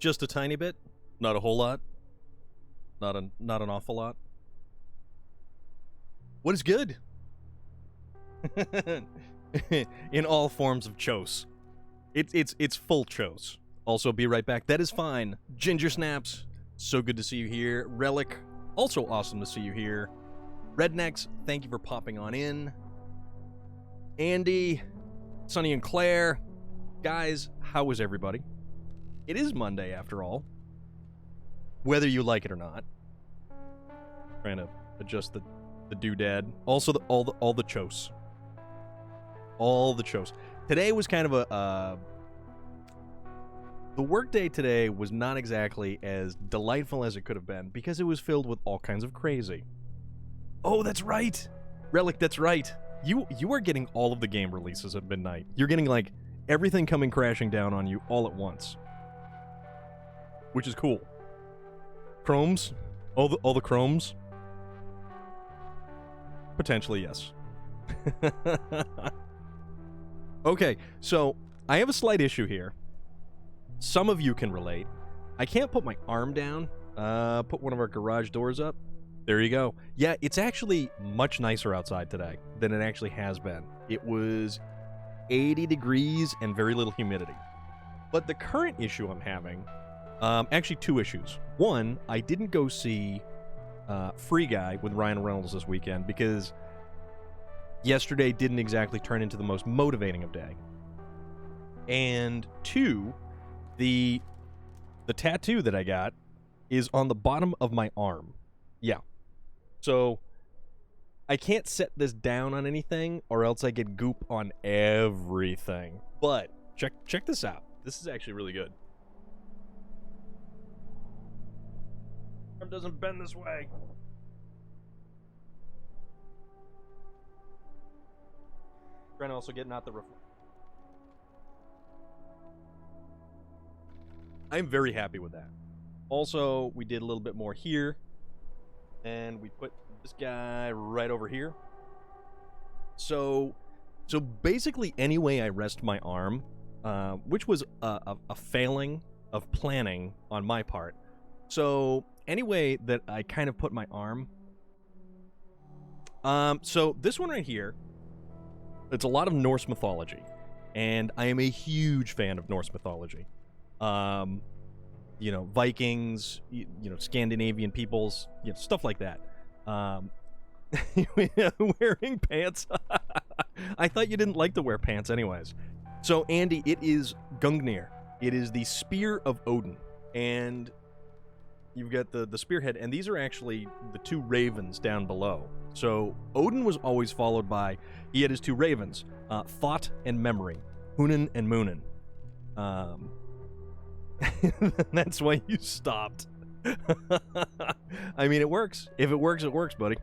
Just a tiny bit. Not a whole lot. Not an awful lot. What is good? In all forms of chose. It's full chose. Also, be right back. That is fine. Ginger Snaps, so good to see you here. Relic, also awesome to see you here. Rednecks, thank you for popping on in. Andy, Sonny and Claire. Guys, how is everybody? It is Monday after all. Whether you like it or not. Trying to adjust the doodad. Also all the chose. All the chose. Today was kind of a the workday today was not exactly as delightful as it could have been because it was filled with all kinds of crazy. Oh, that's right. Relic, that's right. You are getting all of the game releases at midnight. You're getting like everything coming crashing down on you all at once. Which is cool. Chromes? All the chromes? Potentially, yes. Okay, so I have a slight issue here. Some of you can relate. I can't put my arm down. Put one of our garage doors up. There you go. Yeah, it's actually much nicer outside today than it actually has been. It was 80 degrees and very little humidity. But the current issue I'm having, actually two issues. One, I didn't go see Free Guy with Ryan Reynolds this weekend because yesterday didn't exactly turn into the most motivating of day. And two, the tattoo that I got is on the bottom of my arm. Yeah. So I can't set this down on anything or else I get goop on everything. But check this out. This is actually really good. Arm doesn't bend this way. Trying to also get not the reflection. I'm very happy with that. Also, we did a little bit more here. And we put this guy right over here. So basically any way I rest my arm, which was a failing of planning on my part. So any way that I kind of put my arm. So this one right here, it's a lot of Norse mythology. And I am a huge fan of Norse mythology. You know, Vikings, you know, Scandinavian peoples, you know, stuff like that. Wearing pants. I thought you didn't like to wear pants anyways. So, Andy, it is Gungnir. It is the Spear of Odin. And you've got the spearhead, and these are actually the two ravens down below. So, Odin was always followed by, he had his two ravens, Thought and Memory, Hunan and Munin. That's why you stopped. I mean, it works. If it works, it works, buddy.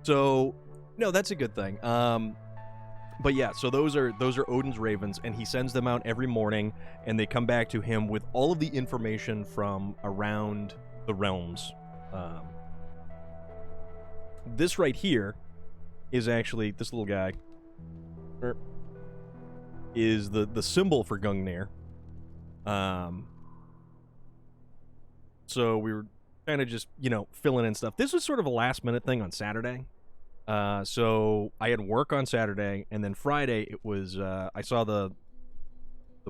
So, no, that's a good thing. But yeah, so those are Odin's ravens, and he sends them out every morning, and they come back to him with all of the information from around the realms. This right here is actually, this little guy is the symbol for Gungnir. So we were kind of just, you know, filling in stuff. This was sort of a last minute thing on Saturday. So I had work on Saturday, and then Friday it was, I saw the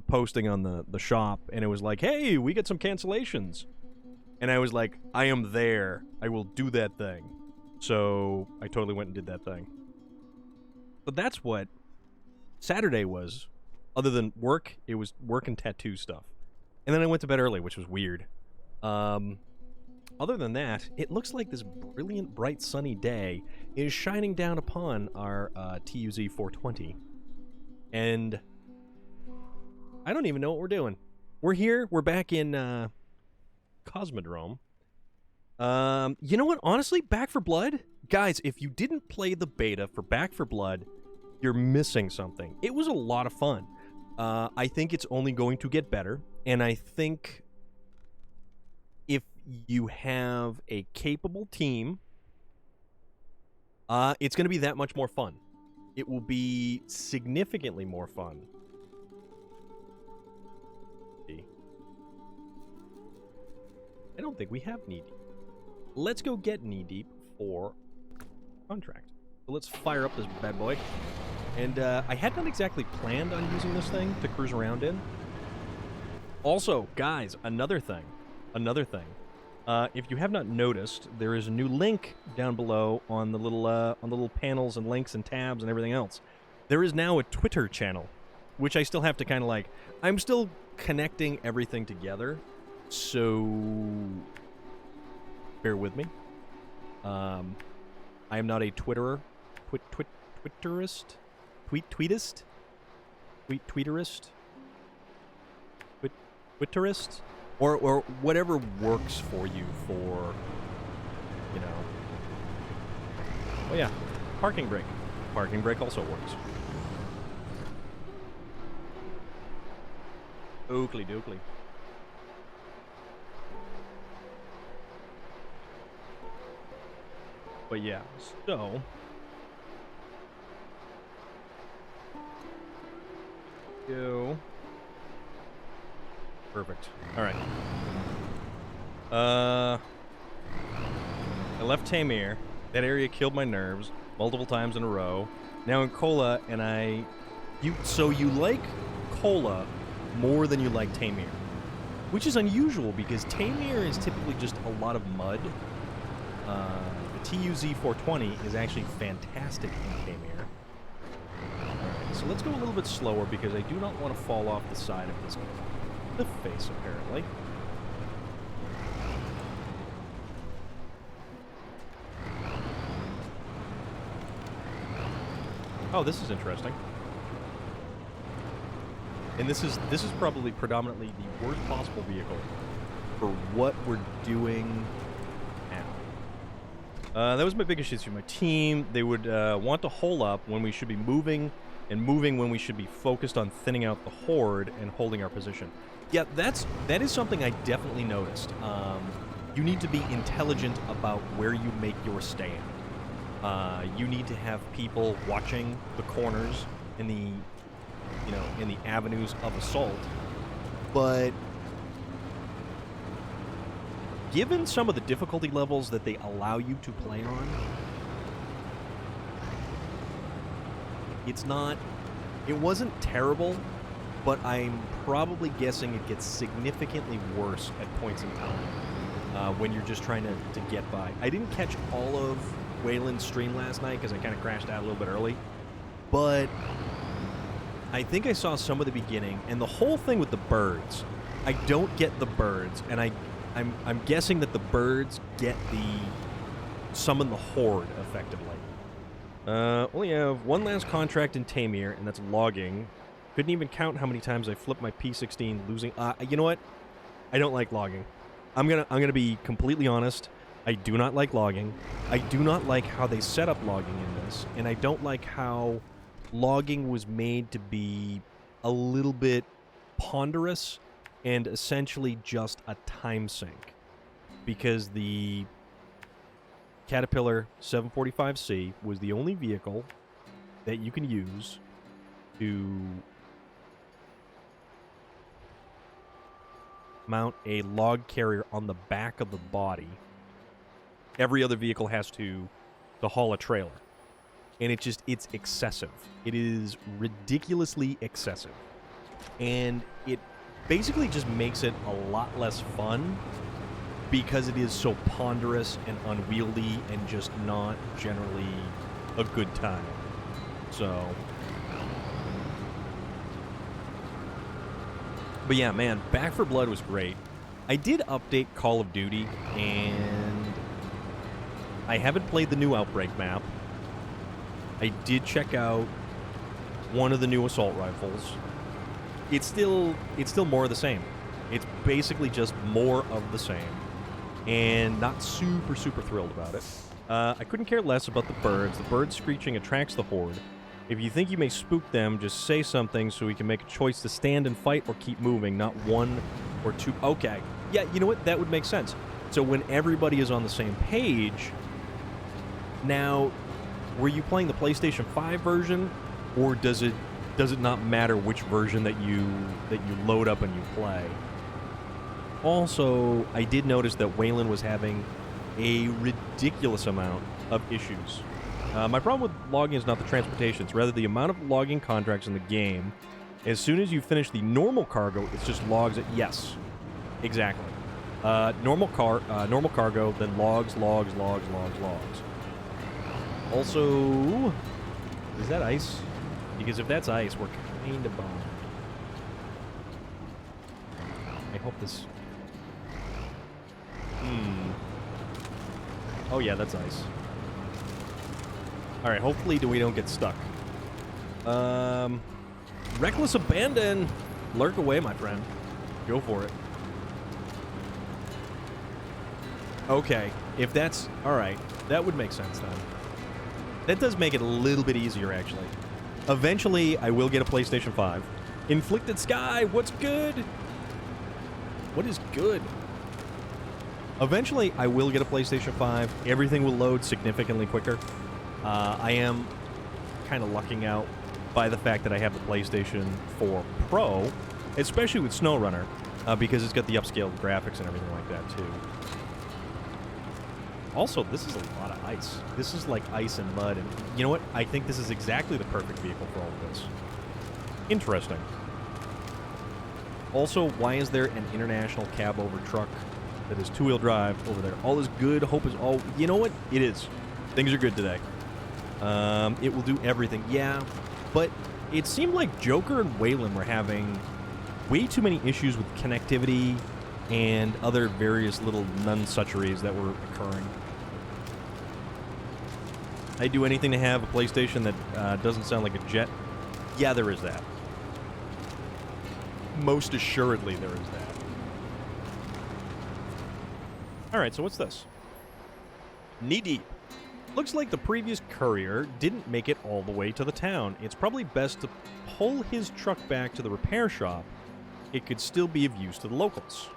posting on the shop, and it was like, hey, we get some cancellations. And I was like, I am there. I will do that thing. So I totally went and did that thing. But that's what Saturday was. Other than work, it was work and tattoo stuff. And then I went to bed early, which was weird. Other than that, it looks like this brilliant, bright, sunny day is shining down upon our TUZ 420. And I don't even know what we're doing. We're here. We're back in Cosmodrome. You know what? Honestly, Back 4 Blood? Guys, if you didn't play the beta for Back 4 Blood, you're missing something. It was a lot of fun. I think it's only going to get better, and I think if you have a capable team, it's going to be that much more fun. It will be significantly more fun. don't think we have knee deep. Let's go get knee deep for contract. So let's fire up this bad boy. And I had not exactly planned on using this thing to cruise around in. Also, guys, another thing. If you have not noticed, there is a new link down below on the little panels and links and tabs and everything else. There is now a Twitter channel, which I still have to kind of like. I'm still connecting everything together, so bear with me. I am not a Twitterer, Twitterist, or whatever works for you for, you know. Oh yeah, parking brake. Parking brake also works. Oakley dokley. But yeah, so go. Perfect. All right. I left Tamir. That area killed my nerves multiple times in a row. Now in Kola, and so you like Kola more than you like Tamir, which is unusual because Tamir is typically just a lot of mud. The TUZ 420 is actually fantastic in Tamir. Alright, so let's go a little bit slower because I do not want to fall off the side of this cliff face, apparently. Oh, this is interesting. And this is probably predominantly the worst possible vehicle for what we're doing now. That was my biggest issue. My team, they would want to hole up when we should be moving, and moving when we should be focused on thinning out the horde and holding our position. Yeah, that is something I definitely noticed. You need to be intelligent about where you make your stand. You need to have people watching the corners in the avenues of assault. But given some of the difficulty levels that they allow you to play on, it wasn't terrible, but I'm probably guessing it gets significantly worse at points in time when you're just trying to get by. I didn't catch all of Waylon's stream last night because I kind of crashed out a little bit early, but I think I saw some of the beginning, and the whole thing with the birds. I don't get the birds, and I'm guessing that the birds summon the horde effectively. Only have one last contract in Tamir, and that's logging. Couldn't even count how many times I flipped my P16 losing. You know what? I don't like logging. I'm gonna be completely honest. I do not like logging. I do not like how they set up logging in this, and I don't like how logging was made to be a little bit ponderous and essentially just a time sink, because the Caterpillar 745C was the only vehicle that you can use to mount a log carrier on the back of the body. Every other vehicle has to haul a trailer. And it's excessive. It is ridiculously excessive. And it basically just makes it a lot less fun because it is so ponderous and unwieldy and just not generally a good time. So, but yeah, man, Back 4 Blood was great. I did update Call of Duty, and I haven't played the new Outbreak map. I did check out one of the new assault rifles. It's still more of the same. It's basically just more of the same, and not super thrilled about it. I couldn't care less about the birds. The bird screeching attracts the horde. If you think you may spook them, just say something so we can make a choice to stand and fight or keep moving, not one or two. Okay. Yeah, you know what? That would make sense. So when everybody is on the same page, now, were you playing the PlayStation 5 version, or does it not matter which version that you load up and you play? Also, I did notice that Wayland was having a ridiculous amount of issues. My problem with logging is not the transportation. It's rather the amount of logging contracts in the game. As soon as you finish the normal cargo, it's just logs. Yes, exactly. Normal cargo, then logs. Also, is that ice? Because if that's ice, we're kind of boned. I hope this... Oh yeah, that's ice. Alright, hopefully we don't get stuck. Reckless abandon! Lurk away, my friend. Go for it. Okay, if that's... Alright, that would make sense then. That does make it a little bit easier, actually. Eventually, I will get a PlayStation 5. Inflicted Sky, what's good? What is good? Eventually, I will get a PlayStation 5. Everything will load significantly quicker. I am kind of lucking out by the fact that I have the PlayStation 4 Pro, especially with SnowRunner, because it's got the upscaled graphics and everything like that, too. Also, this is a lot of ice. This is like ice and mud, and you know what? I think this is exactly the perfect vehicle for all of this. Interesting. Also, why is there an international cab-over truck that is two-wheel drive over there? All is good. Hope is all... You know what? It is. Things are good today. It will do everything. Yeah, but it seemed like Joker and Wayland were having way too many issues with connectivity and other various little nonsucheries that were occurring. I'd do anything to have a PlayStation that doesn't sound like a jet. Yeah, there is that. Most assuredly, there is that. Alright, so what's this? Knee-deep. Looks like the previous courier didn't make it all the way to the town. It's probably best to pull his truck back to the repair shop. It could still be of use to the locals.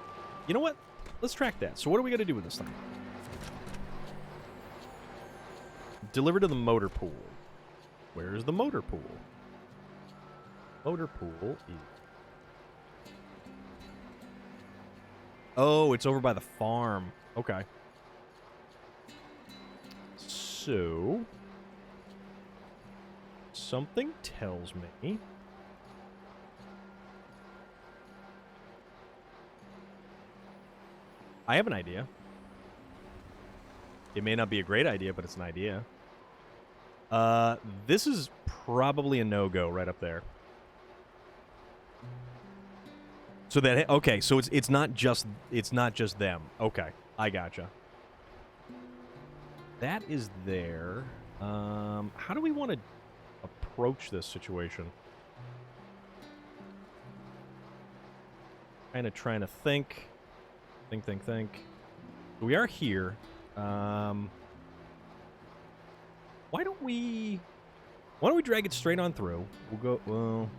You know what? Let's track that. So what do we got to do with this thing? Deliver to the motor pool. Where's the motor pool? Motor pool is... Oh, it's over by the farm. Okay. So... something tells me... I have an idea. It may not be a great idea, but it's an idea. This is probably a no-go right up there. So that... Okay, so it's not just them. Okay, I gotcha. That is there. How do we want to approach this situation? Kind of trying to think. Think. We are here. Why don't we drag it straight on through? We'll go, well...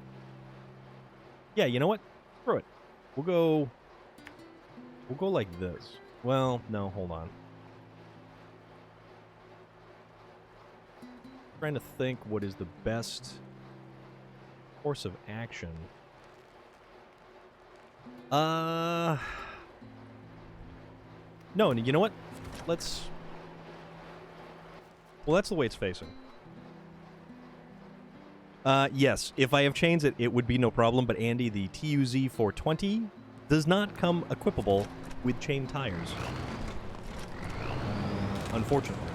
Yeah, you know what? Screw it. We'll go like this. Well, no, hold on. Trying to think what is the best course of action. No, you know what? Let's... Well, that's the way it's facing. Yes, if I have chains, it would be no problem, but Andy, the TUZ 420 does not come equipable with chain tires. Unfortunately.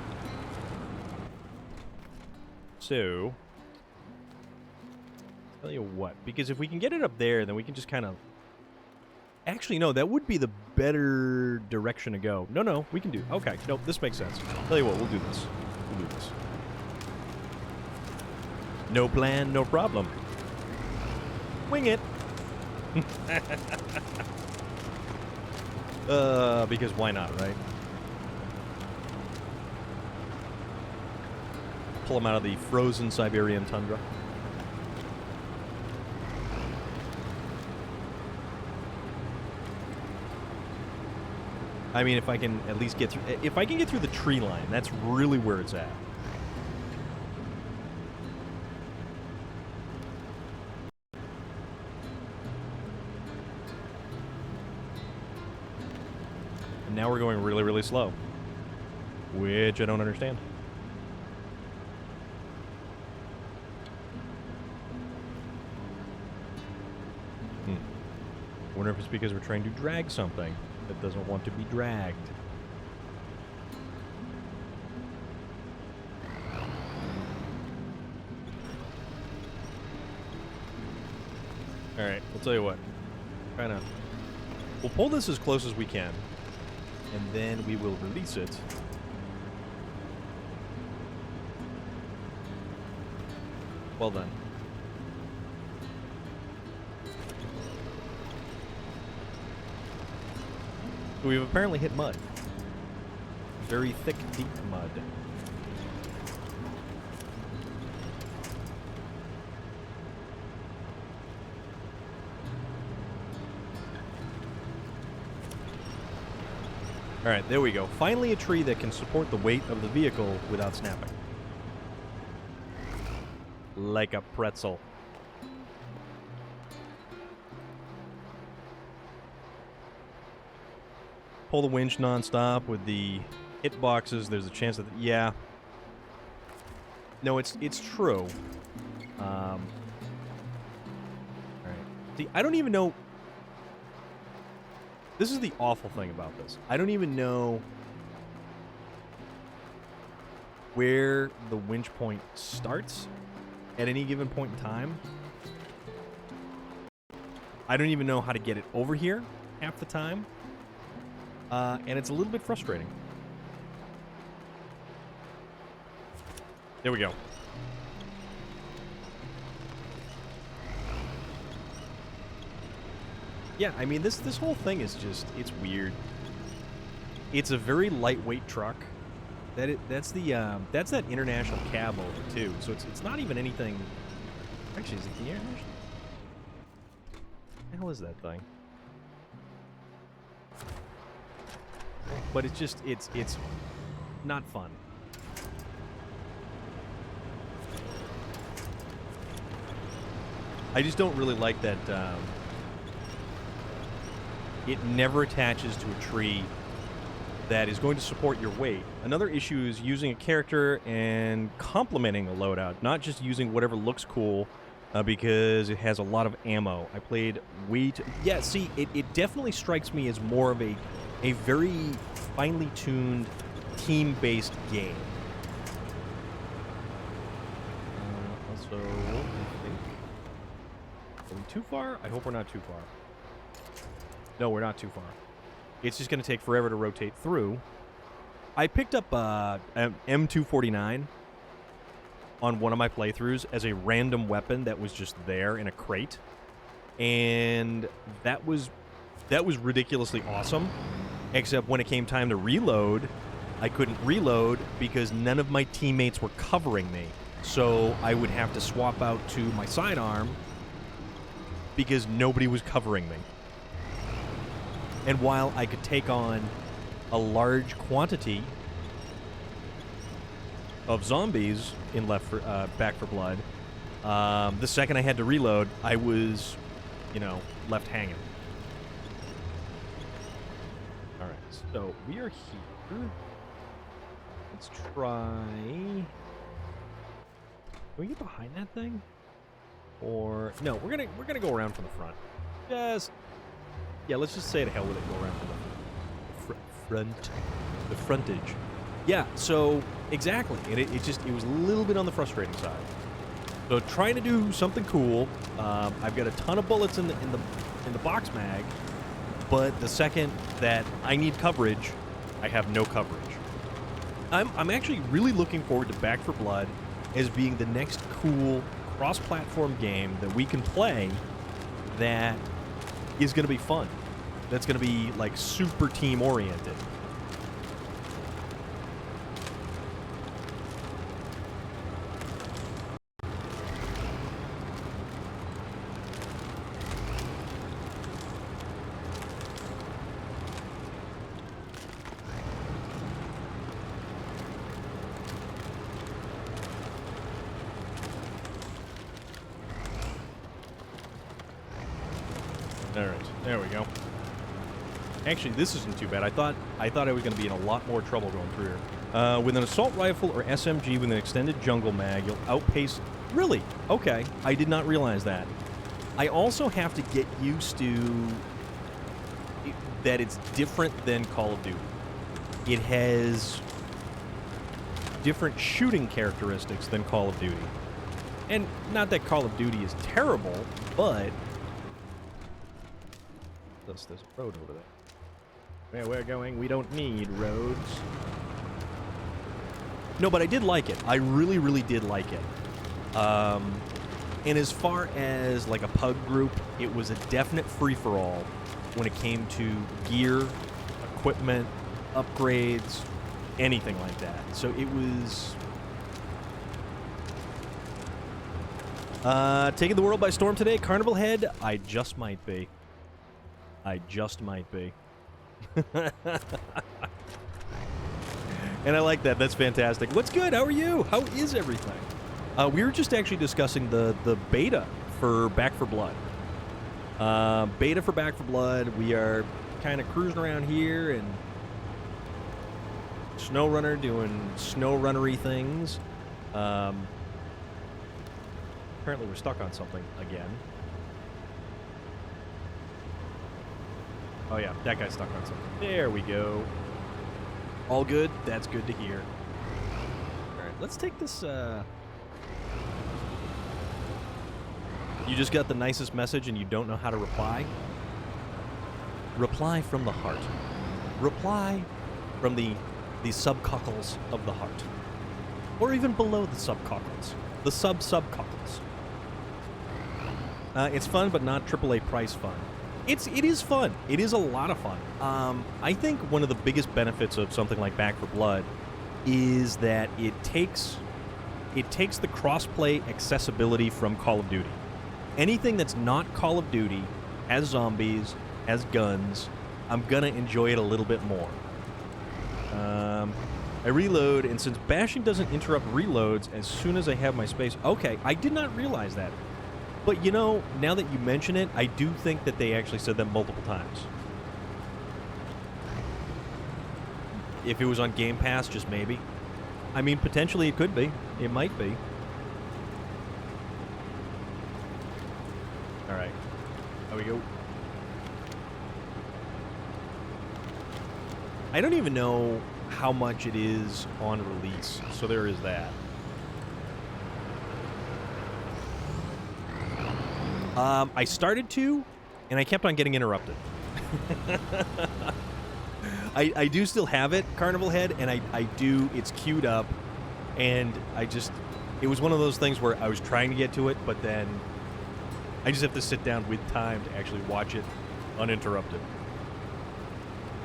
So... tell you what, because if we can get it up there, then we can just kind of... Actually, no, that would be the better direction to go. No, we can do... Okay, nope, this makes sense. Tell you what, we'll do this. We'll do this. No plan, no problem. Wing it. Because why not, right? Pull them out of the frozen Siberian tundra. I mean, if I can at least get through... If I can get through the tree line, that's really where it's at. and now we're going really, really slow. Which I don't understand. I wonder if it's because we're trying to drag something that doesn't want to be dragged. Alright, I'll tell you what. We'll pull this as close as we can, and then we will release it. Well done. We've apparently hit mud. Very thick, deep mud. Alright, there we go. Finally a tree that can support the weight of the vehicle without snapping. Like a pretzel. Pull the winch non-stop with the hitboxes. There's a chance that... Yeah. No, it's true. Alright. See, I don't even know... This is the awful thing about this. I don't even know where the winch point starts at any given point in time. I don't even know how to get it over here half the time. And it's a little bit frustrating. There we go. Yeah, I mean, this whole thing is just, it's weird. It's a very lightweight truck. That's that international cab over, too. So it's not even anything... Actually, is it the international? What the hell is that thing? But it's just, it's not fun. I just don't really like that it never attaches to a tree that is going to support your weight. Another issue is using a character and complementing a loadout, not just using whatever looks cool because it has a lot of ammo. I played yeah, see, it definitely strikes me as more of a very finely tuned, team-based game. Also, I think... Are we too far? I hope we're not too far. No, we're not too far. It's just going to take forever to rotate through. I picked up an M249 on one of my playthroughs as a random weapon that was just there in a crate. And that was ridiculously awesome. Except when it came time to reload, I couldn't reload because none of my teammates were covering me. So I would have to swap out to my sidearm because nobody was covering me. And while I could take on a large quantity of zombies in Back 4 Blood, the second I had to reload, I was, left hanging. Alright, so we are here. Let's try... Can we get behind that thing? Or... No, we're gonna go around from the front. Yeah, let's just say to hell with it, go around from the frontage. Yeah, so, exactly. And it was a little bit on the frustrating side. So trying to do something cool. I've got a ton of bullets in the box mag, but the second that I need coverage, I have no coverage. I'm actually really looking forward to Back 4 Blood as being the next cool cross-platform game that we can play that is going to be fun. That's going to be, like, super team-oriented. Alright, there we go. Actually, this isn't too bad. I thought I was going to be in a lot more trouble going through here. With an assault rifle or SMG with an extended jungle mag, you'll outpace... Really? Okay. I did not realize that. I also have to get used to that it's different than Call of Duty. It has different shooting characteristics than Call of Duty. And not that Call of Duty is terrible, but... There's a road over there. Where we're going, we don't need roads. No, but I did like it. I really, really did like it. And as far as, like, a pug group, it was a definite free-for-all when it came to gear, equipment, upgrades, anything like that. So it was... taking the world by storm today, Carnival Head? I just might be. I just might be. And I like that. That's fantastic. What's good? How are you? How is everything? We were just actually discussing the beta for Back 4 Blood. Beta for Back 4 Blood. We are kind of cruising around here and SnowRunner doing SnowRunnery things. Apparently we're stuck on something again. Oh yeah, that guy's stuck on something. There we go. All good? That's good to hear. Alright, let's take this, You just got the nicest message and you don't know how to reply? Reply from the heart. Reply from the subcockles of the heart. Or even below the subcockles. The subcockles. It's fun, but not AAA price fun. It is fun. It is a lot of fun. I think one of the biggest benefits of something like Back 4 Blood is that it takes the crossplay accessibility from Call of Duty. Anything that's not Call of Duty has zombies, has guns, I'm gonna enjoy it a little bit more. I reload, and since bashing doesn't interrupt reloads as soon as I have my space... Okay, I did not realize that. But, you know, now that you mention it, I do think that they actually said that multiple times. If it was on Game Pass, just maybe. I mean, potentially it could be. It might be. Alright. There we go. I don't even know how much it is on release, so there is that. I started to, and I kept on getting interrupted. I do still have it, Carnival Head, and I do, it's queued up, and it was one of those things where I was trying to get to it, but then I just have to sit down with time to actually watch it uninterrupted.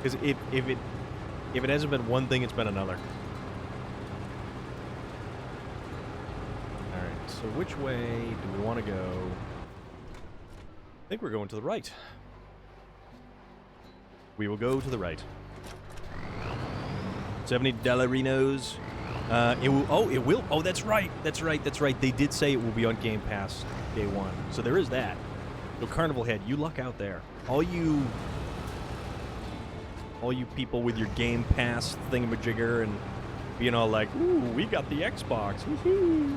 Because if it hasn't been one thing, it's been another. Alright, so which way do we want to go? I think we're going to the right. We will go to the right. $70 it will. Oh, it will. Oh, that's right. That's right. That's right. They did say it will be on Game Pass day one. So there is that. So Carnival Head, you luck out there. All you people with your Game Pass thingamajigger and being all like, ooh, we got the Xbox. Woohoo.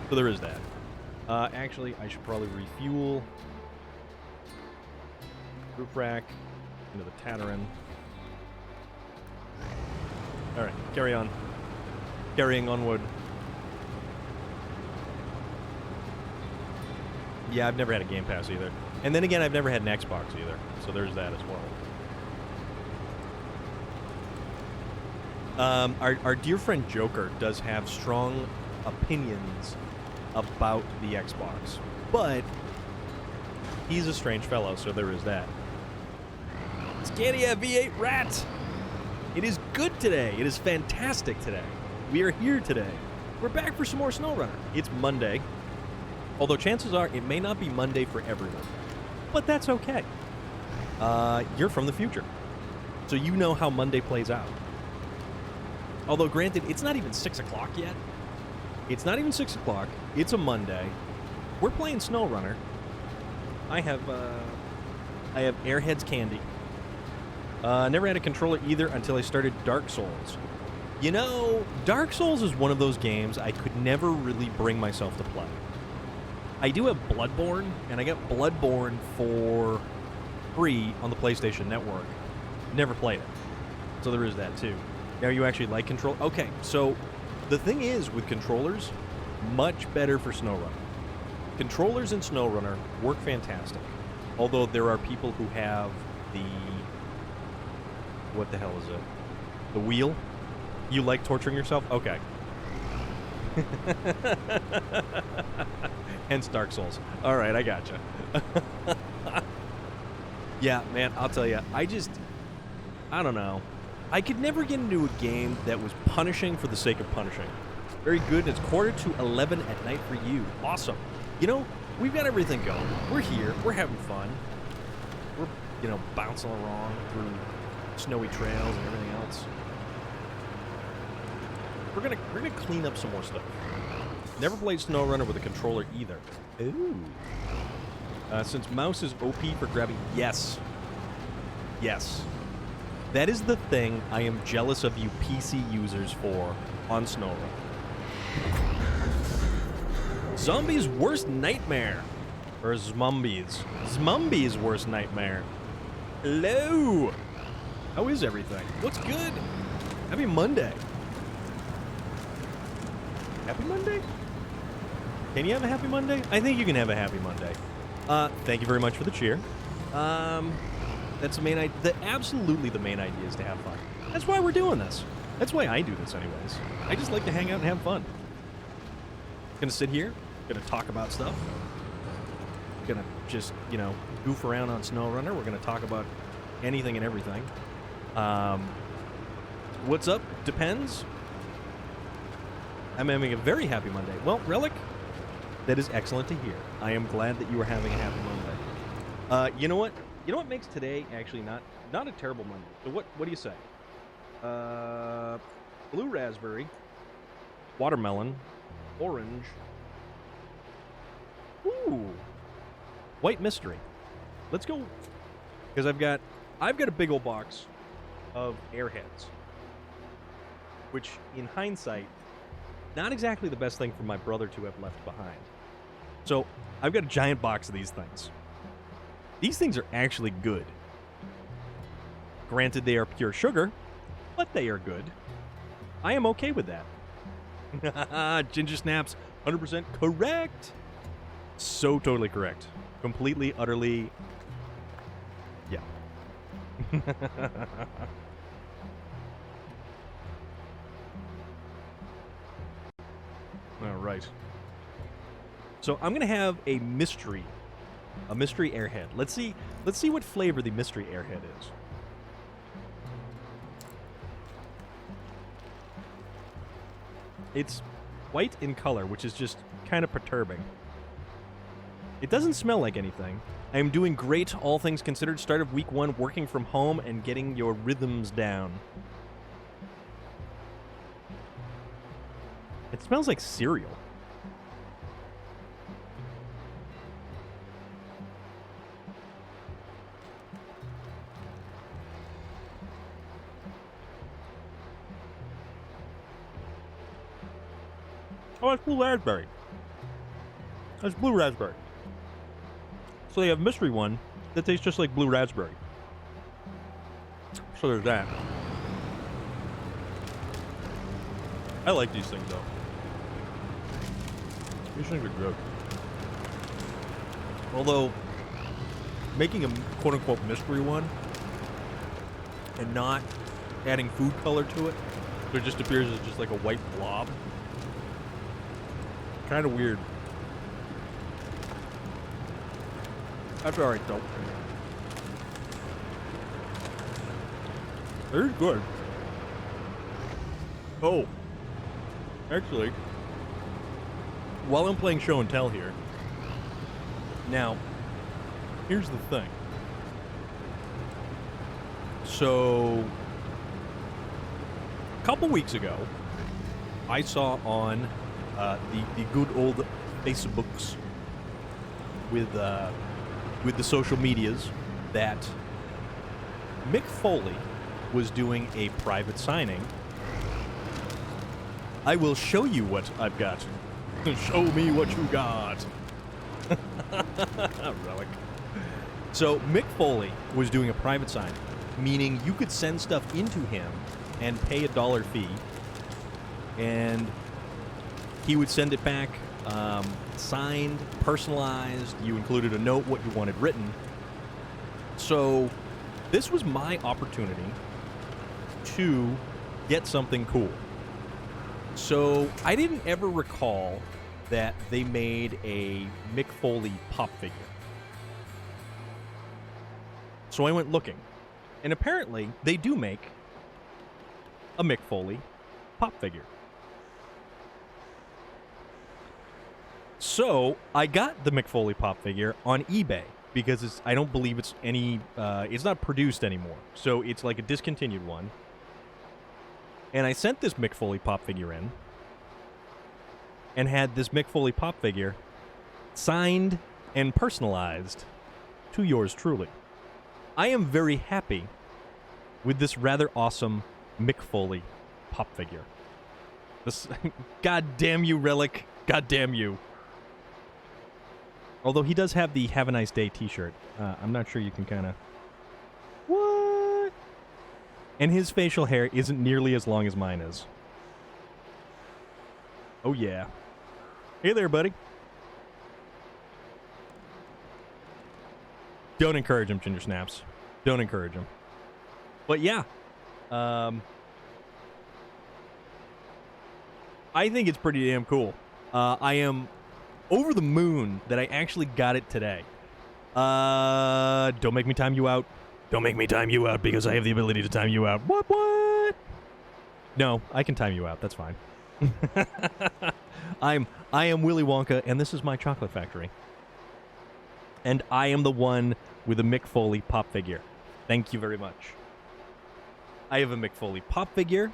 So there is that. Actually, I should probably refuel. Roof rack into the Tatterin. Alright, carry on. Carrying onward. Yeah, I've never had a Game Pass either. And then again, I've never had an Xbox either. So there's that as well. Our dear friend Joker does have strong opinions about the Xbox. But he's a strange fellow, so there is that. Scania V8 Rat! It is good today. It is fantastic today. We are here today. We're back for some more SnowRunner. It's Monday. Although chances are it may not be Monday for everyone. But that's okay. You're from the future. So you know how Monday plays out. Although granted, it's not even 6 o'clock yet. It's not even 6 o'clock. It's a Monday. We're playing SnowRunner. I have I have Airheads Candy. Never had a controller either until I started Dark Souls. You know, Dark Souls is one of those games I could never really bring myself to play. I do have Bloodborne, and I got Bloodborne for free on the PlayStation Network. Never played it. So there is that, too. Now, you actually like control? Okay, so the thing is, with controllers, much better for SnowRunner. Controllers in SnowRunner work fantastic. Although there are people who have the... What the hell is it? The wheel? You like torturing yourself? Okay. Hence Dark Souls. All right, I gotcha. Yeah, man, I'll tell you. I don't know. I could never get into a game that was punishing for the sake of punishing. Very good. It's 11:45 at night for you. Awesome. You know, we've got everything going. We're here. We're having fun. We're, bouncing along through snowy trails and everything else. We're gonna clean up some more stuff. Never played SnowRunner with a controller either. Ooh. Since mouse is OP for grabbing... Yes. Yes. That is the thing I am jealous of you PC users for on SnowRunner. Zombies' worst nightmare. Or Zombies. Zombies' worst nightmare. Hello. How is everything? What's good? Happy Monday. Happy Monday? Can you have a happy Monday? I think you can have a happy Monday. Thank you very much for the cheer. That's the main idea. Absolutely the main idea is to have fun. That's why we're doing this. That's why I do this anyways. I just like to hang out and have fun. Gonna sit here, gonna talk about stuff. Gonna just, goof around on SnowRunner. We're gonna talk about anything and everything. What's up? Depends. I'm having a very happy Monday. Well, Relic, that is excellent to hear. I am glad that you are having a happy Monday. You know what? You know what makes today actually not a terrible Monday? So what do you say? Blue raspberry, watermelon, orange. Ooh, white mystery. Let's go, because I've got a big old box of Airheads, which in hindsight, not exactly the best thing for my brother to have left behind. So I've got a giant box of these things. These things are actually good. Granted, they are pure sugar, but they are good. I am okay with that. Ginger snaps, 100% correct. So totally correct. Completely, utterly, yeah. All right. So I'm gonna have a mystery airhead. Let's see what flavor the mystery airhead is. It's white in color, which is just kind of perturbing. It doesn't smell like anything. I am doing great, all things considered. Start of week 1, working from home and getting your rhythms down. It smells like cereal. Oh, it's blue raspberry. That's blue raspberry. So they have mystery one that tastes just like blue raspberry. So there's that. I like these things, though. These things are good. Although, making a quote-unquote mystery one and not adding food color to it, so it just appears as just like a white blob. Kind of weird. That's alright, though. They're good. Oh. Actually, while I'm playing show and tell here, now, here's the thing. So, a couple weeks ago, I saw on the good old Facebooks with the social medias that Mick Foley was doing a private signing. I will show you what I've got. Show me what you got. Relic. So Mick Foley was doing a private signing, meaning you could send stuff into him and pay $1 fee, and he would send it back signed, personalized. You included a note, what you wanted written. So this was my opportunity to get something cool. So I didn't ever recall that they made a Mick Foley pop figure. So I went looking, and apparently they do make a Mick Foley pop figure. So I got the Mick Foley pop figure on eBay because I don't believe it's it's not produced anymore. So it's like a discontinued one. And I sent this Mick Foley pop figure in and had this Mick Foley pop figure signed and personalized to yours truly. I am very happy with this rather awesome Mick Foley pop figure. This, God damn you, Relic. God damn you. Although he does have the Have a Nice Day t-shirt. I'm not sure you can kind of... What? And his facial hair isn't nearly as long as mine is. Oh, yeah. Hey there, buddy. Don't encourage him, Ginger Snaps. Don't encourage him. But yeah. I think it's pretty damn cool. I am over the moon that I actually got it today. Don't make me time you out. Don't make me time you out because I have the ability to time you out. What? No, I can time you out. That's fine. I am Willy Wonka, and this is my chocolate factory. And I am the one with a Mick Foley pop figure. Thank you very much. I have a Mick Foley pop figure.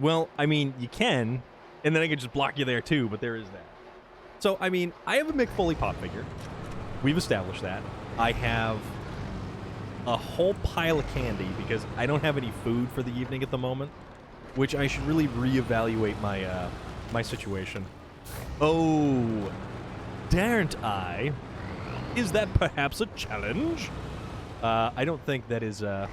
Well, I mean, you can, and then I could just block you there too, but there is that. So, I mean, I have a Mick Foley pop figure. We've established that. I have a whole pile of candy because I don't have any food for the evening at the moment, which I should really reevaluate my my situation. Oh, daren't I? Is that perhaps a challenge? I don't think that is. All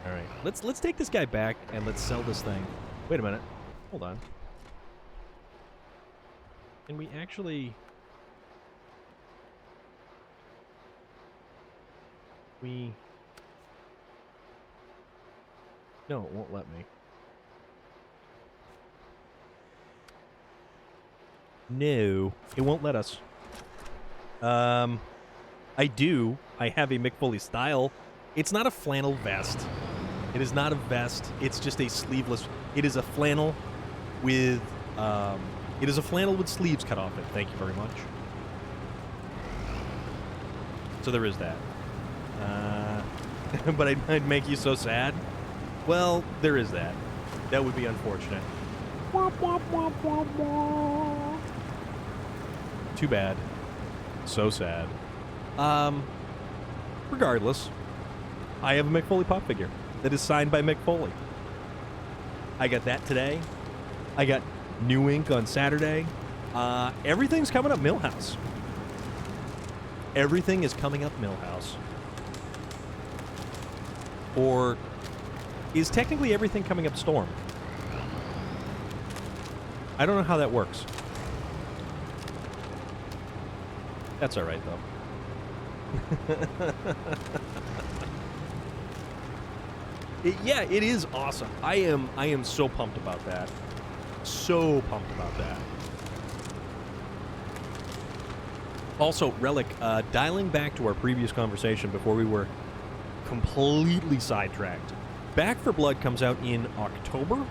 right, let's take this guy back and let's sell this thing. Wait a minute. Hold on. Can we actually... No, it won't let me. No, it won't let us. I have a Mick Foley style. It's not a flannel vest. It is not a vest. It's just a sleeveless... It is a flannel with... It is a flannel with sleeves cut off it. Thank you very much. So there is that. But I'd make you so sad. Well, there is that. That would be unfortunate. Too bad. So sad. Regardless, I have a Mick Foley pop figure that is signed by Mick Foley. I got that today. I got new ink on Saturday. Everything's coming up Millhouse. Everything is coming up Millhouse. Or is technically everything coming up Storm? I don't know how that works. That's all right, though. Yeah, it is awesome. I am so pumped about that. So pumped about that. Also, Relic, dialing back to our previous conversation before we were completely sidetracked. Back for Blood comes out in October?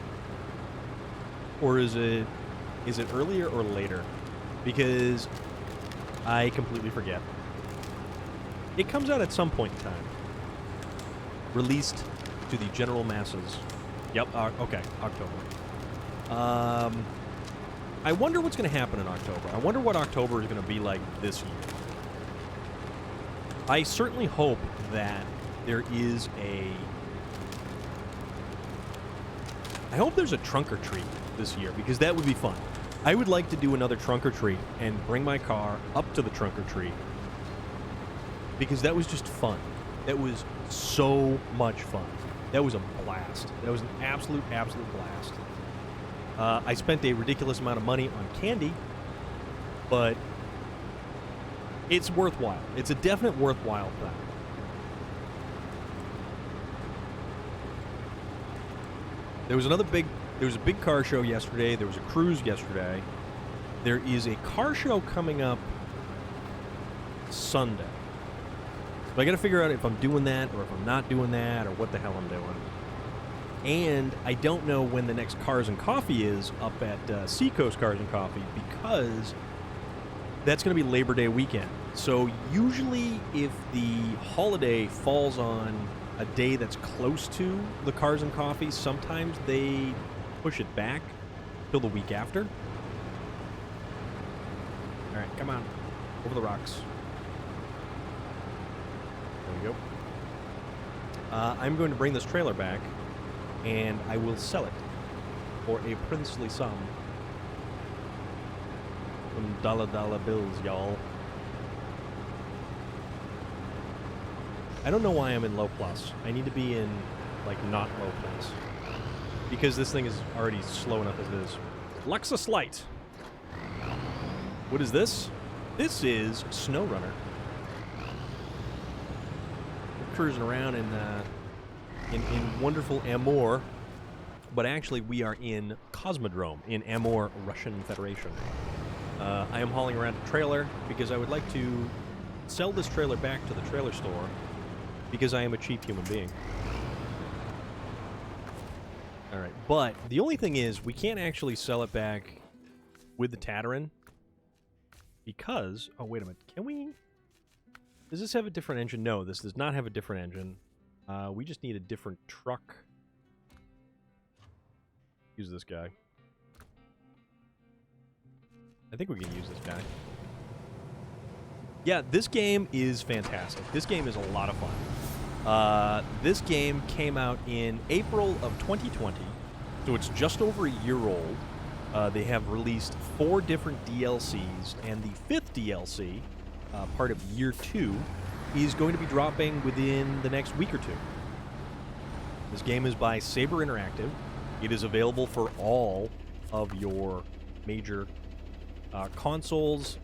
Or is it earlier or later? Because I completely forget. It comes out at some point in time. Released to the general masses. Yep, okay, October. I wonder what's going to happen in October. I wonder what October is going to be like this year. I certainly hope that there is I hope there's a trunk or treat this year, because that would be fun. I would like to do another trunk or treat and bring my car up to the trunk or treat, because that was just fun. That was so much fun. That was a blast. That was an absolute blast. I spent a ridiculous amount of money on candy, but it's worthwhile. It's a definite worthwhile thing. There was a big car show yesterday. There was a cruise yesterday. There is a car show coming up Sunday. So I got to figure out if I'm doing that or if I'm not doing that or what the hell I'm doing. And I don't know when the next Cars and Coffee is up at Seacoast Cars and Coffee, because that's going to be Labor Day weekend. So usually if the holiday falls on a day that's close to the Cars and Coffee, sometimes they push it back till the week after. All right, come on. Over the rocks. There we go. I'm going to bring this trailer back, and I will sell it for a princely sum. Some dollar bills, y'all. I don't know why I'm in low plus. I need to be in, like, not low plus, because this thing is already slow enough as it is. Lexus Light. What is this? This is SnowRunner. We're cruising around in wonderful Amur, but actually we are in Cosmodrome in Amur, Russian Federation. I am hauling around a trailer because I would like to sell this trailer back to the trailer store, because I am a cheap human being. Alright, but the only thing is, we can't actually sell it back with the Tatarin, because... Oh, wait a minute. Can we... Does this have a different engine? No, this does not have a different engine. We just need a different truck. Use this guy. I think we can use this guy. Yeah, this game is fantastic. This game is a lot of fun. This game came out in April of 2020, so it's just over a year old. They have released 4 different DLCs, and the 5th DLC, part of Year 2, is going to be dropping within the next week or two. This game is by Saber Interactive. It is available for all of your major consoles.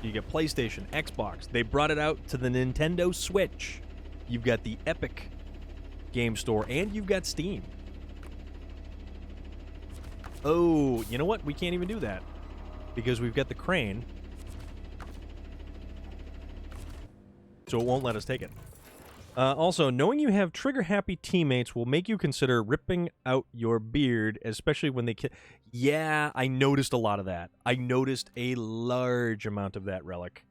You get PlayStation, Xbox. They brought it out to the Nintendo Switch. You've got the Epic Game Store, and you've got Steam. Oh, you know what? We can't even do that, because we've got the crane, so it won't let us take it. Also, knowing you have trigger-happy teammates will make you consider ripping out your beard, especially when they... Yeah, I noticed a lot of that. I noticed a large amount of that, Relic.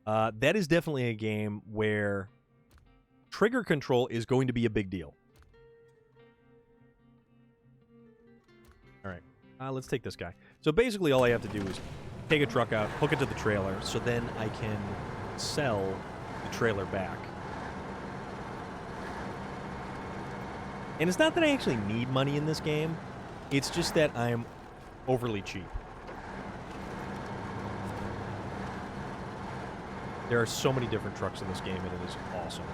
That is definitely a game where trigger control is going to be a big deal. All right, let's take this guy. So basically all I have to do is take a truck out, hook it to the trailer, so then I can sell the trailer back. And it's not that I actually need money in this game. It's just that I'm overly cheap. There are so many different trucks in this game, and it is awesome.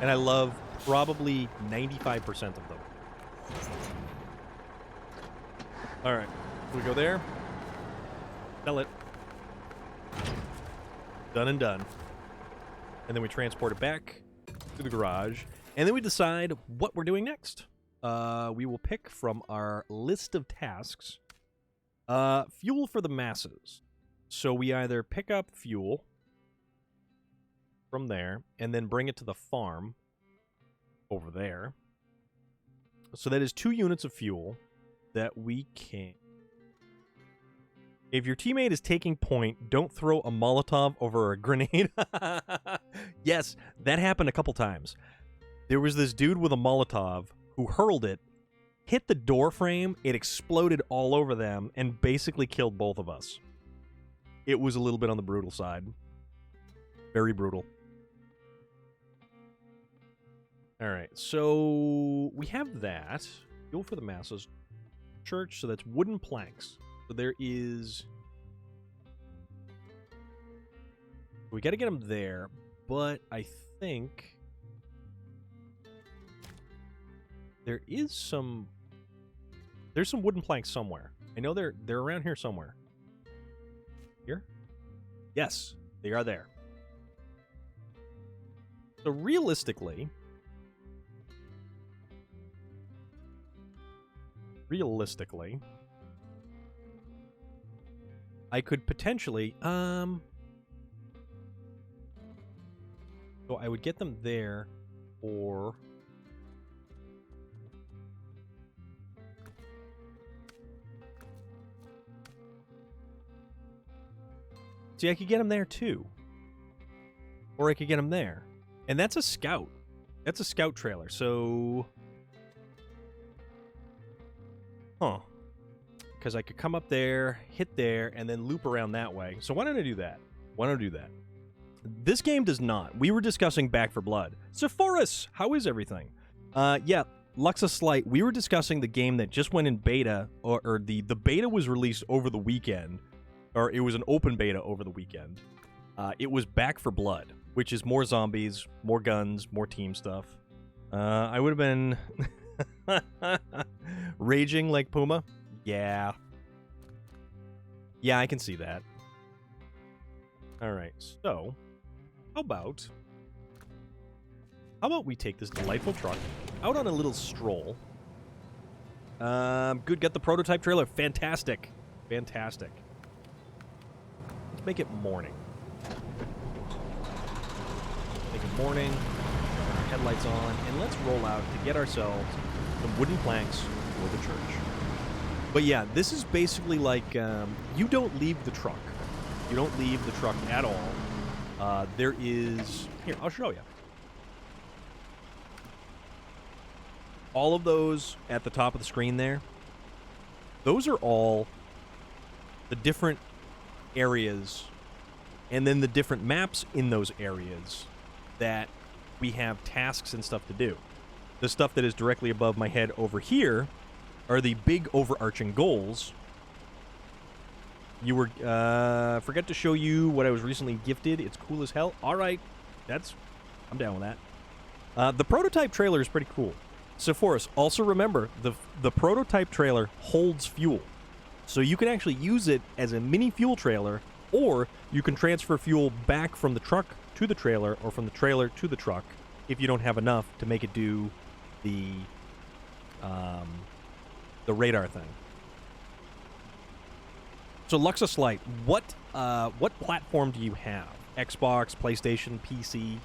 And I love probably 95% of them. All right, we go there. Sell it. Done and done. And then we transport it back to the garage. And then we decide what we're doing next. We will pick from our list of tasks fuel for the masses. So we either pick up fuel from there and then bring it to the farm over there. So that is 2 units of fuel that we can... If your teammate is taking point, don't throw a Molotov over a grenade. Yes, that happened a couple times. There was this dude with a Molotov who hurled it, hit the door frame, it exploded all over them, and basically killed both of us. It was a little bit on the brutal side. Very brutal. All right, so we have that. Fuel for the masses. Church, so that's wooden planks. So there is... We got to get them there, but I think... There is some... There's some wooden planks somewhere. I know they're around here somewhere. Here? Yes, they are there. So realistically, I could potentially, so I would get them there, or see, I could get them there too, or I could get them there, and that's a scout. That's a scout trailer. So, because I could come up there, hit there, and then loop around that way. So why don't I do that? Why don't I do that? This game does not. We were discussing Back for Blood. Sepphoris, how is everything? Yeah, Luxa Slight, we were discussing the game that just went in beta, or the beta was released over the weekend, or it was an open beta over the weekend. It was Back for Blood, which is more zombies, more guns, more team stuff. I would have been raging like Puma. Yeah. Yeah, I can see that. All right, so how about we take this delightful truck out on a little stroll? Good, got the prototype trailer. Fantastic. Fantastic. Let's make it morning. Make it morning. Turn our headlights on, and let's roll out to get ourselves some wooden planks for the church. But yeah, this is basically like you don't leave the truck. You don't leave the truck at all. There is... Here, I'll show you. All of those at the top of the screen there, those are all the different areas and then the different maps in those areas that we have tasks and stuff to do. The stuff that is directly above my head over here are the big overarching goals. You were, forget to show you what I was recently gifted. It's cool as hell. All right, I'm down with that. The prototype trailer is pretty cool. Sepphoris, also remember, the prototype trailer holds fuel. So you can actually use it as a mini fuel trailer, or you can transfer fuel back from the truck to the trailer, or from the trailer to the truck, if you don't have enough to make it do the radar thing. So Luxa Slight, what platform do you have? Xbox, PlayStation, PC?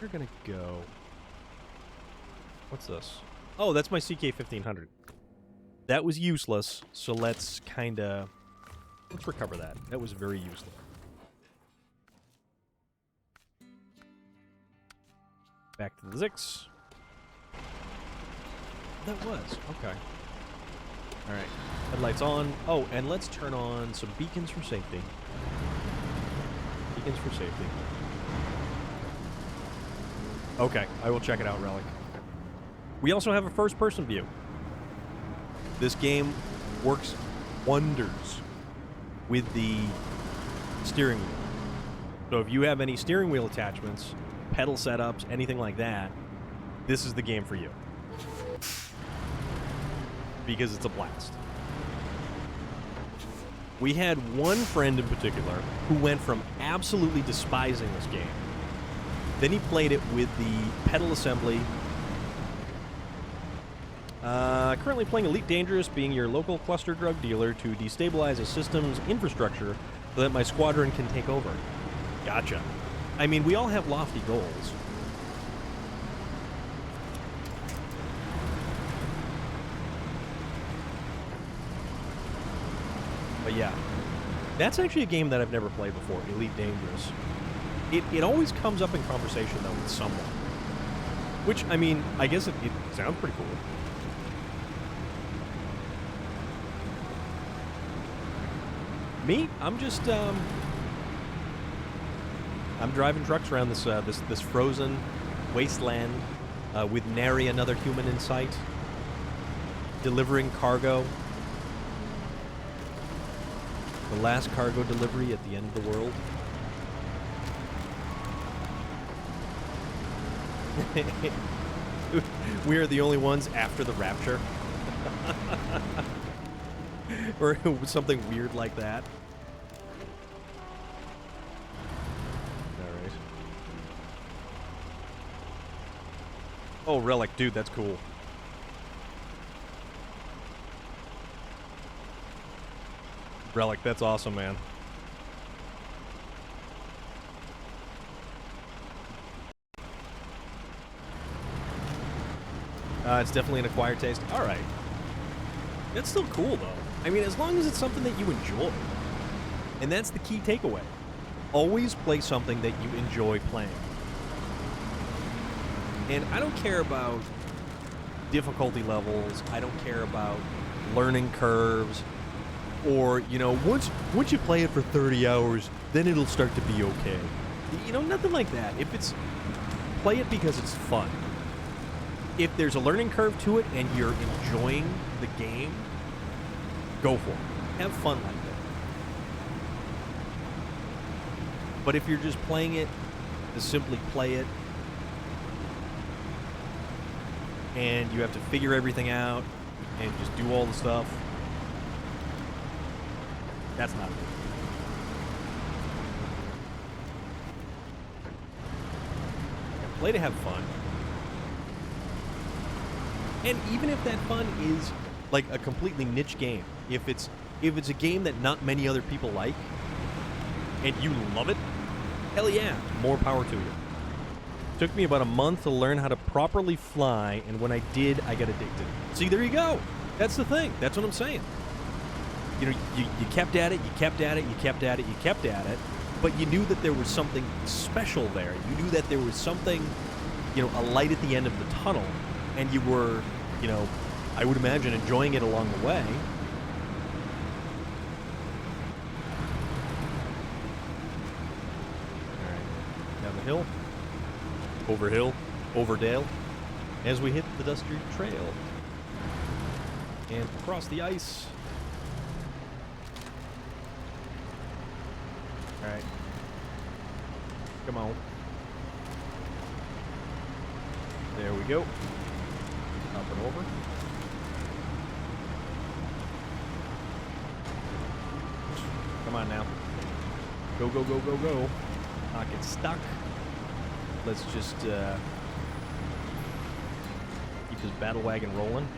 We're gonna go. What's this? Oh, that's my CK-1500. That was useless, so let's recover that. That was very useless. Back to the Zix. That was okay. All right, headlights on. Oh, and let's turn on some beacons for safety. Beacons for safety. Okay, I will check it out, Relic. We also have a first-person view. This game works wonders with the steering wheel. So if you have any steering wheel attachments, pedal setups, anything like that, this is the game for you. Because it's a blast. We had one friend in particular who went from absolutely despising this game. Then he played it with the pedal assembly. Currently playing Elite Dangerous, being your local cluster drug dealer to destabilize a system's infrastructure so that my squadron can take over. Gotcha. I mean, we all have lofty goals. But yeah, that's actually a game that I've never played before, Elite Dangerous. It always comes up in conversation, though, with someone. Which, I mean, I guess it sounds pretty cool. Me? I'm just, I'm driving trucks around this frozen wasteland with nary another human in sight, delivering cargo. The last cargo delivery at the end of the world. We are the only ones after the rapture. Or something weird like that. Alright. Oh, relic. Dude, that's cool. Relic, that's awesome, man. It's definitely an acquired taste. Alright. That's still cool, though. I mean, as long as it's something that you enjoy. And that's the key takeaway. Always play something that you enjoy playing. And I don't care about difficulty levels. I don't care about learning curves. Or, you know, once you play it for 30 hours, then it'll start to be okay. You know, nothing like that. If it's... Play it because it's fun. If there's a learning curve to it and you're enjoying the game, go for it. Have fun like that. But if you're just playing it to simply play it, and you have to figure everything out and just do all the stuff, that's not it. Play to have fun. And even if that fun is like a completely niche game, if it's a game that not many other people like, and you love it, hell yeah, more power to you. Took me about a month to learn how to properly fly, and when I did, I got addicted. See, there you go. That's the thing. That's what I'm saying. You know, you kept at it, you kept at it, you kept at it, you kept at it, but you knew that there was something special there. You knew that there was something, you know, a light at the end of the tunnel, and you were, you know, I would imagine enjoying it along the way. All right, down the hill, over hill, over dale, as we hit the dusty trail, and across the ice. All right, come on. There we go. Up and over. Come on now. Go, go, go, go, go. Not get stuck. Let's just keep this battle wagon rolling.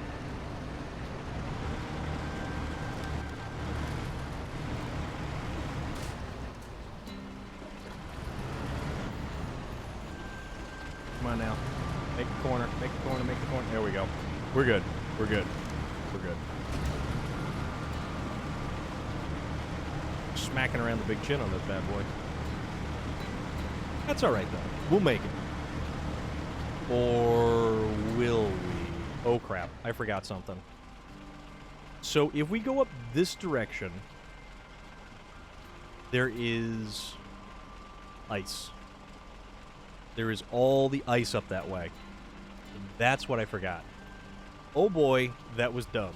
Come on now. Make the corner, make the corner, make the corner. There we go. We're good. We're good. We're good. Smacking around the big chin on this bad boy. That's alright, though. We'll make it. Or will we? Oh, crap. I forgot something. So, if we go up this direction, there is ice. There is all the ice up that way. That's what I forgot. Oh boy, that was dumb.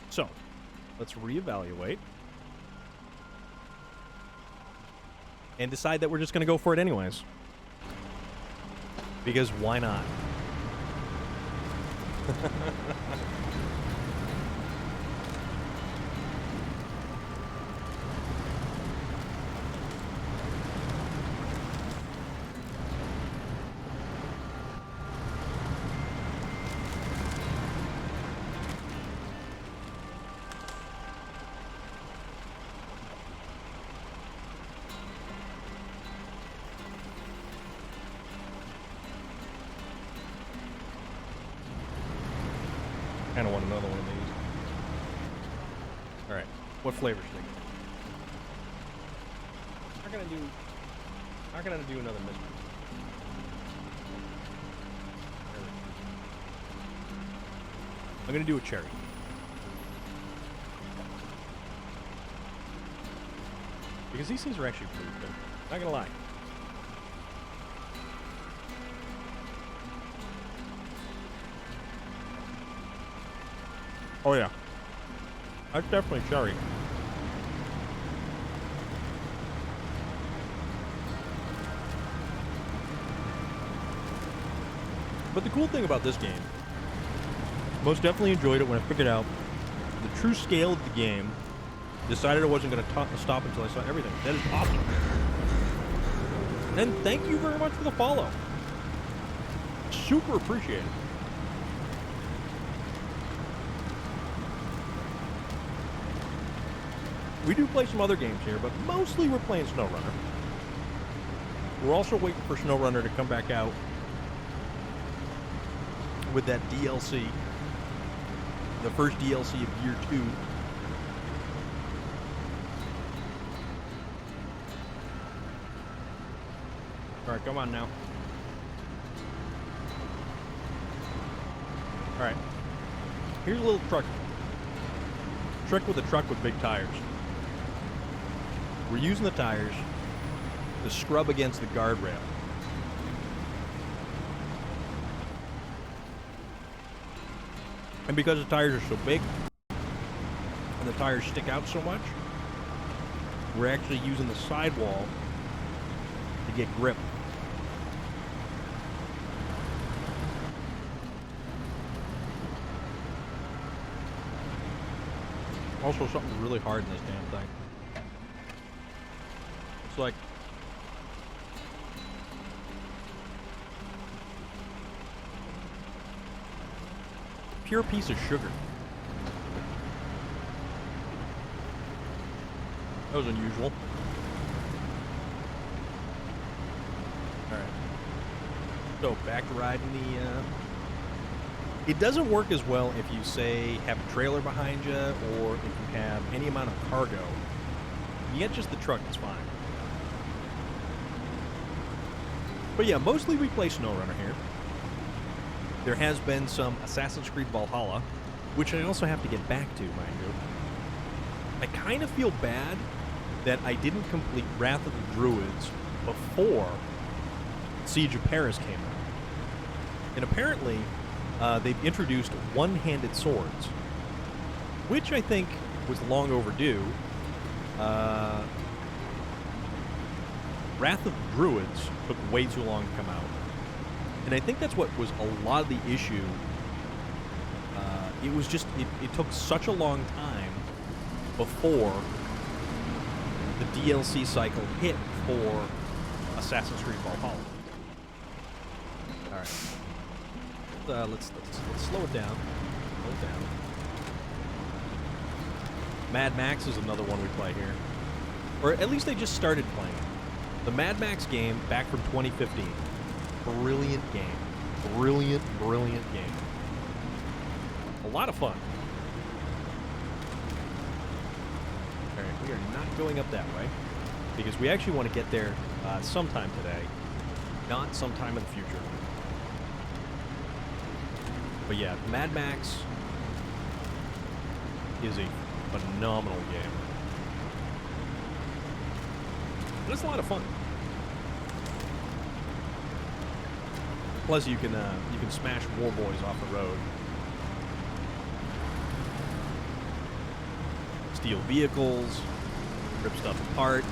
So, let's reevaluate. And decide that we're just going to go for it anyways. Because why not? Kind of want another one of these. All right, what flavor should I get? Not gonna do another mystery. I'm gonna do a cherry. Because these things are actually pretty good. Not gonna lie. Oh, yeah. That's definitely cherry. But the cool thing about this game, most definitely enjoyed it when I figured out the true scale of the game, decided I wasn't going to stop until I saw everything. That is awesome. And thank you very much for the follow. Super appreciated. We do play some other games here, but mostly we're playing SnowRunner. We're also waiting for SnowRunner to come back out with that DLC. The first DLC of Year 2. Alright, come on now. Alright. Here's a little trick with a truck with big tires. We're using the tires to scrub against the guardrail. And because the tires are so big, and the tires stick out so much, we're actually using the sidewall to get grip. Also, something's really hard in this damn thing. It's like pure piece of sugar. That was unusual. Alright. So, back to riding the, It doesn't work as well if you, say, have a trailer behind you, or if you have any amount of cargo. You get just the truck, it's fine. But yeah, mostly we play SnowRunner here. There has been some Assassin's Creed Valhalla, which I also have to get back to, mind you. I kind of feel bad that I didn't complete Wrath of the Druids before Siege of Paris came out. And apparently, they've introduced one-handed swords, which I think was long overdue. Wrath of the Druids took way too long to come out. And I think that's what was a lot of the issue. It was just, it took such a long time before the DLC cycle hit for Assassin's Creed Valhalla. Alright. Let's slow it down. Slow it down. Mad Max is another one we play here. Or at least they just started playing it. The Mad Max game, back from 2015. Brilliant game. Brilliant, brilliant game. A lot of fun. Alright, we are not going up that way, because we actually want to get there sometime today, not sometime in the future. But yeah, Mad Max is a phenomenal game. And it's a lot of fun. Plus, you can smash war boys off the road, steal vehicles, rip stuff apart,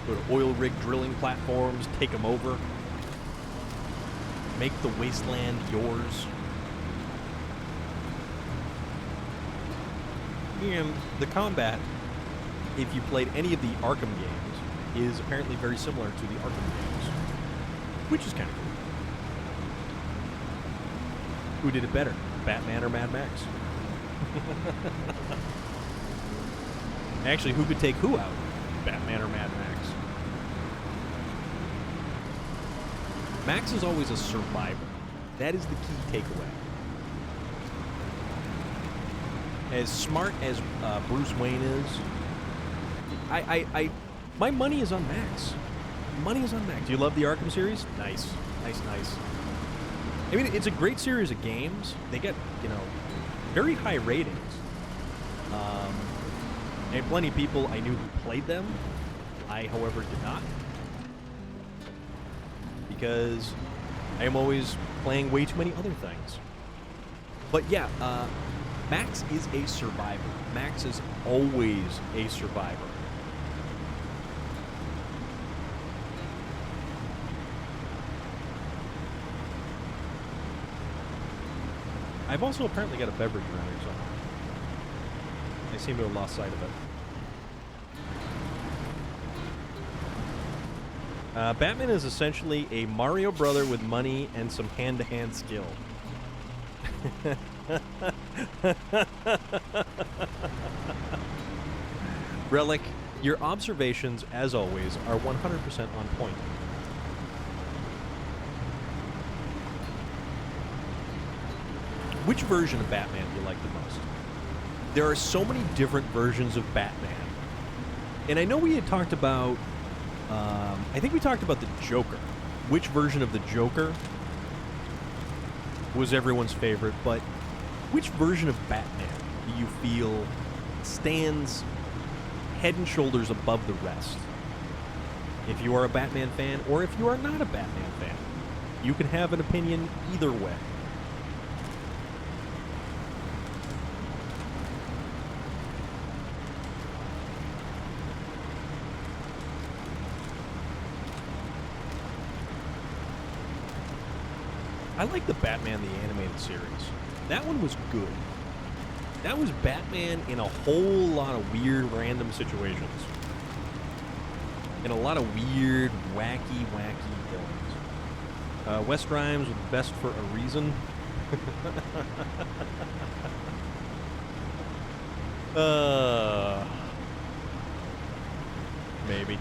go to oil rig drilling platforms, take them over, make the wasteland yours. And the combat, if you played any of the Arkham games, is apparently very similar to the Arkham games, which is kind of cool. Who did it better, Batman or Mad Max? Actually, who could take who out, Batman or Mad Max? Max is always a survivor. That is the key takeaway. As smart as Bruce Wayne is, my money is on Max. Money is on Max. Do you love the Arkham series? Nice. Nice, nice. I mean, it's a great series of games. They get, very high ratings. And plenty of people I knew who played them. I, however, did not. Because I am always playing way too many other things. But yeah, Max is a survivor. Max is always a survivor. I've also apparently got a beverage around here somewhere. I seem to have lost sight of it. Batman is essentially a Mario brother with money and some hand-to-hand skill. Relic, your observations, as always, are 100% on point. Which version of Batman do you like the most? There are so many different versions of Batman. And I know we had talked about, I think we talked about the Joker. Which version of the Joker was everyone's favorite, but which version of Batman do you feel stands head and shoulders above the rest? If you are a Batman fan, or if you are not a Batman fan, you can have an opinion either way. I like the Batman the Animated Series. That one was good. That was Batman in a whole lot of weird, random situations. In a lot of weird, wacky villains. West Rhymes was best for a reason. Maybe.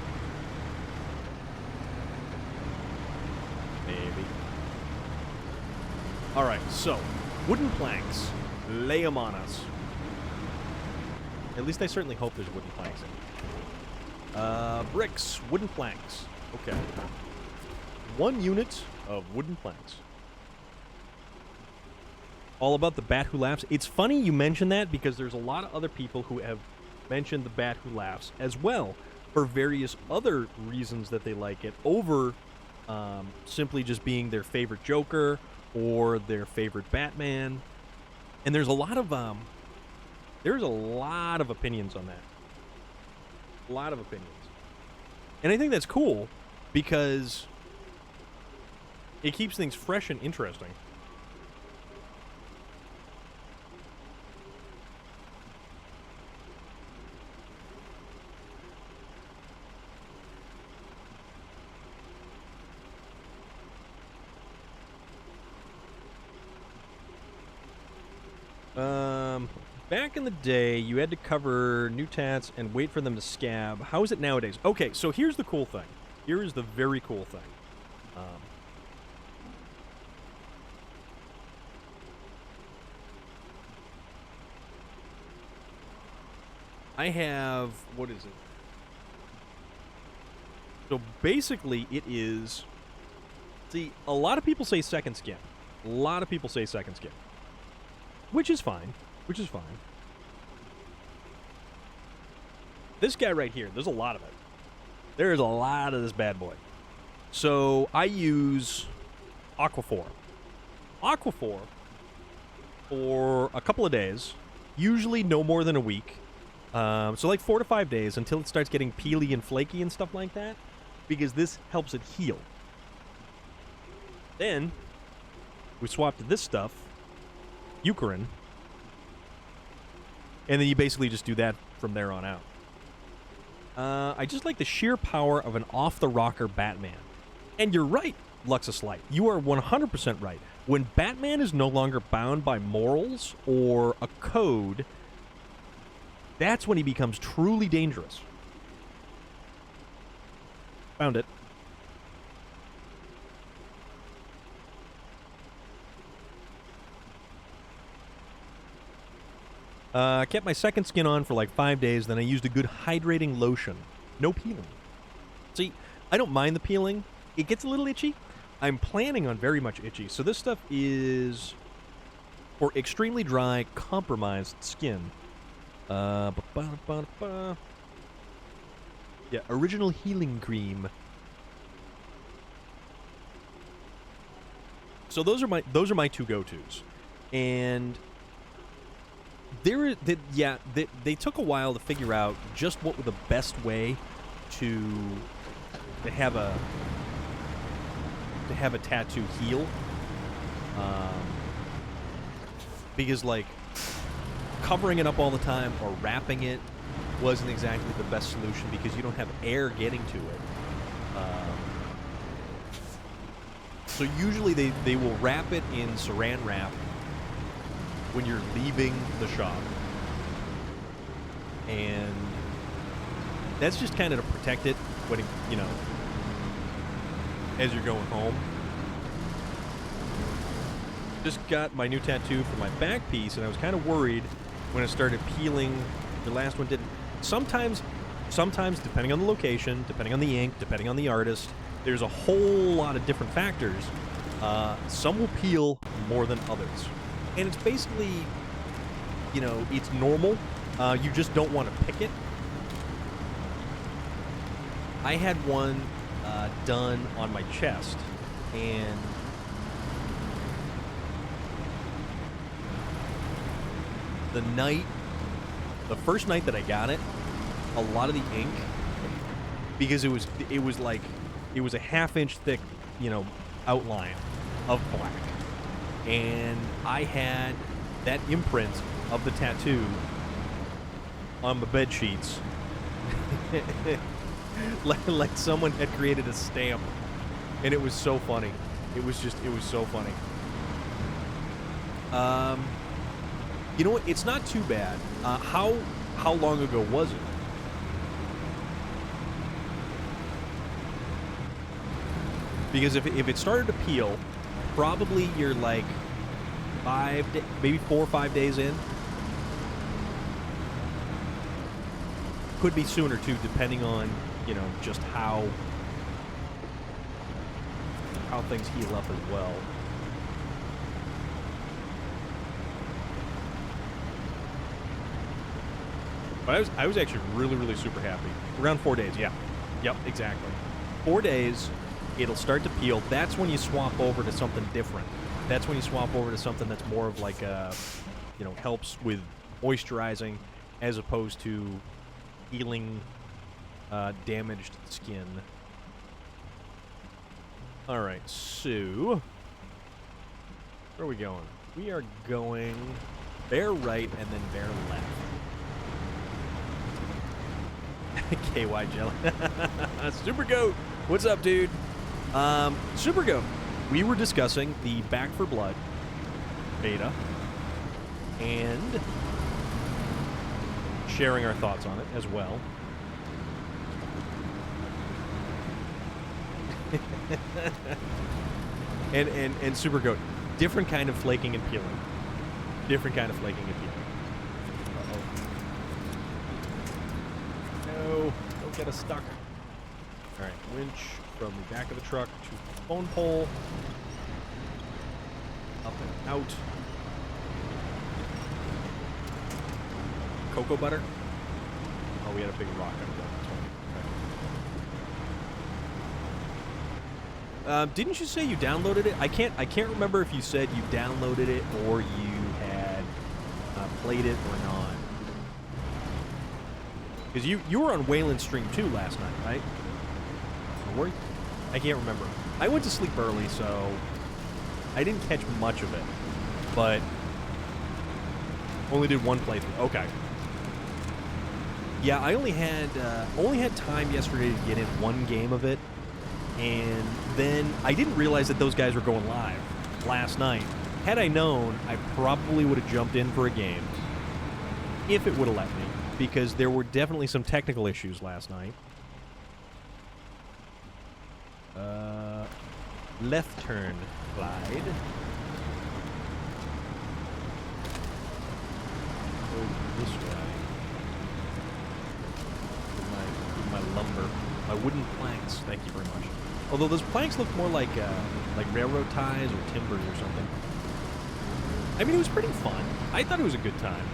Alright, so, wooden planks. Lay them on us. At least I certainly hope there's wooden planks in. Bricks. Wooden planks. Okay. 1 unit of wooden planks. All about the Bat Who Laughs. It's funny you mention that because there's a lot of other people who have mentioned the Bat Who Laughs as well for various other reasons that they like it over simply just being their favorite Joker or their favorite Batman. And there's a lot of opinions on that. A lot of opinions. And I think that's cool because it keeps things fresh and interesting. Back in the day, you had to cover new tats and wait for them to scab. How is it nowadays? Okay, so here's the cool thing. Here is the very cool thing. I have... what is it? So basically, it is... See, a lot of people say second skin. A lot of people say second skin. Which is fine. Which is fine. This guy right here, there's a lot of it. There's a lot of this bad boy. So, I use Aquaphor. Aquaphor for a couple of days. Usually no more than a week. So like 4 to 5 days until it starts getting peely and flaky and stuff like that. Because this helps it heal. Then, we swap to this stuff. Eucerin. And then you basically just do that from there on out. I just like the sheer power of an off-the-rocker Batman. And you're right, Luxus Light. You are 100% right. When Batman is no longer bound by morals or a code, that's when he becomes truly dangerous. Found it. I kept my second skin on for like 5 days, then I used a good hydrating lotion. No peeling. See, I don't mind the peeling. It gets a little itchy. I'm planning on very much itchy. So this stuff is for extremely dry, compromised skin. Yeah, original healing cream. So those are my two go-tos. And they took a while to figure out just what the best way to have a tattoo heal. Because like covering it up all the time or wrapping it wasn't exactly the best solution because you don't have air getting to it. So usually they will wrap it in saran wrap when you're leaving the shop. And that's just kind of to protect it when it, you know, as you're going home. Just got my new tattoo for my back piece, and I was kind of worried when it started peeling. The last one didn't. Sometimes, depending on the location, depending on the ink, depending on the artist, there's a whole lot of different factors. Some will peel more than others. And it's basically, you know, it's normal. You just don't want to pick it. I had one done on my chest, and the first night that I got it, a lot of the ink, because it was a half-inch thick, you know, outline of black, and I had that imprint of the tattoo on the bed sheets, like someone had created a stamp, and it was so funny. It was so funny. You know what? It's not too bad. How long ago was it? Because if it started to peel, probably you're like maybe 4 or 5 days in. Could be sooner too, depending on, you know, just how things heal up as well. But I was actually really super happy. Around 4 days, yeah. Yep, exactly. 4 days, it'll start to peel. That's when you swap over to something different. That's when you swap over to something that's more of like a, you know, helps with moisturizing as opposed to healing damaged skin. Alright, so where are we going? We are going bear right and then bear left. KY Jelly. Super Goat. What's up, dude? Super Goat. We were discussing the Back for Blood beta and sharing our thoughts on it as well. and Super Goat. Different kind of flaking and peeling. Different kind of flaking and peeling. Don't get us stuck. Alright, winch from the back of the truck to the phone pole. Up and out. Cocoa butter. Oh, we had a big rock under that. Didn't you say you downloaded it? I can't remember if you said you downloaded it or you had played it or not. Because you were on Wayland's stream too last night, right? Or were you? I can't remember. I went to sleep early, so I didn't catch much of it. But only did one playthrough. Okay. Yeah, I only had time yesterday to get in one game of it, and then I didn't realize that those guys were going live last night. Had I known, I probably would have jumped in for a game if it would have let me. Because there were definitely some technical issues last night. Left turn, Clyde. Go this way. With my lumber. My wooden planks, thank you very much. Although those planks look more like railroad ties or timbers or something. I mean, it was pretty fun. I thought it was a good time.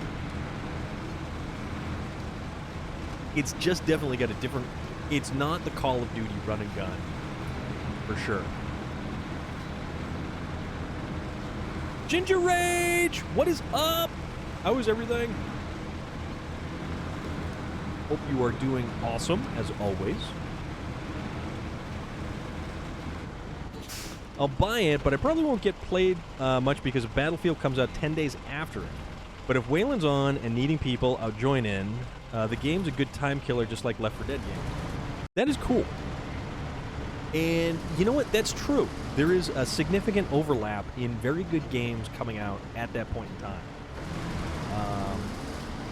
It's just definitely got a different... It's not the Call of Duty run and gun. For sure. Ginger Rage! What is up? How is everything? Hope you are doing awesome, as always. I'll buy it, but I probably won't get played much because Battlefield comes out 10 days after it. But if Wayland's on and needing people, I'll join in. The game's a good time killer, just like Left 4 Dead games. That is cool. And you know what? That's true. There is a significant overlap in very good games coming out at that point in time.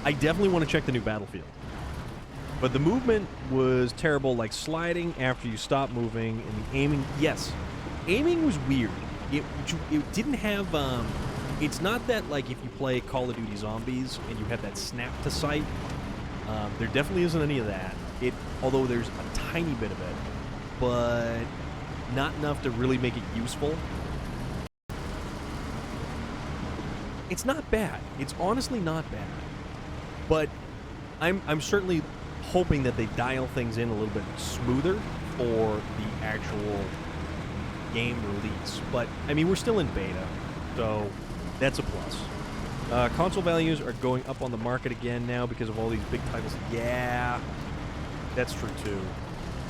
I definitely want to check the new Battlefield. But the movement was terrible, like sliding after you stop moving, and the aiming, yes. Aiming was weird. It didn't have, it's not that, like, if you play Call of Duty Zombies and you have that snap to sight, there definitely isn't any of that. Although there's a tiny bit of it, but not enough to really make it useful. It's not bad. It's honestly not bad. But I'm certainly hoping that they dial things in a little bit smoother for the actual game release. But, I mean, we're still in beta, so that's a plus. Console values are going up on the market again now because of all these big titles. Yeah, that's true, too.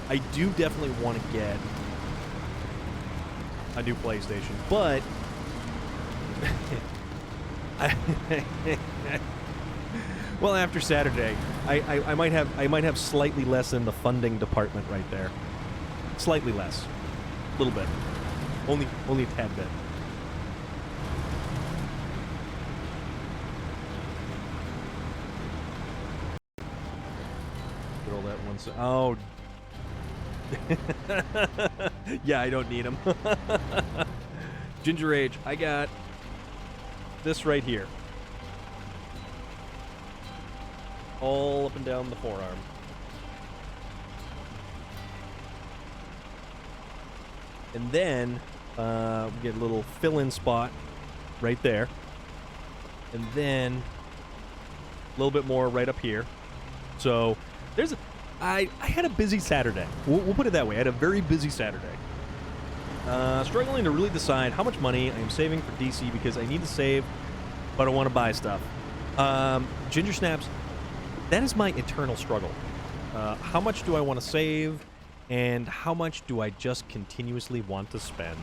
I do definitely want to get a new PlayStation, but well, after Saturday, I might have slightly less in the funding department right there. Slightly less, a little bit, only a tad bit. Get all that one. Oh. Yeah, I don't need them. Ginger Age, I got this right here. All up and down the forearm. And then we get a little fill-in spot right there. And then a little bit more right up here. So there's I had a busy Saturday. We'll put it that way. I had a very busy Saturday. Struggling to really decide how much money I am saving for DC because I need to save, but I want to buy stuff. Ginger Snaps, that is my eternal struggle. How much do I want to save, and how much do I just continuously want to spend?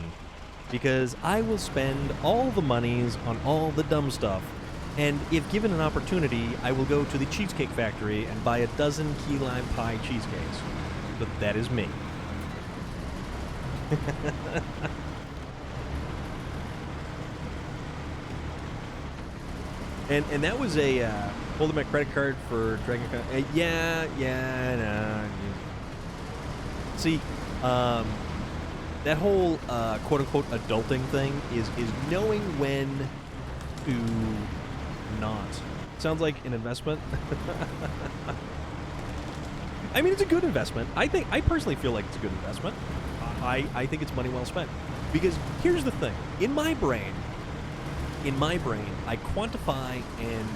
Because I will spend all the monies on all the dumb stuff. And if given an opportunity, I will go to the Cheesecake Factory and buy a dozen key lime pie cheesecakes. But that is me. and that was a holding my credit card for Dragon Con. No. See, that whole quote unquote adulting thing is knowing when to not. Sounds like an investment. I mean, it's a good investment. I personally feel like it's a good investment. I think it's money well spent. Because here's the thing. In my brain, I quantify and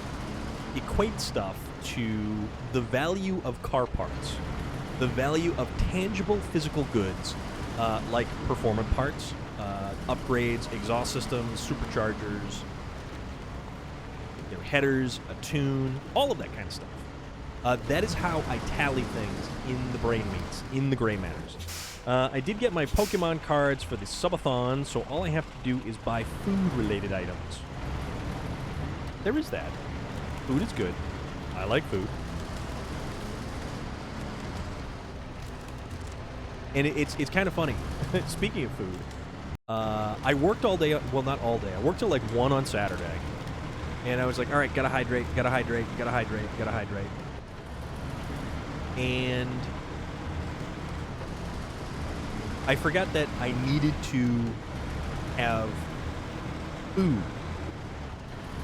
equate stuff to the value of car parts, the value of tangible physical goods, like performance parts, upgrades, exhaust systems, superchargers, headers, a tune, all of that kind of stuff. That is how I tally things in the brain meats, in the gray matters. I did get my Pokemon cards for the subathon, so all I have to do is buy food-related items. There is that. Food is good. I like food. And it's kind of funny. Speaking of food, I worked all day. Well, not all day. I worked till like 1 on Saturday. And I was like, all right, gotta hydrate. And I forgot that I needed to have food.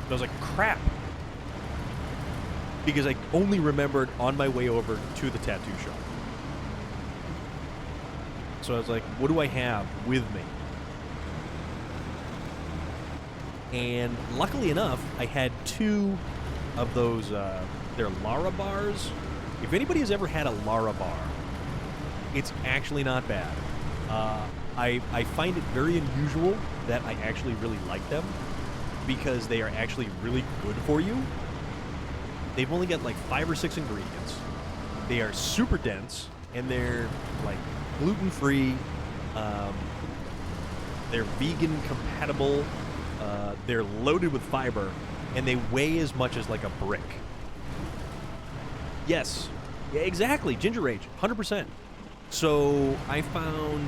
I was like, crap. Because I only remembered on my way over to the tattoo shop. So I was like, what do I have with me? And luckily enough, I had 2 of those, they're Lara bars. If anybody has ever had a Lara bar, it's actually not bad. I find it very unusual that I actually really like them. because they are actually really good for you. They've only got like 5 or 6 ingredients. They are super dense, and they're like gluten-free. They're vegan compatible. They're loaded with fiber, and they weigh as much as like a brick. Yes, yeah, exactly. Ginger age, 100%. So I found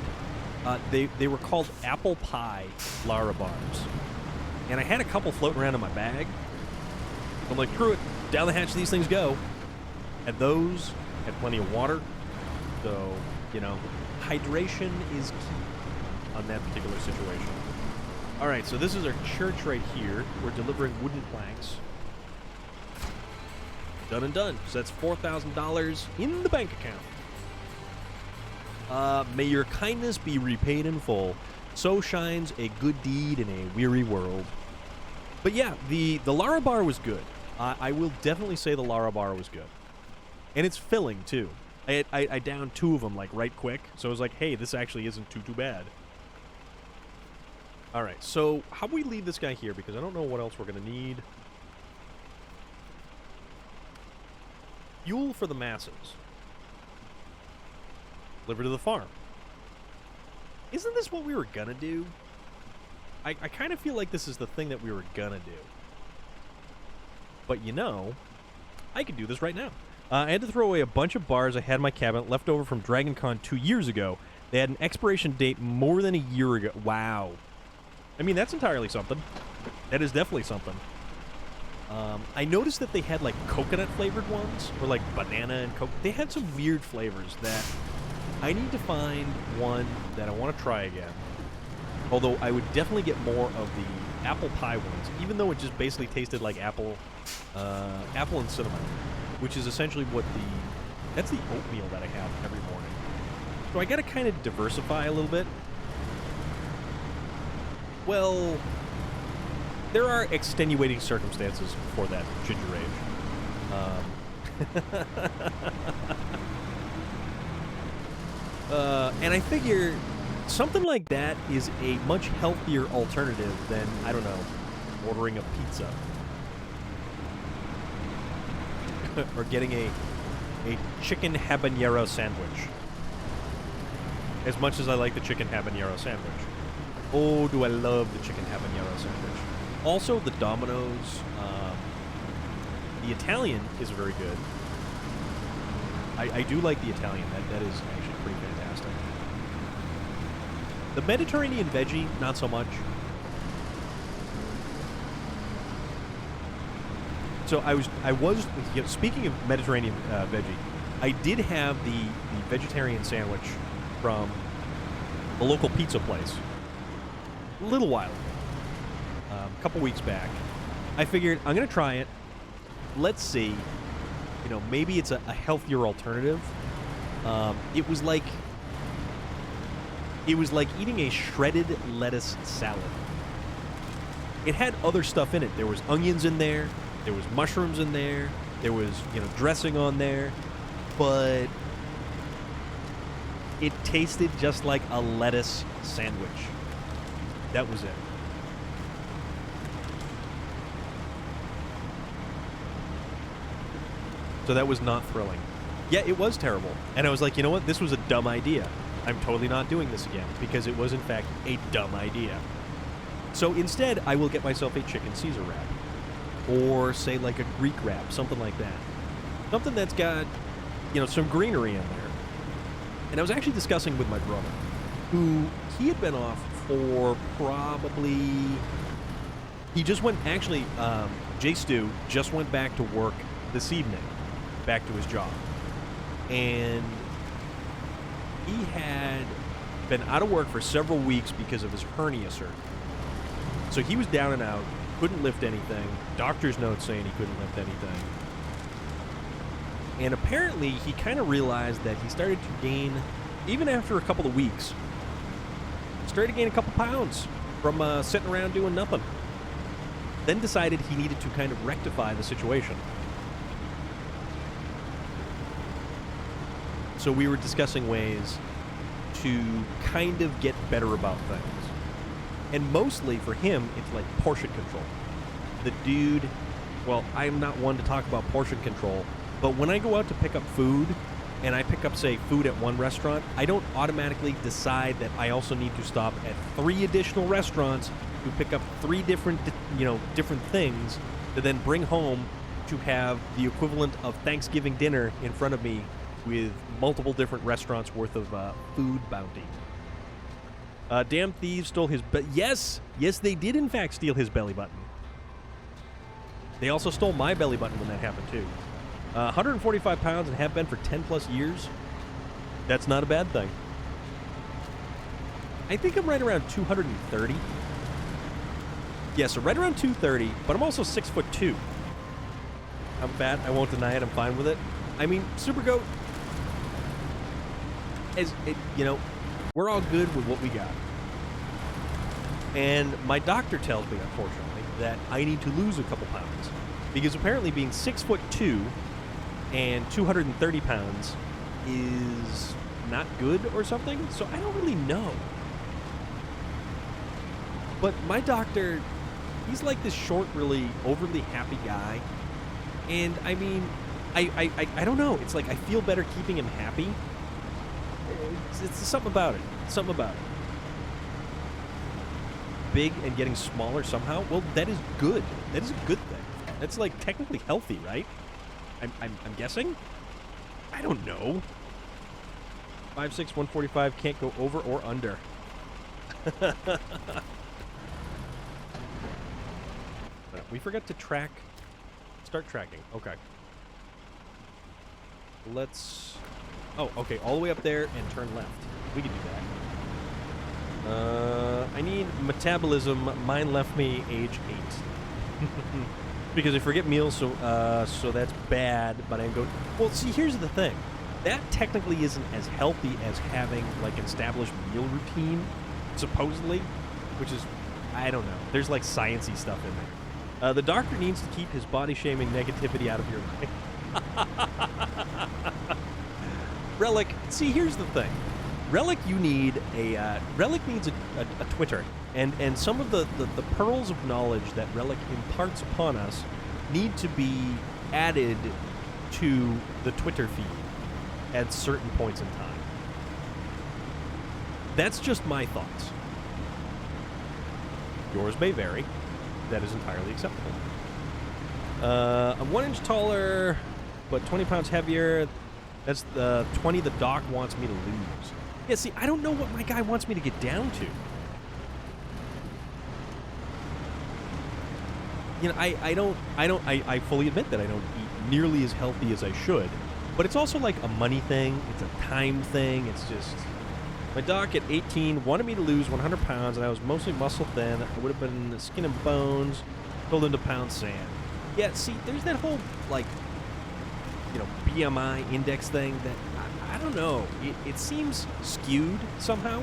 they were called apple pie Lara bars, and I had a couple floating around in my bag. I'm like, screw it, down the hatch these things go. Had those, had plenty of water. So, you know, hydration is key on that particular situation. All right, so this is our church right here. We're delivering wooden planks. Done and done. So that's $4,000 in the bank account. May your kindness be repaid in full. So shines a good deed in a weary world. But yeah, the Lara bar was good. I will definitely say the Lara bar was good. And it's filling, too. I downed 2 of them, like, right quick. So I was like, hey, this actually isn't too bad. All right, so how do we leave this guy here? Because I don't know what else we're going to need. Fuel for the masses. Deliver to the farm. Isn't this what we were going to do? I kind of feel like this is the thing that we were going to do. But, you know, I could do this right now. I had to throw away a bunch of bars I had in my cabinet left over from Dragon Con 2 years ago. They had an expiration date more than a year ago. Wow. I mean, that's entirely something. That is definitely something. I noticed that they had, like, coconut-flavored ones, or, like, banana and coke. They had some weird flavors that I need to find one that I want to try again. Although I would definitely get more of the apple pie ones, even though it just basically tasted like apple and cinnamon, which is essentially what that's the oatmeal that I have every morning. So I got to kind of diversify a little bit. Well, there are extenuating circumstances for that ginger age. And I figure something like that is a much healthier alternative than, I don't know, ordering a pizza. Or getting a chicken habanero sandwich. As much as I like the chicken habanero sandwich. Oh, do I love the chicken habanero sandwich. Also, the Domino's, the Italian is very good. I do like the Italian. That is actually pretty fantastic. The Mediterranean veggie, not so much. So I was you know, speaking of Mediterranean veggie, I did have the vegetarian sandwich from a local pizza place a little while ago, a couple weeks back. I figured I'm gonna try it. Let's see, you know, maybe it's a healthier alternative. It was like eating a shredded lettuce salad. It had other stuff in it. There was onions in there. There was mushrooms in there. There was, you know, dressing on there. But it tasted just like a lettuce sandwich. That was it. So that was not thrilling. Yeah, it was terrible. And I was like, you know what? This was a dumb idea. I'm totally not doing this again, because it was, in fact, a dumb idea. So instead, I will get myself a chicken Caesar wrap. Or, say, like a Greek wrap, something like that. Something that's got, you know, some greenery in there. And I was actually discussing with my brother, who, he had been off for probably... He just went, actually, Jay Stu just went back to work this evening, back to his job. And he had been out of work for several weeks because of his hernia surgery. So he was down and out, couldn't lift anything. Doctor's note saying he couldn't lift anything. And apparently he kind of realized that he started to gain, even after a couple of weeks, started to gain a couple pounds from sitting around doing nothing. Then decided he needed to kind of rectify the situation. So we were discussing ways to kind of get better about things. And mostly for him, it's like portion control. the dude, well, I'm not one to talk about portion control, but when I go out to pick up food, and I pick up, say, food at one restaurant, I don't automatically decide that I also need to stop at 3 additional restaurants to pick up 3 different, different things to then bring home to have the equivalent of Thanksgiving dinner in front of me with multiple different restaurants worth of food bounty. Damn thieves stole his... Yes, they did in fact steal his belly button. They also stole my belly button when that happened, too. 145 pounds and have been for 10 plus years. That's not a bad thing. I think I'm right around 230. Yeah, so right around 230, but I'm also 6'2". I'm fat. I won't deny it. I'm fine with it. I mean, Super Goat, we're all good with what we got. And my doctor tells me, unfortunately, that I need to lose a couple pounds. Because apparently being 6'2" and 230 pounds is not good or something, so I don't really know. But my doctor, he's like this short, really overly happy guy, and I mean, I don't know, it's like I feel better keeping him happy. It's something about it. Big and getting smaller somehow, well, that is good. That is a good thing. That's like technically healthy, right? I'm guessing? I don't know. 5'6", 145, can't go over or under. We forgot to track. Start tracking. Okay. Let's... Oh, okay. All the way up there and turn left. We can do that. I need metabolism. Mine left me age 8. Because I forget meals, so that's bad, but I go... Well, see, here's the thing. That technically isn't as healthy as having, like, an established meal routine, supposedly, which is... I don't know. There's, like, science-y stuff in there. The doctor needs to keep his body-shaming negativity out of your life. Relic, see, here's the thing. Relic, you need a... Relic needs a Twitter. And some of the pearls of knowledge that Relic imparts upon us need to be added to the Twitter feed at certain points in time. That's just my thoughts. Yours may vary. That is entirely acceptable. I'm 1 inch taller, but 20 pounds heavier. That's the 20 the doc wants me to lose. Yeah, see, I don't know what my guy wants me to get down to. I fully admit that I don't eat nearly as healthy as I should, but it's also like a money thing, it's a time thing, it's just... My doc at 18 wanted me to lose 100 pounds, and I was mostly muscle thin. I would have been skin and bones, filled into pound sand. Yeah, see, there's that whole, like, BMI index thing that, I don't know, it seems skewed somehow.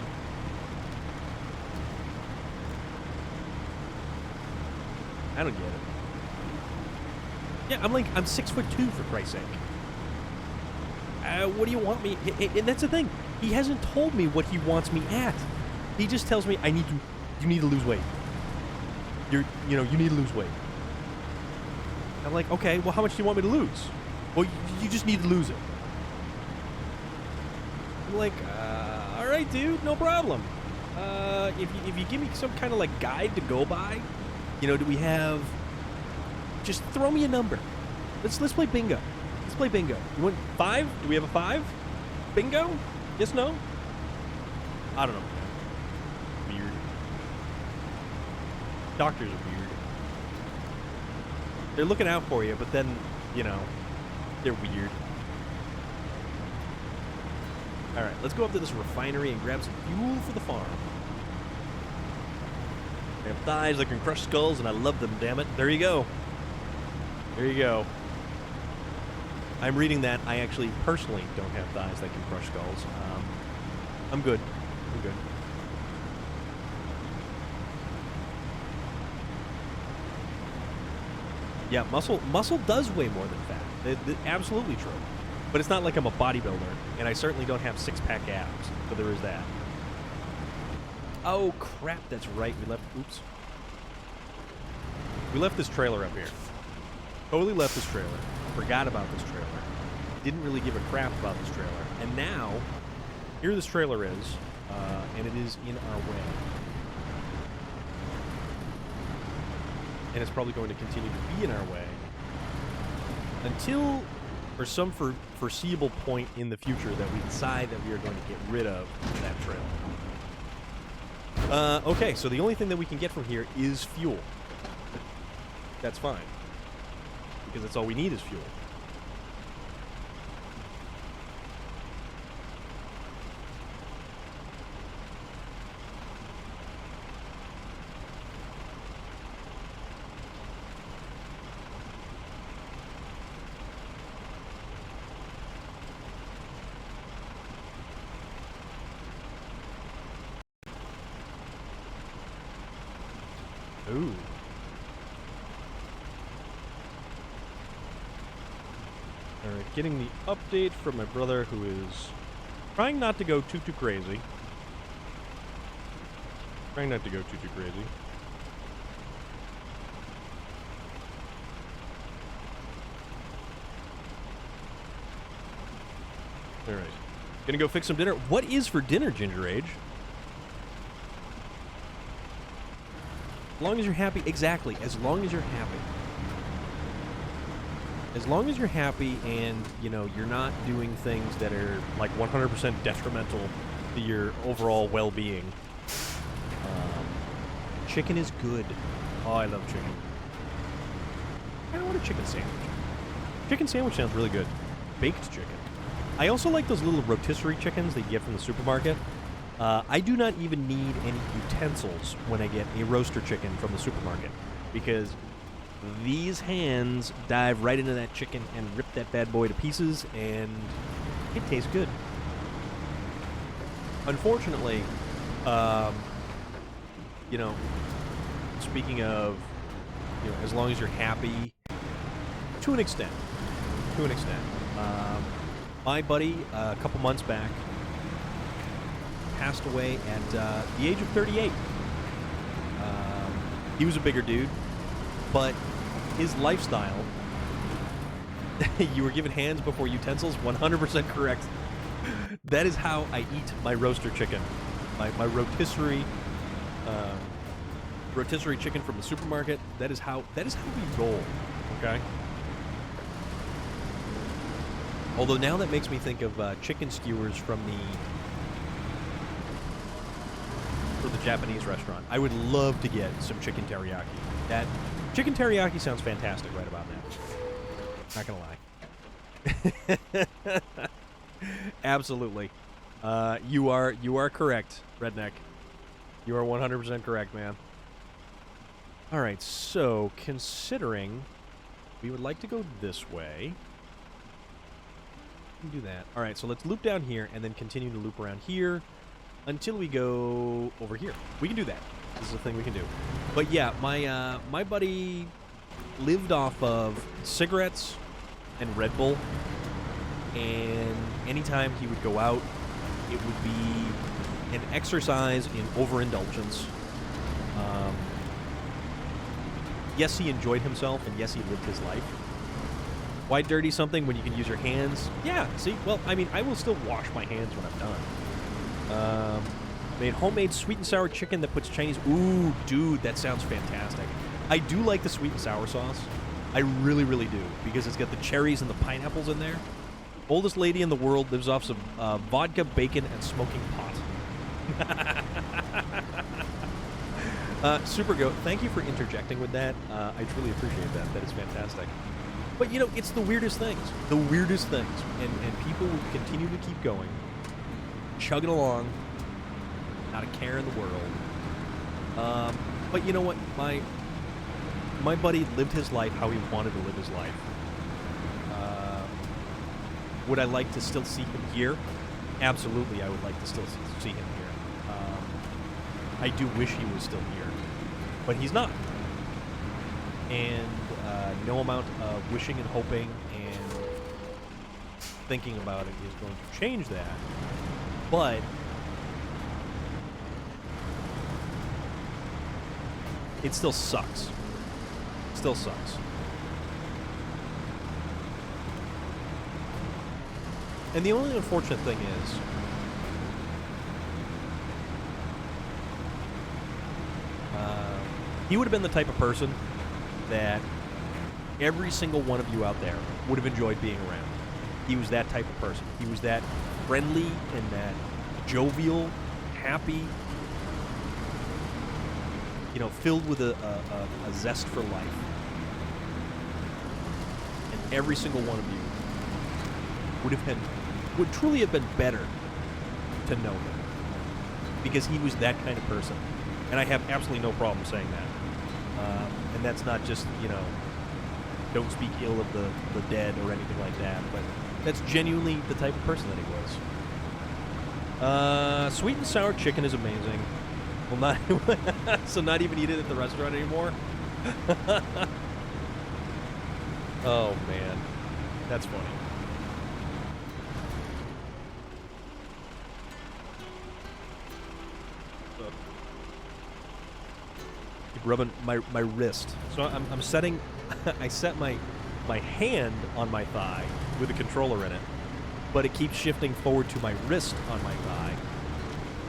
I don't get it. Yeah, I'm 6'2", for Christ's sake. What do you want me? And that's the thing. He hasn't told me what he wants me at. He just tells me you need to lose weight. You need to lose weight. I'm like, okay, well, how much do you want me to lose? Well, you just need to lose it. I'm like, all right, dude, no problem. If you give me some kind of like guide to go by, do we have? Just throw me a number. Let's play bingo. Let's play bingo. You want 5? Do we have a 5? Bingo? Yes, no? I don't know. Weird. Doctors are weird. They're looking out for you, but then, they're weird. All right, let's go up to this refinery and grab some fuel for the farm. They have thighs that can crush skulls, and I love them, damn it. There you go. There you go. I'm reading that. I actually personally don't have thighs that can crush skulls. I'm good. I'm good. Yeah, muscle does weigh more than fat. Absolutely true. But it's not like I'm a bodybuilder, and I certainly don't have six-pack abs, so there is that. Oh, crap, that's right. We We left this trailer up here. Totally left this trailer. Forgot about this trailer. Didn't really give a crap about this trailer. And now, here this trailer is, and it is in our way. And it's probably going to continue to be in our way until, or some foreseeable point in the future, that we decide that we are going to get rid of that trailer. Okay, so the only thing that we can get from here is fuel. That's fine. Because that's all we need is fuel. Ooh. Alright, getting the update from my brother, who is trying not to go too crazy. Trying not to go too crazy. Alright. Gonna go fix some dinner. What is for dinner, Ginger Age? As long as you're happy. Exactly. As long as you're happy. As long as you're happy and, you know, you're not doing things that are, like, 100% detrimental to your overall well-being. Chicken is good. Oh, I love chicken. I don't want a chicken sandwich. Chicken sandwich sounds really good. Baked chicken. I also like those little rotisserie chickens that you get from the supermarket. I do not even need any utensils when I get a roaster chicken from the supermarket, because these hands dive right into that chicken and rip that bad boy to pieces, and it tastes good. Unfortunately, you know, speaking of, you know, as long as you're happy, to an extent, my buddy, a couple months back, passed away at the age of 38. He was a bigger dude, but his lifestyle, you were given hands before utensils, 100% correct. That is how I eat my roaster chicken. My rotisserie chicken from the supermarket. That is how we roll, okay? Although now that makes me think of chicken skewers from the Japanese restaurant. I would love to get some chicken teriyaki. That chicken teriyaki sounds fantastic right about now. Not gonna lie. Absolutely. You are correct, Redneck. You are 100% correct, man. All right, so considering we would like to go this way, we can do that. All right, so let's loop down here and then continue to loop around here until we go over here. We can do that. This is a thing we can do. But yeah, my buddy lived off of cigarettes and Red Bull, and anytime he would go out, it would be an exercise in overindulgence. Yes, he enjoyed himself, and yes, he lived his life. Why dirty something when you can use your hands? Yeah, see? Well, I mean, I will still wash my hands when I'm done. Made homemade sweet and sour chicken that puts Chinese... Ooh, dude, that sounds fantastic. I do like the sweet and sour sauce. I really, really do, because it's got the cherries and the pineapples in there. Oldest lady in the world lives off some vodka, bacon, and smoking pot. Super Goat, thank you for interjecting with that. I truly appreciate that. That is fantastic. But, you know, it's the weirdest things. The weirdest things. And people will continue to keep going, chugging along, not a care in the world. But you know what? My buddy lived his life how he wanted to live his life. Would I like to still see him here? Absolutely, I would like to still see him here. I do wish he was still here, but he's not. And no amount of wishing and hoping and thinking about it is going to change that. But it still sucks. still sucks. And the only unfortunate thing is, he would have been the type of person that every single one of you out there would have enjoyed being around. He was that type of person. He was that friendly and that jovial, happy, you know, filled with a zest for life. And every single one of you would truly have been better to know him, because he was that kind of person. And I have absolutely no problem saying that. And that's not just, you know, don't speak ill of the dead or anything like that, but that's genuinely the type of person that he was. Sweet and sour chicken is amazing. Well, not so not even eat it at the restaurant anymore. Oh man, that's funny. Rubbing my wrist. So I'm setting, I set my hand on my thigh with a controller in it, but it keeps shifting forward to my wrist on my thigh,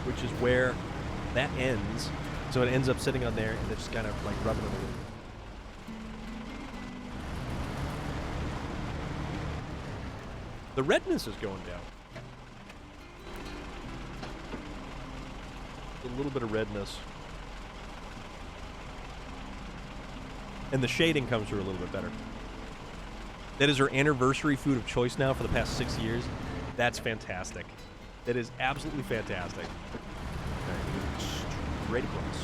which is where that ends. So it ends up sitting on there, and it's just kind of like rubbing it a little. The redness is going down. A little bit of redness. And the shading comes through a little bit better. That is our anniversary food of choice now for the past 6 years. That's fantastic. That is absolutely fantastic. Straight across.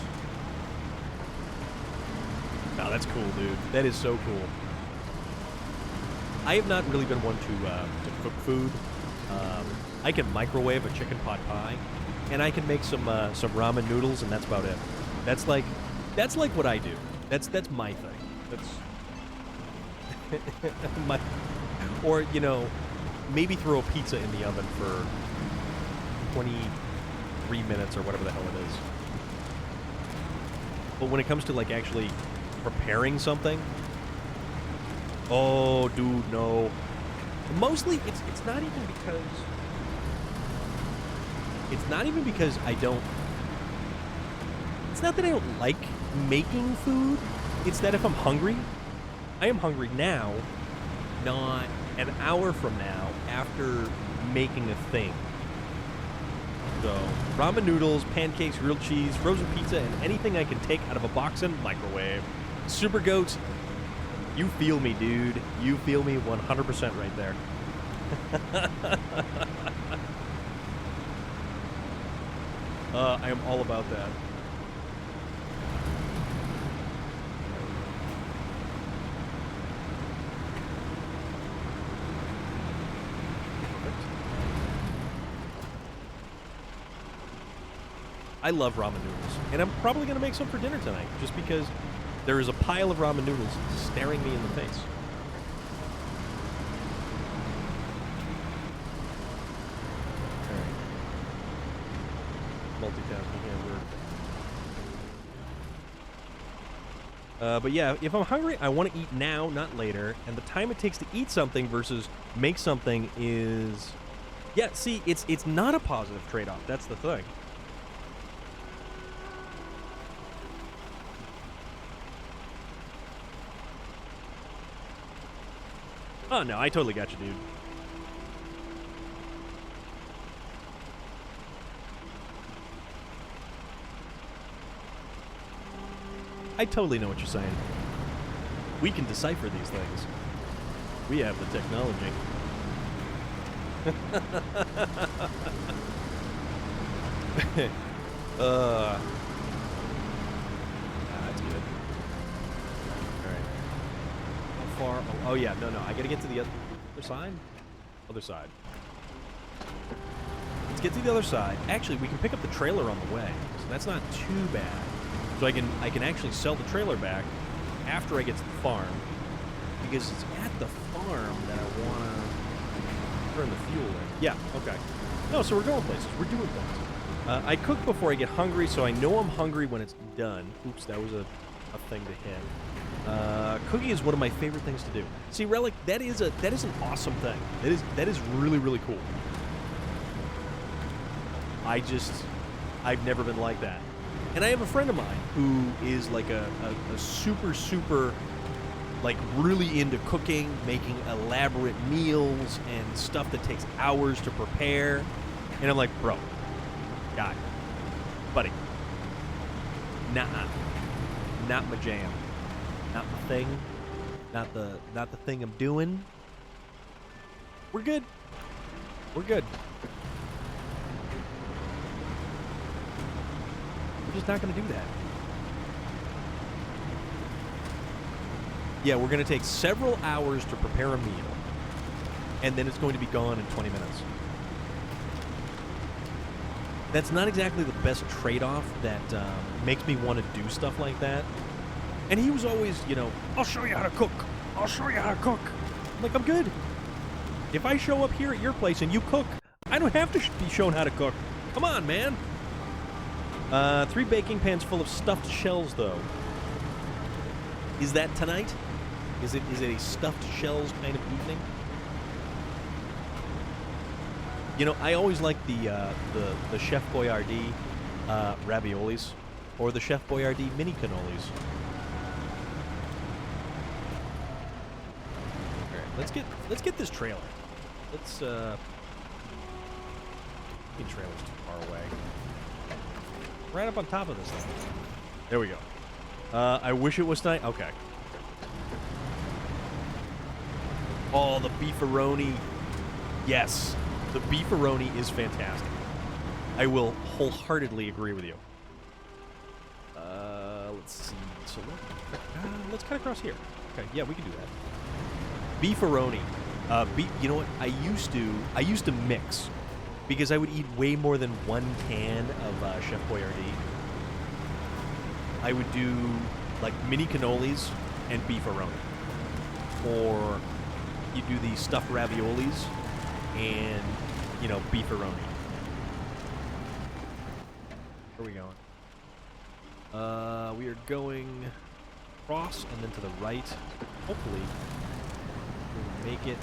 Oh, that's cool, dude. That is so cool. I have not really been one to cook food. I can microwave a chicken pot pie, and I can make some ramen noodles, and that's about it. That's like what I do. That's my thing. That's my, or you know, maybe throw a pizza in the oven for 23 minutes or whatever the hell it is. But when it comes to like actually preparing something, oh dude, no. Mostly it's not even because I don't. It's not that I don't like making food. It's that if I'm hungry, I am hungry now, not an hour from now after making a thing. So, ramen noodles, pancakes, grilled cheese, frozen pizza, and anything I can take out of a box and microwave. Super Goats, you feel me, dude. You feel me 100% right there. I am all about that. I love ramen noodles, and I'm probably going to make some for dinner tonight, just because there is a pile of ramen noodles staring me in the face. All right. Multitasking here. But yeah, if I'm hungry, I want to eat now, not later, and the time it takes to eat something versus make something is... Yeah, see, it's not a positive trade-off. That's the thing. Oh, no, I totally got you, dude. I totally know what you're saying. We can decipher these things. We have the technology. That's good. Far. Oh yeah, no, I gotta get to the other side. Other side. Let's get to the other side. Actually, we can pick up the trailer on the way, so that's not too bad. So I can actually sell the trailer back after I get to the farm, because it's at the farm that I wanna turn the fuel in. Yeah. Okay. No, so we're going places. We're doing things. I cook before I get hungry, so I know I'm hungry when it's done. Oops, that was a thing to hit. Cooking is one of my favorite things to do. See, Relic, that is an awesome thing. That is really, really cool. I've never been like that. And I have a friend of mine who is like a super, super, like really into cooking, making elaborate meals and stuff that takes hours to prepare. And I'm like, bro, guy, buddy, nah, not my jam, not my thing, not the thing I'm doing. We're good. We're good. We're just not going to do that. Yeah, we're going to take several hours to prepare a meal, and then it's going to be gone in 20 minutes. That's not exactly the best trade-off that makes me want to do stuff like that. And he was always, you know, I'll show you how to cook. I'll show you how to cook. I'm like, I'm good. If I show up here at your place and you cook, I don't have to be shown how to cook. Come on, man. 3 baking pans full of stuffed shells, though. Is that tonight? Is it a stuffed shells kind of evening? You know, I always like the Chef Boyardee raviolis, or the Chef Boyardee mini cannolis. All right, let's get this trailer. Let's the trailer's too far away. Right up on top of this thing. There we go. I wish it was night. Okay. Oh, the beefaroni. Yes. The beefaroni is fantastic. I will wholeheartedly agree with you. Let's see. So let's cut across here. Okay, yeah, we can do that. Beefaroni. You know what? I used to mix because I would eat way more than 1 can of Chef Boyardee. I would do like mini cannolis and beefaroni, or you do the stuffed raviolis and, you know, beefaroni. Where are we going? We are going across and then to the right. Hopefully, we'll make it.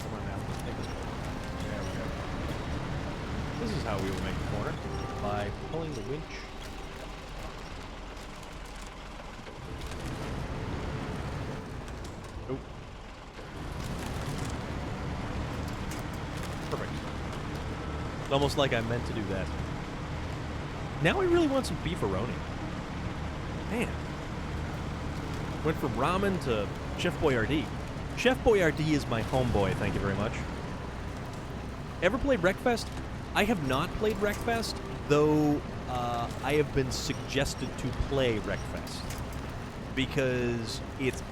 Come on now, let's make this corner. There we go. This is how we will make the corner, by pulling the winch. Perfect. It's almost like I meant to do that. Now I really want some beefaroni. Man. Went from ramen to Chef Boyardee. Chef Boyardee is my homeboy, thank you very much. Ever played Wreckfest? I have not played Wreckfest, though I have been suggested to play Wreckfest. Because it's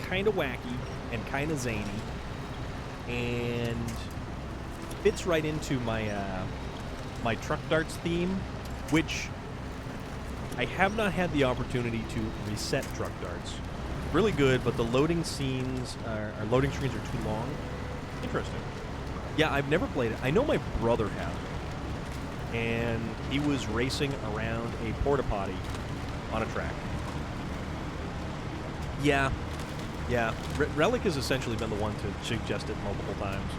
kind of wacky and kind of zany. And fits right into my my truck darts theme, which I have not had the opportunity to reset truck darts. Really good, but the loading scenes, our loading screens are too long. Interesting. Yeah, I've never played it. I know my brother has, and he was racing around a porta potty on a track. Yeah. Relic has essentially been the one to suggest it multiple times.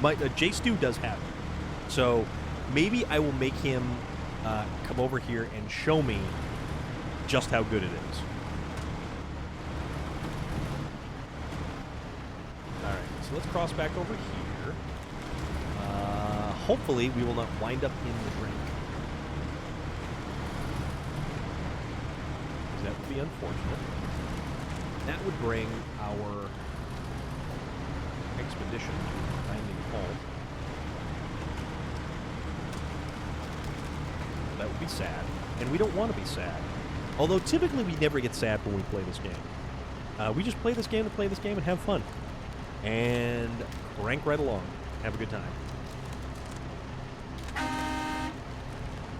My J Stu does have it, so maybe I will make him come over here and show me just how good it is. All right, so let's cross back over here. Hopefully, we will not wind up in the drink. That would be unfortunate. That would bring our expedition to finding home. That would be sad, and we don't want to be sad. Although typically we never get sad when we play this game. We just play this game to play this game and have fun. And crank right along. Have a good time.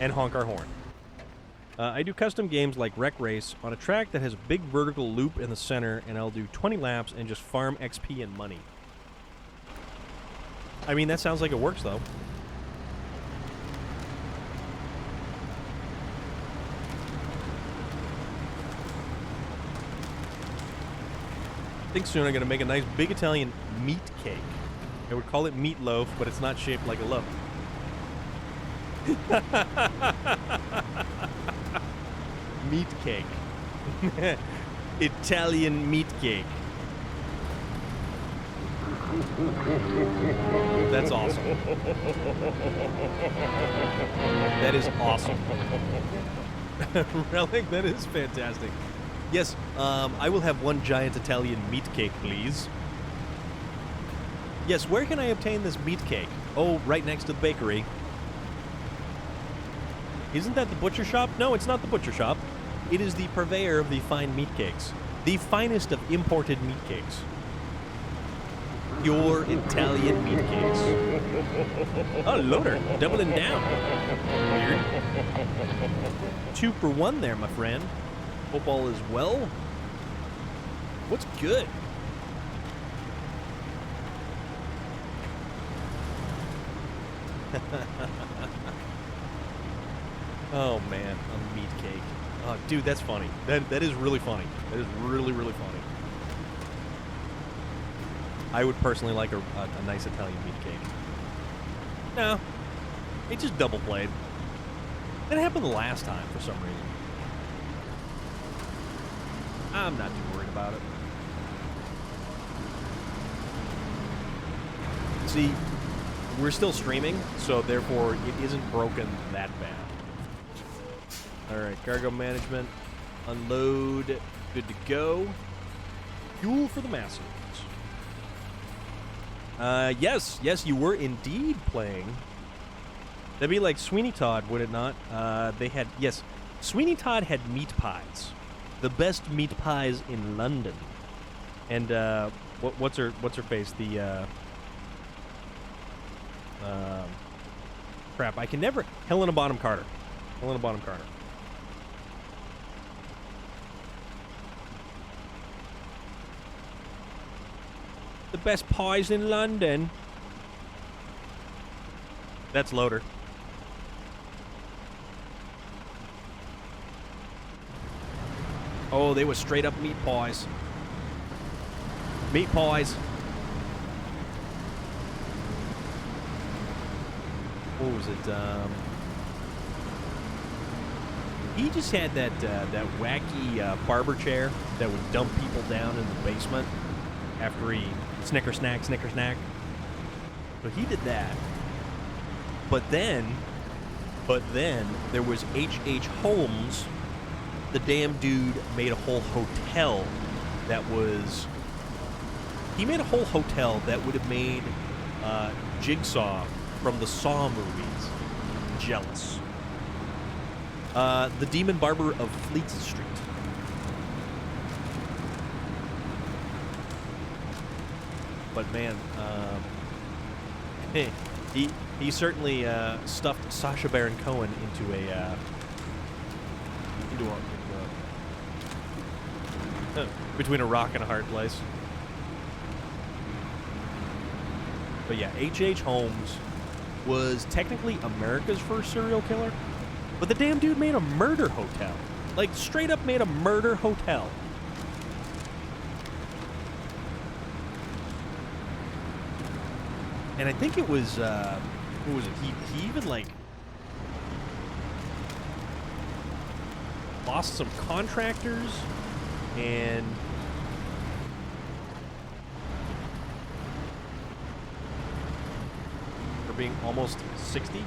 And honk our horn. I do custom games like Wreck Race on a track that has a big vertical loop in the center, and I'll do 20 laps and just farm XP and money. I mean, that sounds like it works, though. think soon I'm going to make a nice big Italian meat cake. I would call it meatloaf, but it's not shaped like a loaf. Meat cake. Italian meat cake. That's awesome. That is awesome. Relic, that is fantastic. Yes, I will have one giant Italian meat cake, please. Yes, where can I obtain this meat cake? Oh, right next to the bakery. Isn't that the butcher shop? No, it's not the butcher shop. It is the purveyor of the fine meat cakes. The finest of imported meat cakes. Pure Italian meat cakes. Oh, loader, doubling down. Weird. 2 for 1 there, my friend. Hope all is well. What's good? Oh man, a meat cake. Oh, dude, that's funny. That is really funny. That is really, really funny. I would personally like a nice Italian meat cake. No, it just double played. That happened the last time for some reason. I'm not too worried about it. See, we're still streaming, so therefore it isn't broken that bad. Alright, cargo management. Unload. Good to go. Fuel for the Masters. Yes, you were indeed playing. That'd be like Sweeney Todd, would it not? They had, yes, Sweeney Todd had meat pies. The best meat pies in London. And, what's her face? The, crap, I can never, Helena Bonham Carter. Helena Bonham Carter. The best pies in London. That's Loader. Oh, they were straight up meat pies. Meat pies. What was it? He just had that wacky barber chair that would dump people down in the basement after he snicker snack. So he did that. But then there was H.H. Holmes. The damn dude made a whole hotel that was... He made a whole hotel that would have made Jigsaw from the Saw movies jealous. The Demon Barber of Fleet Street. But man, he certainly stuffed Sacha Baron Cohen into a between a rock and a hard place. But yeah, H.H. Holmes was technically America's first serial killer, but the damn dude made a murder hotel. Like, straight up made a murder hotel. And I think it was, what was it? He even, like, lost some contractors, and for being almost 60.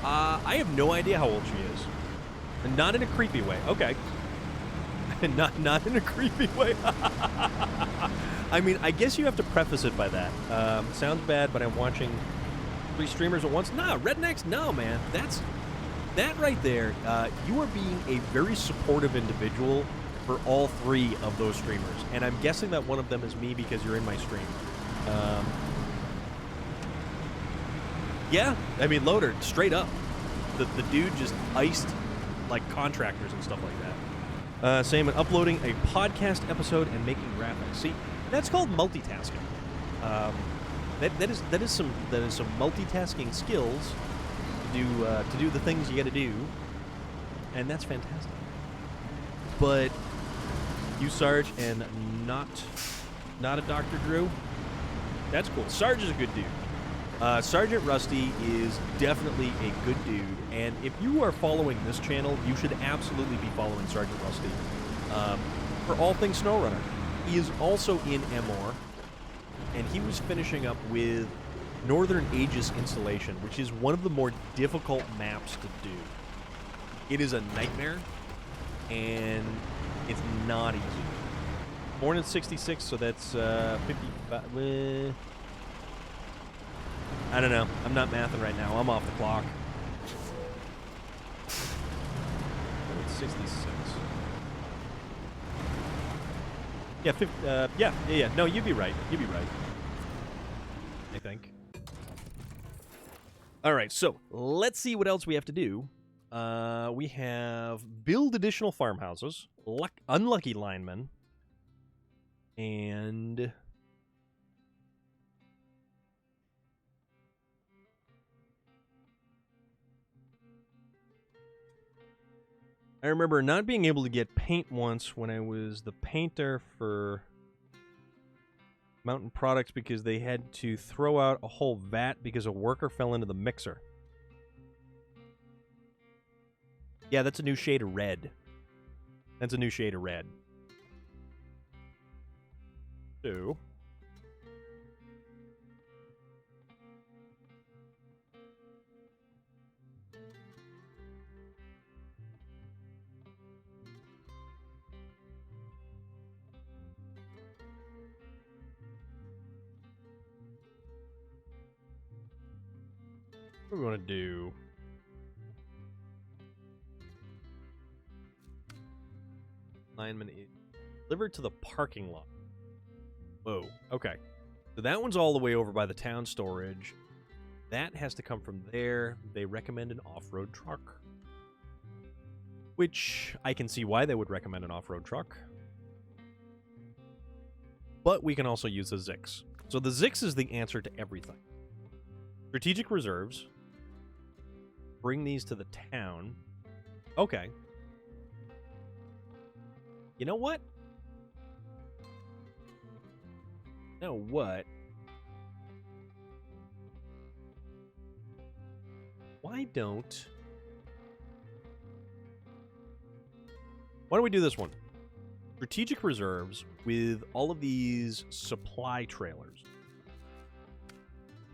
I have no idea how old she is. And not in a creepy way. Okay. not in a creepy way. I mean, I guess you have to preface it by that. Sounds bad, but I'm watching 3 streamers at once. Nah, rednecks, no, man. That right there, you are being a very supportive individual for all 3 of those streamers. And I'm guessing that one of them is me because you're in my stream. Yeah, I mean, Loader, straight up. The dude just iced, like, contractors and stuff like that. Same, uploading a podcast episode and making graphics. See, that's called multitasking. That is some multitasking skills to do the things you got to do, and that's fantastic. But you, Sarge, and not a Dr. Drew. That's cool. Sarge is a good dude. Sergeant Rusty is definitely a good dude, and if you are following this channel, you should absolutely be following Sergeant Rusty for all things SnowRunner. He is also in MR, and he was finishing up with Northern Aegis installation, which is one of the more difficult maps to do. It is a nightmare, and it's not easy. Born in 66, so that's 55. I don't know. I'm not mathing right now. I'm off the clock. It's 66. Yeah, yeah. No, you'd be right. You'd be right. I think. All right, so let's see what else we have to do. We have build additional farmhouses, unlucky linemen, and I remember not being able to get paint once when I was the painter for Mountain Products because they had to throw out a whole vat because a worker fell into the mixer. Yeah, that's a new shade of red. That's a new shade of red. So... what do we want to do? Lineman delivered to the parking lot. Whoa, okay. So that one's all the way over by the town storage. That has to come from there. They recommend an off-road truck. Which, I can see why they would recommend an off-road truck. But we can also use the Zix. So the Zix is the answer to everything. Strategic reserves. Bring these to the town. Okay. You know what? Why don't we do this one? Strategic reserves with all of these supply trailers.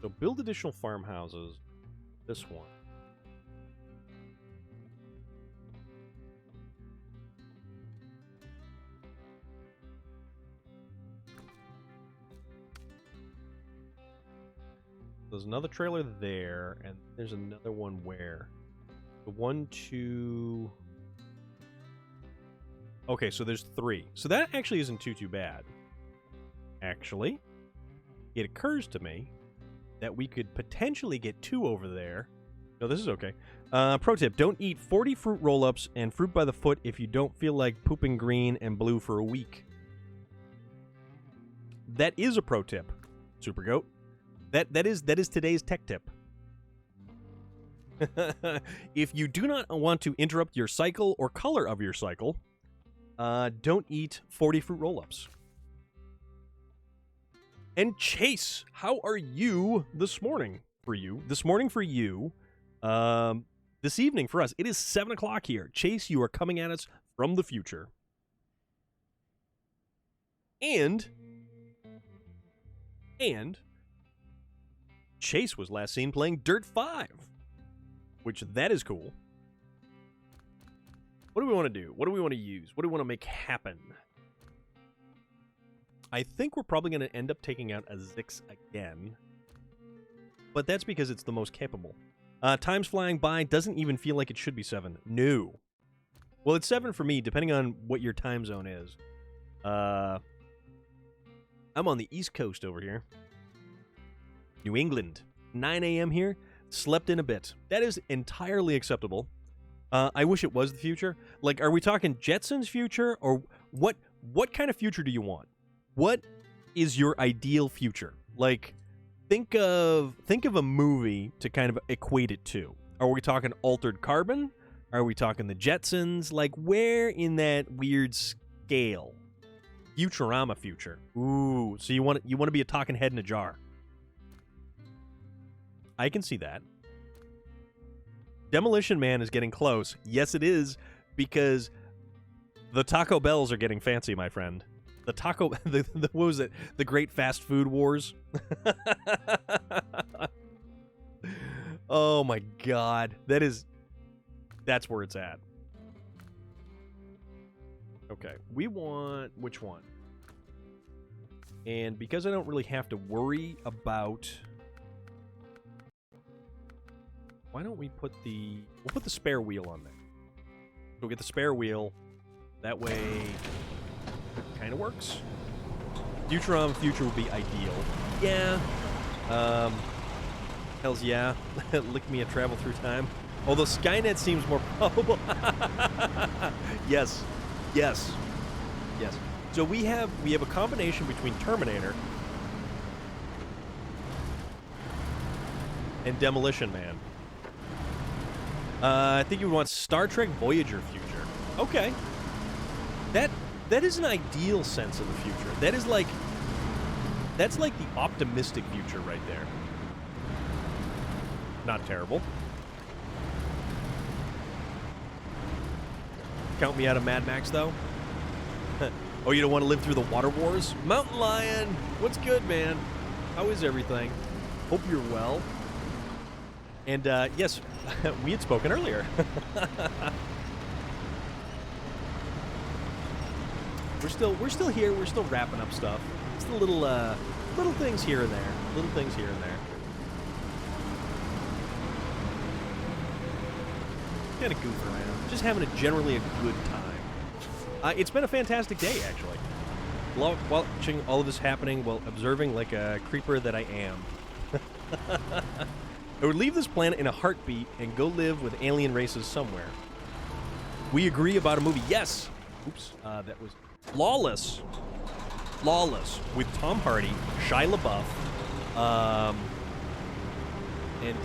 So build additional farmhouses. This one. There's another trailer there, and there's another one where? The 1, 2... Okay, so there's 3. So that actually isn't too bad. Actually, it occurs to me that we could potentially get 2 over there. No, this is okay. Pro tip, don't eat 40 fruit roll-ups and fruit by the foot if you don't feel like pooping green and blue for a week. That is a pro tip, Super Goat. That is today's tech tip. If you do not want to interrupt your cycle or color of your cycle, don't eat 40 fruit roll-ups. And Chase, how are you this morning for you? This morning for you. This evening for us. It is 7 o'clock here. Chase, you are coming at us from the future. And Chase was last seen playing Dirt 5, which that is cool. What do we want to do? What do we want to use? What do we want to make happen? I think we're probably going to end up taking out a Zix again, but that's because it's the most capable. Time's flying by. Doesn't even feel like it should be 7. No. Well, it's 7 for me, depending on what your time zone is. I'm on the East Coast over here. New England. 9 a.m. here. Slept in a bit. That is entirely acceptable. I wish it was the future. Like, are we talking Jetsons future, or what kind of future do you want? What is your ideal future? Like, think of a movie to kind of equate it to. Are we talking Altered Carbon? Are we talking the Jetsons? Like, where in that weird scale Futurama future. Ooh, so you want to be a talking head in a jar. I can see that. Demolition Man is getting close. Yes, it is, because the Taco Bells are getting fancy, my friend. The taco, what was it? The Great Fast Food Wars. Oh my God, that's where it's at. Okay, we want which one? And because I don't really have to worry about, why don't we put we'll put the spare wheel on there. We'll get the spare wheel. That way, it kind of works. Futurama future would be ideal. Yeah. Hells yeah. Lick me a travel through time. Although Skynet seems more probable. Yes. Yes. Yes. So we have a combination between Terminator and Demolition Man. I think you would want Star Trek Voyager future. Okay. That is an ideal sense of the future. That's like the optimistic future right there. Not terrible. Count me out of Mad Max, though. Oh, you don't want to live through the water wars? Mountain Lion! What's good, man? How is everything? Hope you're well. And, yes, we had spoken earlier. We're still here. We're still wrapping up stuff. It's the little things here and there. Little things here and there. Kind of goof around. Just having generally a good time. It's been a fantastic day, actually. Watching all of this happening while observing like a creeper that I am. I would leave this planet in a heartbeat and go live with alien races somewhere. We agree about a movie. Yes! Oops. That was Lawless. Lawless with Tom Hardy, Shia LaBeouf, and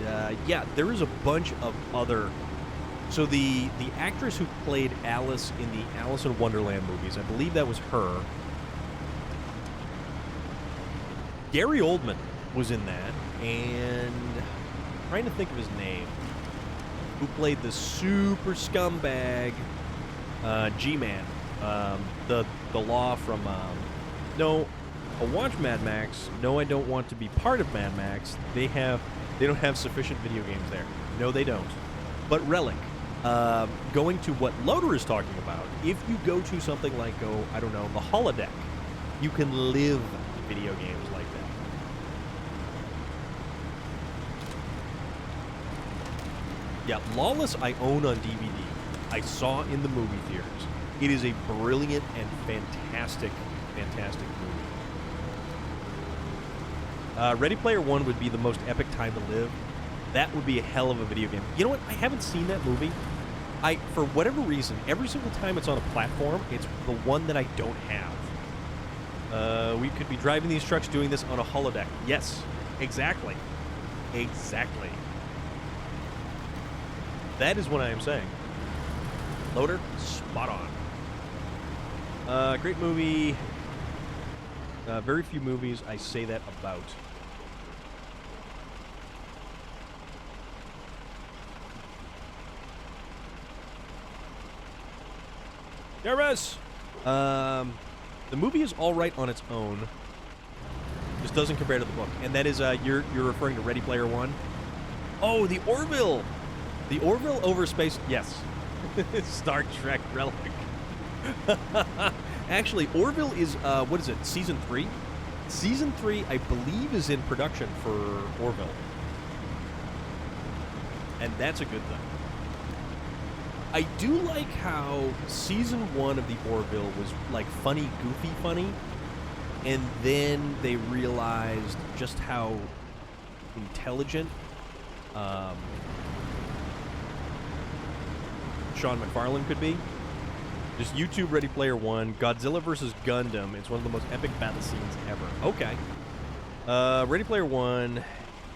yeah, there is a bunch of other. So the actress who played Alice in the Alice in Wonderland movies, I believe that was her. Gary Oldman was in that, and I'm trying to think of his name, who played the super scumbag G-Man, the law from no, I watch Mad Max. No, I don't want to be part of Mad Max. They don't have sufficient video games there. No, they don't. But Relic, going to what Loader is talking about, if you go to something like, I don't know, the holodeck, you can live video games like that. Yeah, Lawless I own on DVD. I saw in the movie theaters. It is a brilliant and fantastic movie. Ready Player One would be the most epic time to live. That would be a hell of a video game. You know what? I haven't seen that movie. For whatever reason, every single time it's on a platform, it's the one that I don't have. We could be driving these trucks doing this on a holodeck. Yes, exactly. Exactly. That is what I am saying. Loader, spot on. Great movie. Very few movies I say that about. Yaris! The movie is all right on its own. Just doesn't compare to the book. And that is, you're referring to Ready Player One? Oh, the Orville! The Orville over space... Yes. Star Trek Relic. Actually, Orville is, what is it, Season 3? Season 3, I believe, is in production for Orville. And that's a good thing. I do like how Season 1 of the Orville was, like, funny, goofy funny. And then they realized just how intelligent Sean McFarlane could be. Just YouTube Ready Player One, Godzilla vs. Gundam. It's one of the most epic battle scenes ever. Okay. Ready Player One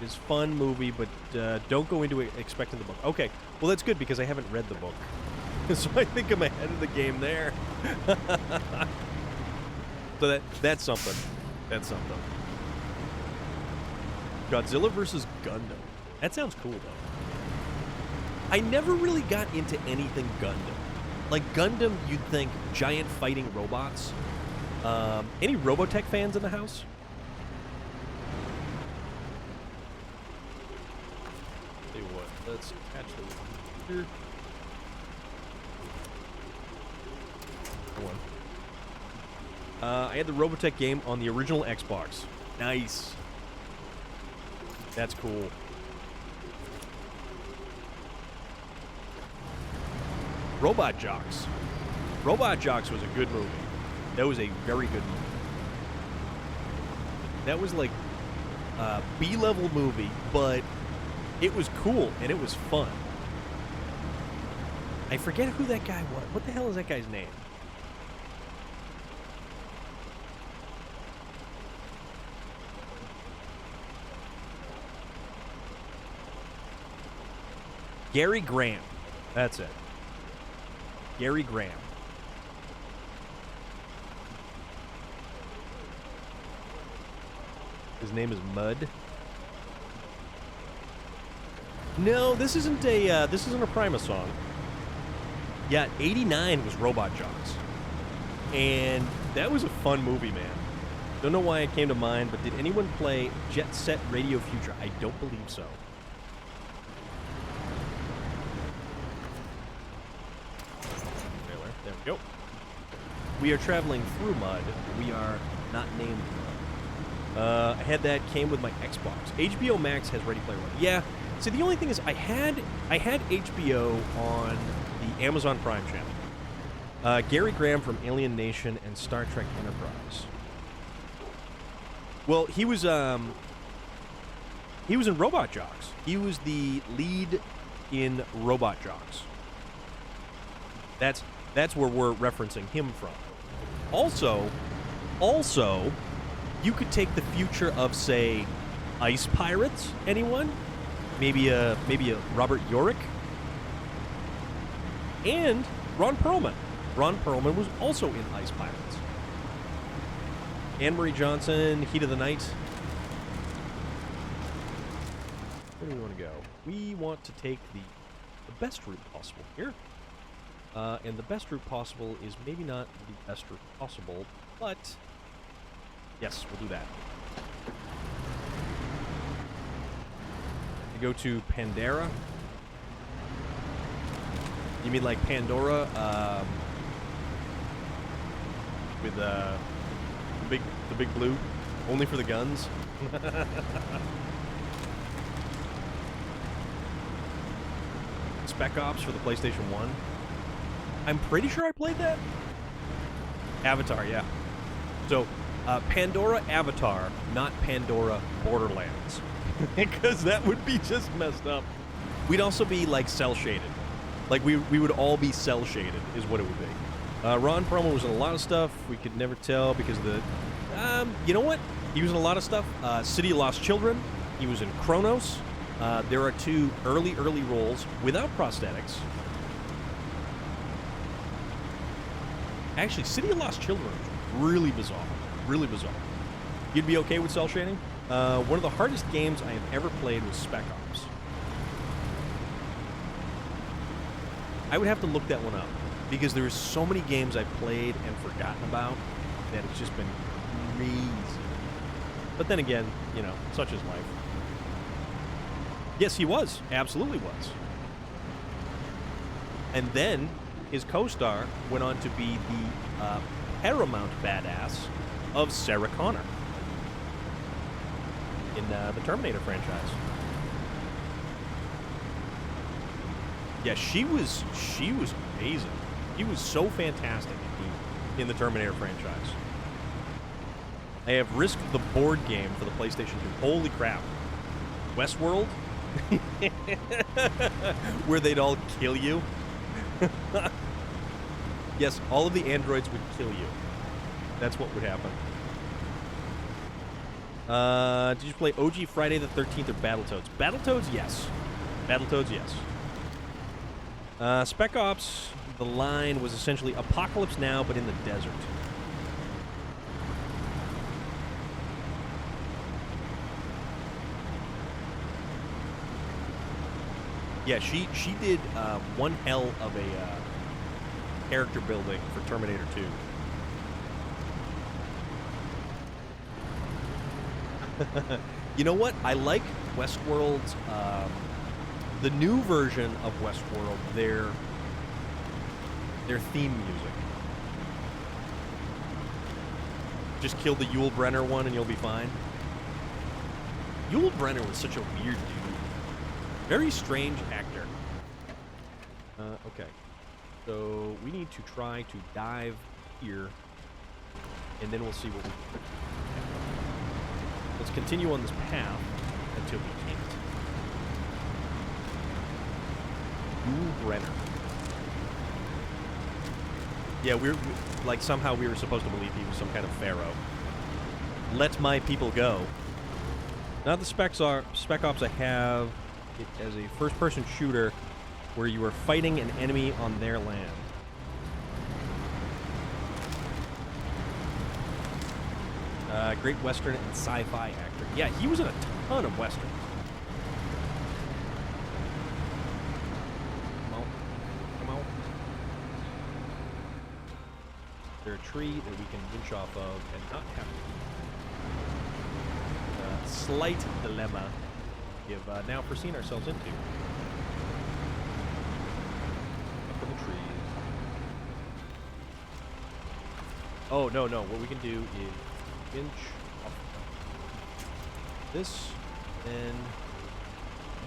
is fun movie, but don't go into it expecting the book. Okay. Well, that's good because I haven't read the book. So I think I'm ahead of the game there. So that's something. That's something. Godzilla versus Gundam. That sounds cool, though. I never really got into anything Gundam. Like, Gundam, you'd think giant fighting robots. Any Robotech fans in the house? Tell you what, let's catch the here. One. I had the Robotech game on the original Xbox. Nice. That's cool. Robot Jocks. Robot Jocks was a good movie. That was a very good movie. That was like a B-level movie, but it was cool and it was fun. I forget who that guy was. What the hell is that guy's name? Gary Graham. That's it. Gary Graham. His name is Mud. No, this isn't a Primus song. Yeah, 89 was Robot Jocks. And that was a fun movie, man. Don't know why it came to mind, but did anyone play Jet Set Radio Future? I don't believe so. There we go. We are traveling through mud. We are not named mud. I had that, came with my Xbox. HBO Max has Ready Player One. Yeah. See, the only thing is I had HBO on the Amazon Prime channel. Gary Graham from Alien Nation and Star Trek Enterprise. Well, he was in Robot Jocks. He was the lead in Robot Jocks. That's where we're referencing him from. Also, you could take the future of, say, Ice Pirates. Anyone? Maybe a Robert Urich. And Ron Perlman. Ron Perlman was also in Ice Pirates. Anne-Marie Johnson, Heat of the Night. Where do we want to go? We want to take the best route possible here. And the best route possible is maybe not the best route possible, but yes, we'll do that. You go to Pandora. You mean like Pandora, with the big blue, only for the guns? Spec Ops for the PlayStation 1. I'm pretty sure I played that. Avatar, yeah. So, Pandora Avatar, not Pandora Borderlands. Because that would be just messed up. We'd also be, like, cel-shaded. Like, we would all be cel-shaded, is what it would be. Ron Perlman was in a lot of stuff. We could never tell because the... you know what? He was in a lot of stuff. City of Lost Children. He was in Chronos. There are two early roles without prosthetics. Actually, City of Lost Children is really bizarre. Really bizarre. You'd be okay with cel shading? One of the hardest games I have ever played was Spec Ops. I would have to look that one up because there are so many games I've played and forgotten about that it's just been crazy. But then again, you know, such is life. Yes, he was. Absolutely was. And then his co-star went on to be the paramount badass of Sarah Connor in the Terminator franchise. Yeah, she was amazing. She was so fantastic in the Terminator franchise. I have Risk the board game for the PlayStation 2. Holy crap. Westworld? Where they'd all kill you? Yes, all of the androids would kill you. That's what would happen. Did you play OG Friday the 13th or Battletoads? Battletoads, yes. Battletoads, yes. Spec Ops, the line was essentially Apocalypse Now, but in the desert. Yeah, she did one hell of a character building for Terminator 2. You know what? I like Westworld's, the new version of Westworld, their theme music. Just kill the Yul Brynner one and you'll be fine. Yul Brynner was such a weird dude. Very strange actor. Okay. So we need to try to dive here, and then we'll see what we can do. Let's continue on this path until we can't. Yul Brynner. Yeah, like somehow we were supposed to believe he was some kind of pharaoh. Let my people go. Now the Spec Ops I have it as a first-person shooter where you are fighting an enemy on their land. Great Western and sci-fi actor. Yeah, he was in a ton of Westerns. Come on. Come on. Is there a tree that we can winch off of and not have to? Slight dilemma we have now foreseen ourselves into. Up in the trees. Oh, no. What we can do is winch off this, and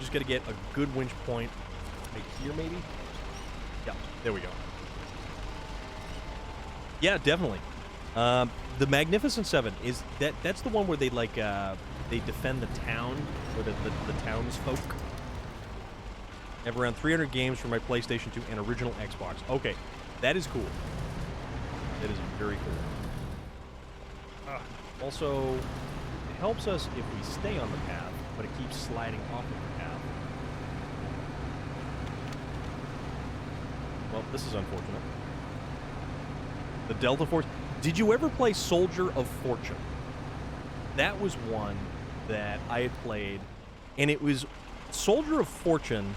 just gotta get a good winch point right here, maybe? Yeah, there we go. Yeah, definitely. The Magnificent Seven is that's the one where they like they defend the town, or the townsfolk. I have around 300 games for my PlayStation 2 and original Xbox. Okay, that is cool. That is very cool. Also, it helps us if we stay on the path, but it keeps sliding off of the path. Well, this is unfortunate. The Delta Force. Did you ever play Soldier of Fortune? That was one that I had played, and it was Soldier of Fortune.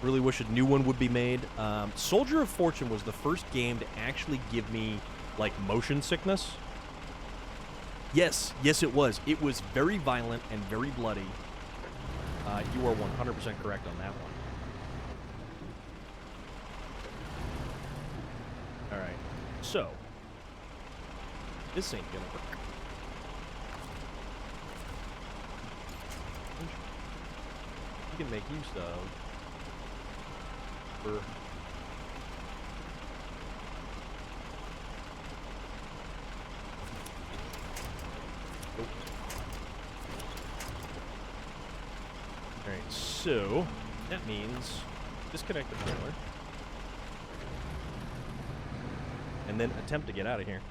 Really wish a new one would be made. Soldier of Fortune was the first game to actually give me, like, motion sickness. Yes, it was. It was very violent and very bloody. You are 100% correct on that one. Alright, so this ain't gonna work. You can make use of for Alright, so that means disconnect the trailer and then attempt to get out of here.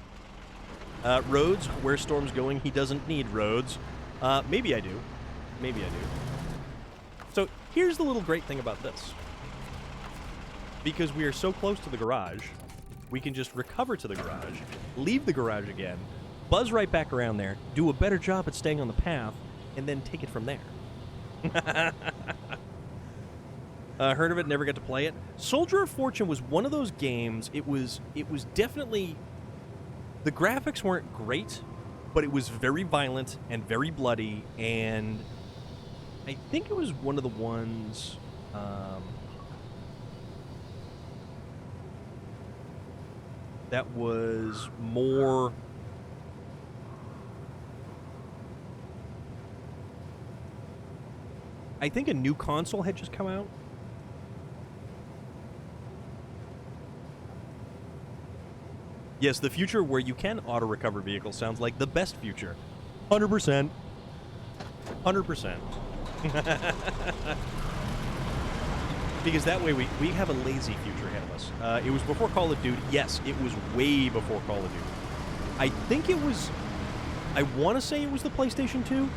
Roads, where Storm's going, he doesn't need roads. Maybe I do. So here's the little great thing about this. Because we are so close to the garage, we can just recover to the garage, leave the garage again, buzz right back around there, do a better job at staying on the path, and then take it from there. Heard of it, never got to play it. Soldier of Fortune was one of those games, it was definitely... The graphics weren't great, but it was very violent and very bloody, and I think it was one of the ones... that was more... I think a new console had just come out. Yes, the future where you can auto-recover vehicles sounds like the best future. 100%. 100%. Because that way we have a lazy future ahead of us. It was before Call of Duty. Yes, it was way before Call of Duty. I think it was... I want to say it was the PlayStation 2.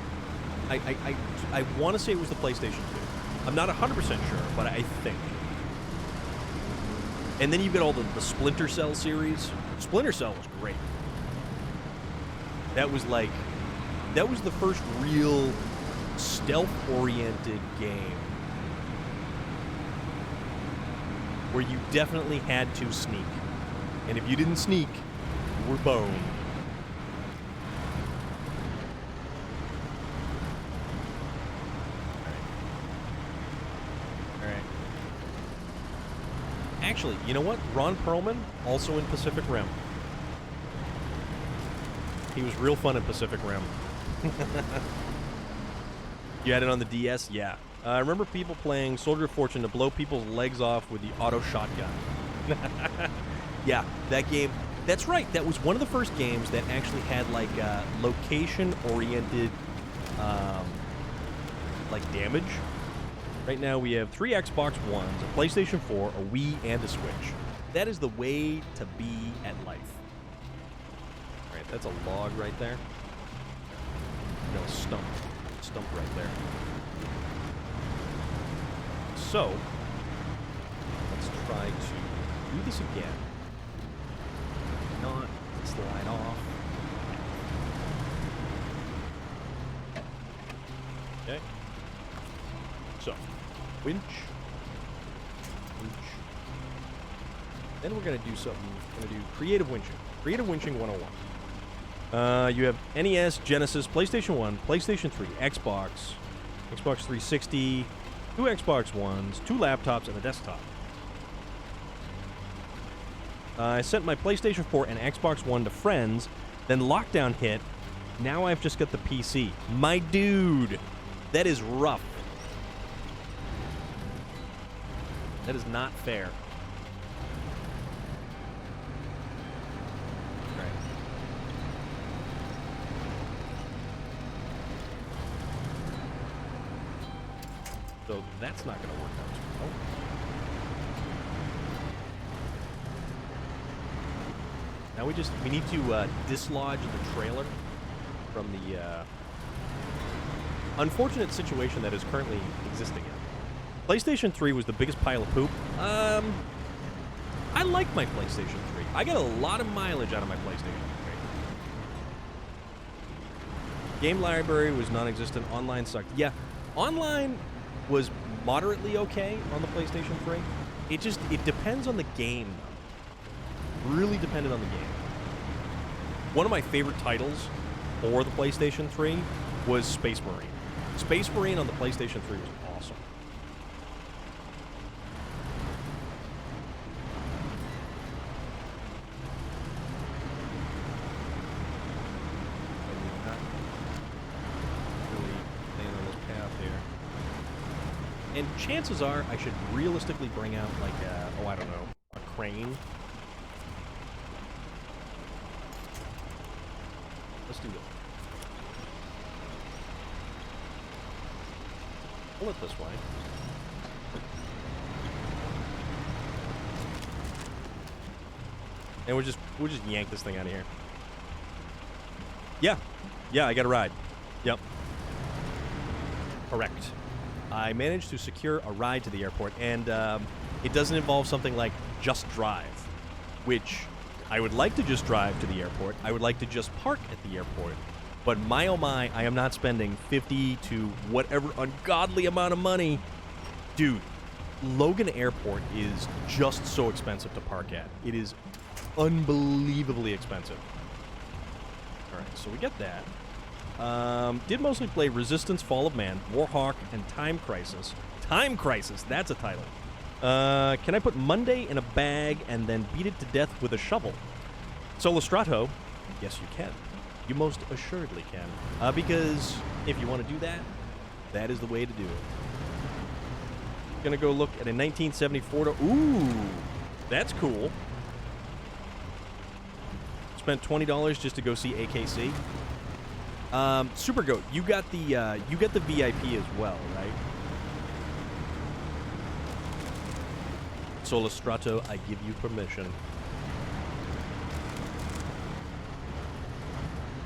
I want to say it was the PlayStation 2. I'm not 100% sure, but I think. And then you've got all the Splinter Cell series. Splinter Cell was great. That was like... That was the first real stealth-oriented game where you definitely had to sneak. And if you didn't sneak, you were boned. All right. Actually, you know what? Ron Perlman, also in Pacific Rim. He was real fun in Pacific Rim. You had it on the DS? Yeah. I remember people playing Soldier of Fortune to blow people's legs off with the auto shotgun. Yeah, that game. That's right. That was one of the first games that actually had like location-oriented like damage. Right now we have 3 Xbox Ones, a PlayStation 4, a Wii, and a Switch. That is the way to be at life. All right, that's a log right there. No, stump. Stump right there. So, let's try to do this again. Not slide off. Okay. So, winch. Winch. Then we're going to do something. We're going to do creative winching. Creative winching 101. You have NES, Genesis, PlayStation 1, PlayStation 3, Xbox, Xbox 360, 2 Xbox Ones, 2 laptops, and a desktop. I sent my PlayStation 4 and Xbox One to friends, then lockdown hit. Now I've just got the PC. My dude, that is rough. That is not fair. So that's not going to work out too well. Now we need to dislodge the trailer from the unfortunate situation that is currently existing in. PlayStation 3 was the biggest pile of poop. I like my PlayStation 3. I got a lot of mileage out of my PlayStation 3. Game library was non-existent. Online sucked. Yeah, online was moderately okay on the PlayStation 3. It depends on the game, though. Really depended on the game. One of my favorite titles for the PlayStation 3 was Space Marine. Space Marine on the PlayStation 3 was awesome. And chances are I should realistically bring out, like, I don't know, a crane. Let's do this. Pull it this way. And we'll just yank this thing out of here. Yeah. Yeah, I got a ride. Yep. Correct. I managed to secure a ride to the airport, and it doesn't involve something like just drive, which I would like to just drive to the airport. I would like to just park at the airport. But my oh my, I am not spending 50 to whatever ungodly amount of money. Dude, Logan Airport is just so expensive to park at. It is unbelievably expensive. All right, so we get that. Did mostly play Resistance, Fall of Man, Warhawk, and Time Crisis. Time Crisis, that's a title. Can I put Monday in a bag and then beat it to death with a shovel? Solostrato, yes you can. You most assuredly can. Because if you want to do that, that is the way to do it. Gonna go look at a 1974 ooh, that's cool. Spent $20 just to go see AKC. Super Goat, you got the VIP as well, right? Solostrato, I give you permission.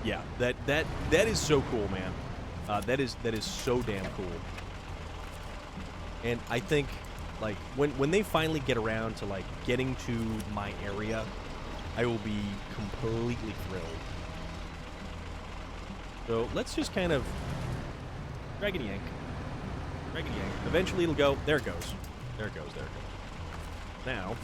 Yeah, that is so cool, man. That is so damn cool. And I think, like, when they finally get around to, like, getting to my area, I will be completely thrilled. So let's just kind of Raggedy yank. Raggedy yank. Eventually it'll go. There it goes. There it goes. There it goes. Now.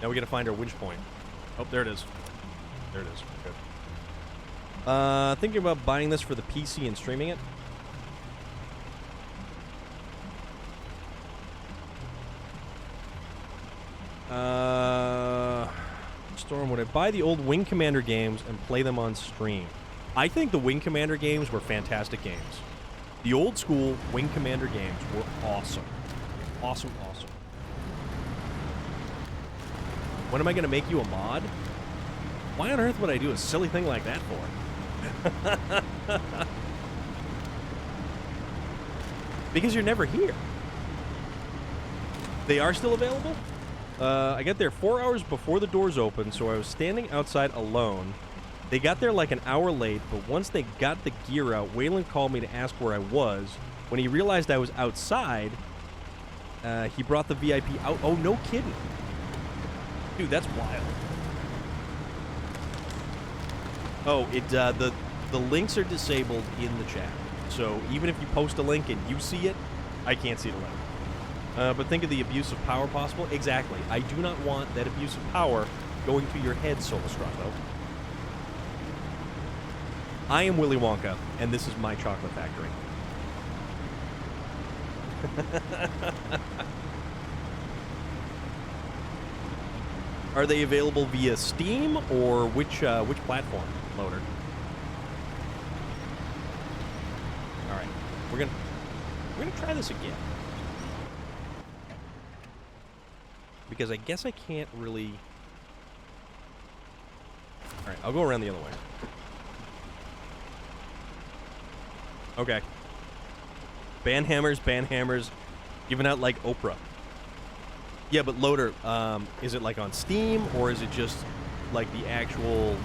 Now we gotta find our winch point. Oh, there it is. There it is. Good. Thinking about buying this for the PC and streaming it. Storm, would I buy the old Wing Commander games and play them on stream? I think the Wing Commander games were fantastic games. The old school Wing Commander games were awesome. Awesome, awesome. When am I going to make you a mod? Why on earth would I do a silly thing like that for? Because you're never here. They are still available? I got there 4 hours before the doors opened, so I was standing outside alone. They got there like an hour late, but once they got the gear out, Waylon called me to ask where I was. When he realized I was outside, he brought the VIP out. Oh, no kidding. Dude, that's wild. Oh, the links are disabled in the chat. So even if you post a link and you see it, I can't see the link. But think of the abuse of power possible. Exactly. I do not want that abuse of power going to your head, Solostrato. I am Willy Wonka, and this is my chocolate factory. Are they available via Steam or which platform, Loader? All right, we're gonna try this again because I guess I can't really. All right, I'll go around the other way. Okay. Banhammers, giving out like Oprah. Yeah, but Loader, is it like on Steam, or is it just like the actual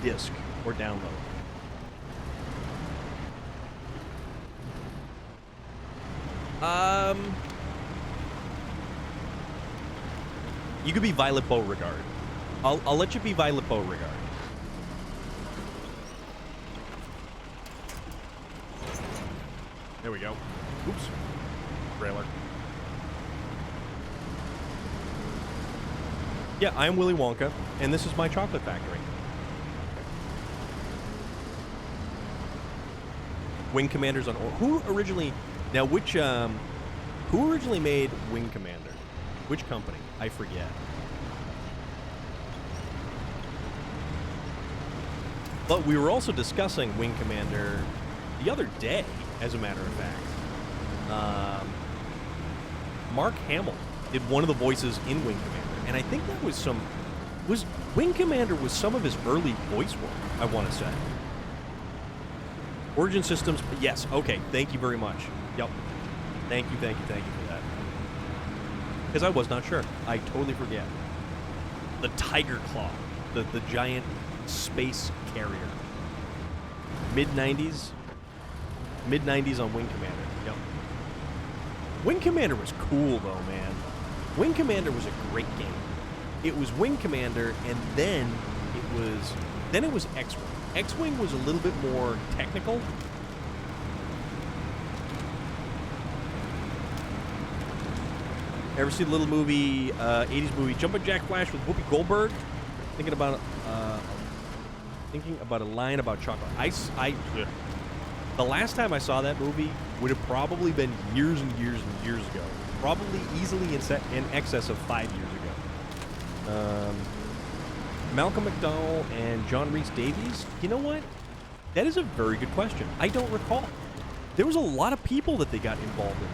disc or download? You could be Violet Beauregard. I'll let you be Violet Beauregard. There we go. Oops. Trailer. Yeah, I'm Willy Wonka, and this is my chocolate factory. Wing Commanders on... Who originally... Now, who originally made Wing Commander? Which company? I forget. But we were also discussing Wing Commander the other day, as a matter of fact. Mark Hamill did one of the voices in Wing Commander. And I think that was Wing Commander was some of his early voice work, I want to say. Origin Systems, yes, okay, thank you very much. Yep. Thank you for that. Because I was not sure. I totally forget. The Tiger Claw, the giant space carrier. Mid-90s on Wing Commander, yep. Wing Commander was cool, though, man. Wing Commander was a great game. It was Wing Commander, and then it was X-Wing. X-Wing was a little bit more technical. Ever see the little movie, 80s movie, Jumpin' Jack Flash with Whoopi Goldberg? Thinking about a line about chocolate. The last time I saw that movie would have probably been years and years and years ago. Probably easily in excess of 5 years ago. Malcolm McDowell and John Rhys Davies? You know what? That is a very good question. I don't recall. There was a lot of people that they got involved in.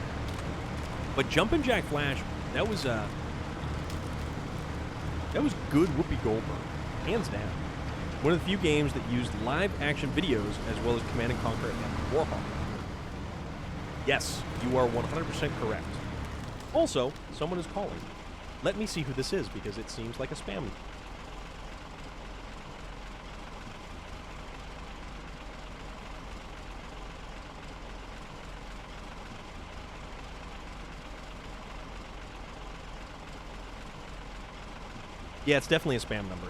But Jumpin' Jack Flash, that was good Whoopi Goldberg, hands down. One of the few games that used live action videos as well as Command & Conquer and Warhawk. Yes, you are 100% correct. Also, someone is calling. Let me see who this is because it seems like a spam. Yeah, it's definitely a spam number.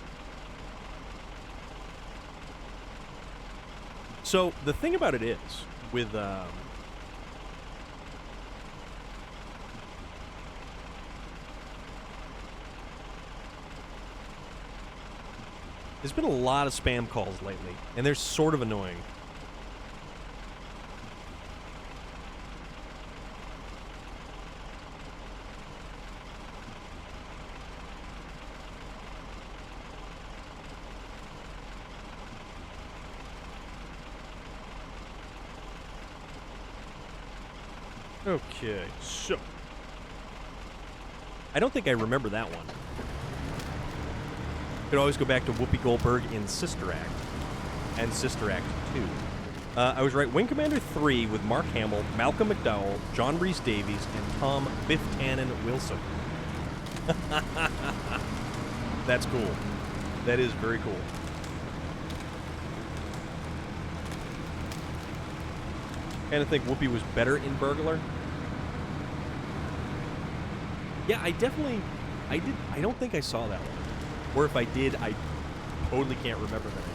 So the thing about it is, with there's been a lot of spam calls lately, and they're sort of annoying. Okay, so I don't think I remember that one. Could always go back to Whoopi Goldberg in Sister Act and Sister Act 2. I was right. Wing Commander 3 with Mark Hamill, Malcolm McDowell, John Rhys Davies, and Tom Biff Tannen Wilson. That's cool. That is very cool. Kind of think Whoopi was better in Burglar. Yeah, I did. I don't think I saw that one. Or if I did, I totally can't remember the name.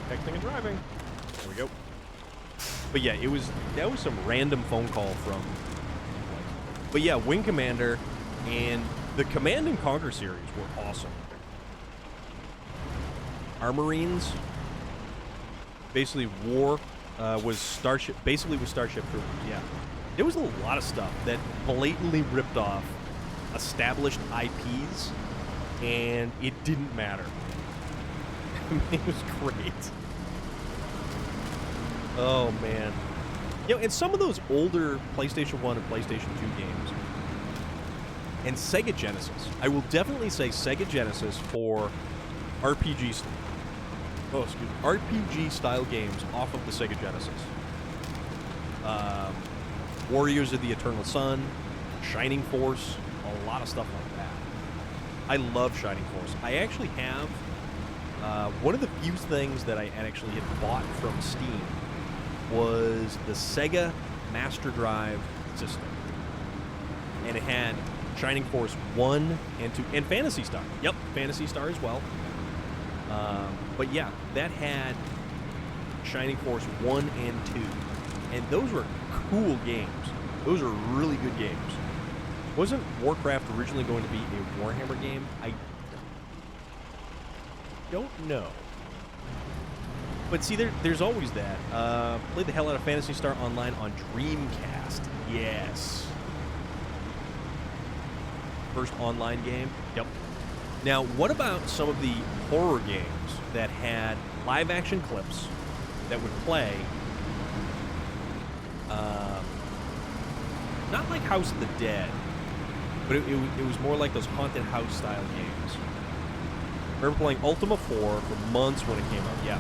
Texting and driving. There we go. But yeah, that was some random phone call from. But yeah, Wing Commander and the Command and Conquer series were awesome. Our Marines basically was Starship Troopers. Yeah, there was a lot of stuff that blatantly ripped off established IPs, and it didn't matter. It was great. Oh man, and some of those older PlayStation 1 and PlayStation 2 games, and Sega Genesis. I will definitely say Sega Genesis for RPG style games off of the Sega Genesis. Warriors of the Eternal Sun, Shining Force, a lot of stuff like that. I love Shining Force. I actually have one of the few things that I actually had bought from Steam was the Sega Master Drive system. And it had Shining Force 1 and 2, and Phantasy Star. Yep, Phantasy Star as well. But yeah, that had Shining Force 1 and 2. And those were cool games. Those are really good games. Wasn't Warcraft originally going to be a Warhammer game? I don't know. But see, there's always that. Played the hell out of Phantasy Star Online on Dreamcast. Yes. First online game? Yep. Now, what about some of the horror games that had live-action clips that would play, not like House of the Dead, but it was more like those haunted house-style games. I remember playing Ultima 4 for months when it came out, yeah.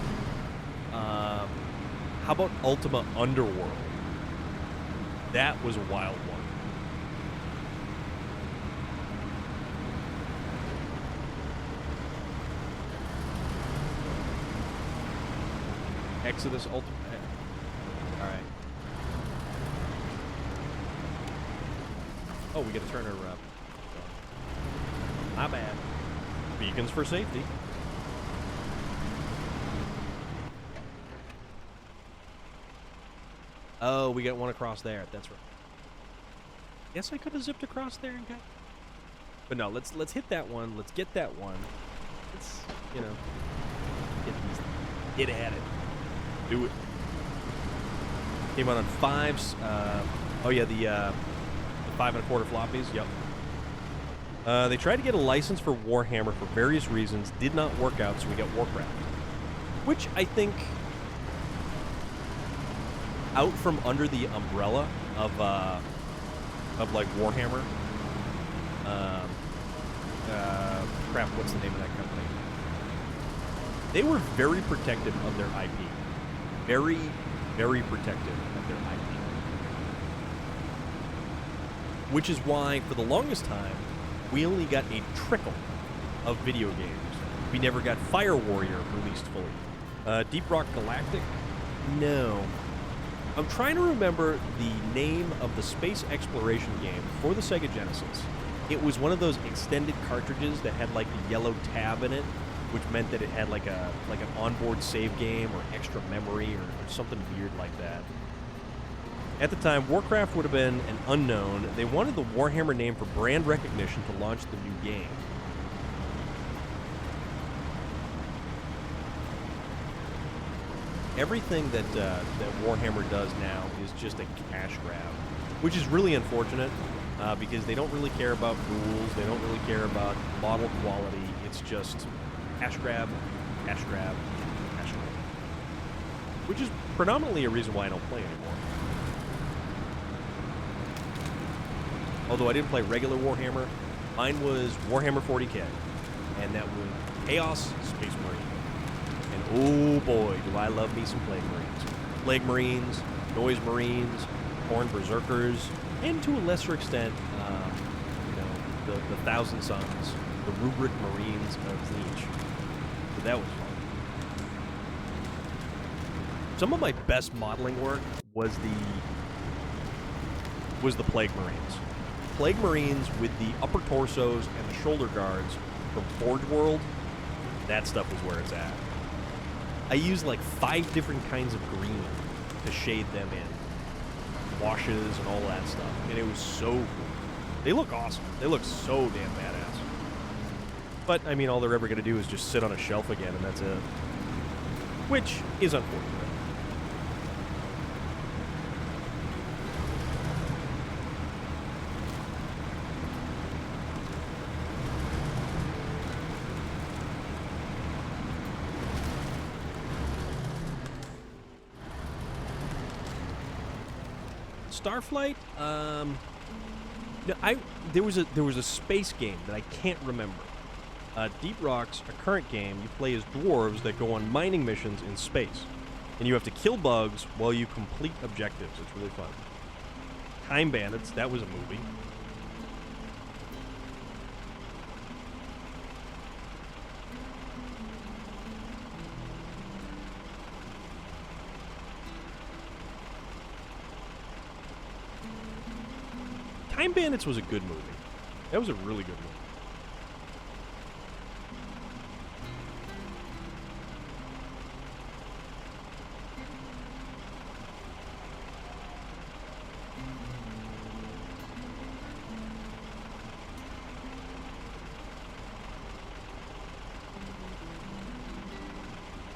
How about Ultima Underworld? That was a wild one. Exodus Ultimate. All right. Oh, we got to turn her up. My bad. Beacons for safety. Oh, we got one across there. That's right. Guess I could have zipped across there and got. But no, let's hit that one. Let's get that one. Let's get at it. Do it. Came out on 5s. Oh yeah, the 5 1/4 floppies. Yep. They tried to get a license for Warhammer for various reasons. Did not work out, so we got Warcraft, which I think, out from under the umbrella of like Warhammer. Crap, what's the name of that company? They were very protective of their IP. Very, very protective of their IP. Which is why, for the longest time, we only got a trickle of video games We never got Fire Warrior released fully. Deep Rock Galactic? No. I'm trying to remember the name of the space exploration game for the Sega Genesis. It was one of those extended cartridges that had like the yellow tab in it, which meant that it had like an onboard save game or extra memory or something weird like that. At the time, Warcraft would have been an unknown. They wanted the Warhammer name for brand recognition to launch the new game. Everything that Warhammer does now is just a cash grab, which is really unfortunate because they don't really care about rules. They don't really care about model quality. It's just cash grab, cash grab, cash grab, which is predominantly a reason why I don't play anymore. Although I didn't play regular Warhammer, mine was Warhammer 40k, and that was Chaos Space Marine. And oh boy, do I love me some Plague Marines. Plague Marines, Noise Marines, Horned Berserkers, and to a lesser extent, the Thousand Sons, the Rubric Marines of Leech. So that was fun. Some of my best modeling work was the Plague Marines. Plague Marines with the upper torsos and the shoulder guards from Forge World, that stuff was where it's at. I used like 5 different kinds of green to shade them in. Washes and all that stuff. And it was so cool. They look awesome. They look so damn badass. But, I mean, all they're ever going to do is just sit on a shelf again, and that's it. Which is unfortunate. Starflight? No, there was a space game that I can't remember. Deep Rock's a current game. You play as dwarves that go on mining missions in space, and you have to kill bugs while you complete objectives. It's really fun. Time Bandits, that was a movie. Time Bandits was a good movie. That was a really good movie.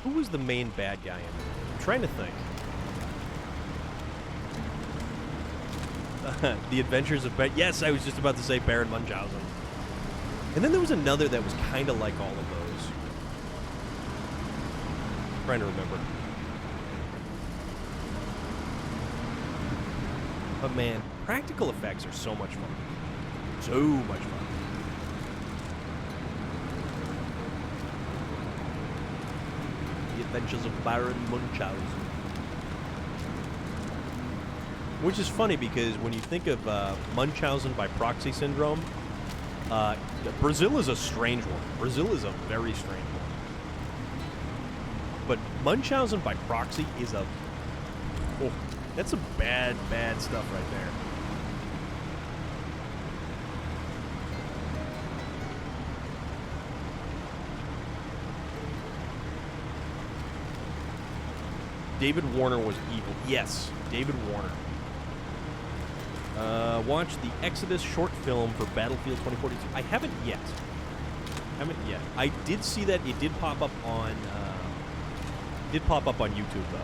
Who was the main bad guy in it? I'm trying to think. The Adventures of Ben. Yes, I was just about to say Baron Munchausen. And then there was another that was kind of like all of those. I'm trying to remember. But man, practical effects are so much fun. So much fun. The Adventures of Baron Munchausen. Which is funny because when you think of Munchausen by proxy syndrome, Brazil is a strange one. Brazil is a very strange one. But Munchausen by proxy is that's some bad, bad stuff right there. David Warner was evil. Yes, David Warner. Watch the Exodus short film for Battlefield 2042. I haven't yet. I did see that it did pop up on YouTube though.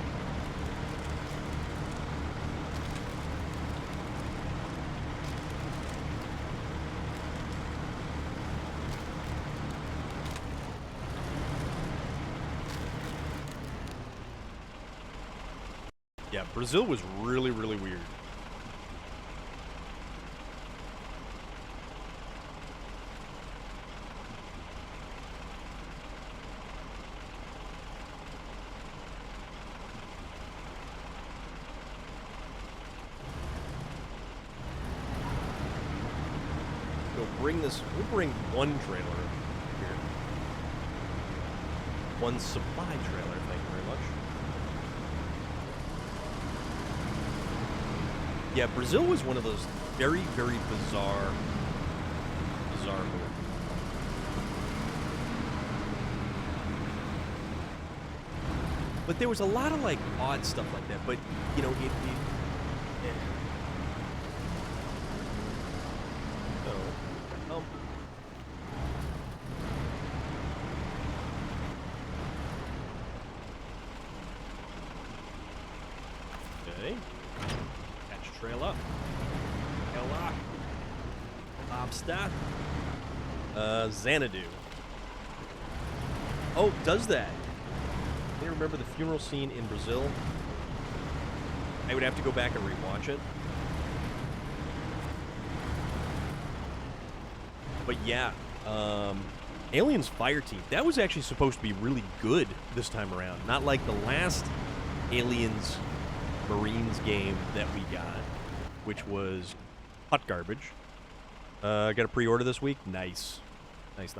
Yeah, Brazil was really, really weird. We'll bring one trailer here. One supply trailer, thank you very much. Yeah, Brazil was one of those very, very bizarre movies. But there was a lot of, like, odd stuff like that. But, you know, yeah. So, okay. Catch trailer. Trailer. Lobster. Xanadu. Oh, does that? I remember the funeral scene in Brazil. I would have to go back and rewatch it. But yeah, Aliens Fireteam, that was actually supposed to be really good this time around. Not like the last Aliens Marines game that we got, which was hot garbage. Got a pre-order this week. Nice. Nice.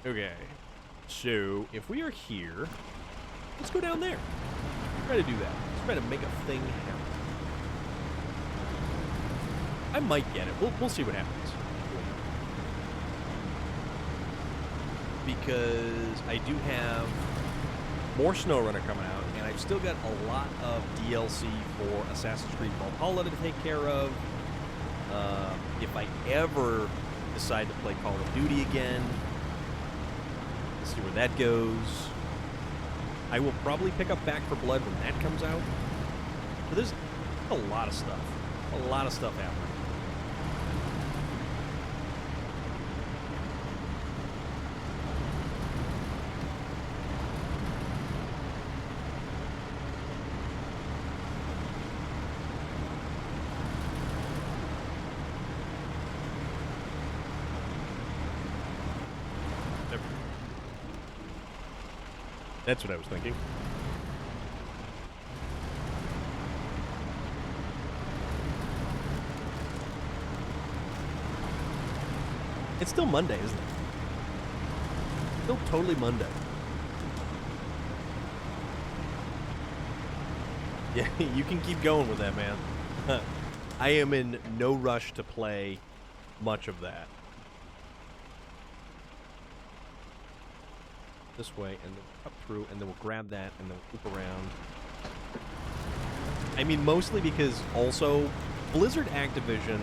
Okay. So, if we are here, let's go down there. Try to do that. Let's try to make a thing happen. I might get it. We'll see what happens. Because I do have more SnowRunner coming out, and I've still got a lot of DLC for Assassin's Creed Valhalla to take care of. If I ever decide to play Call of Duty again, let's see where that goes. I will probably pick up Back 4 Blood when that comes out. But there's a lot of stuff. A lot of stuff happening. That's what I was thinking. It's still Monday, isn't it? Still totally Monday. Yeah, you can keep going with that, man. I am in no rush to play much of that. This way, and then up through, and then we'll grab that, and then we'll loop around. I mean, mostly because also Blizzard Activision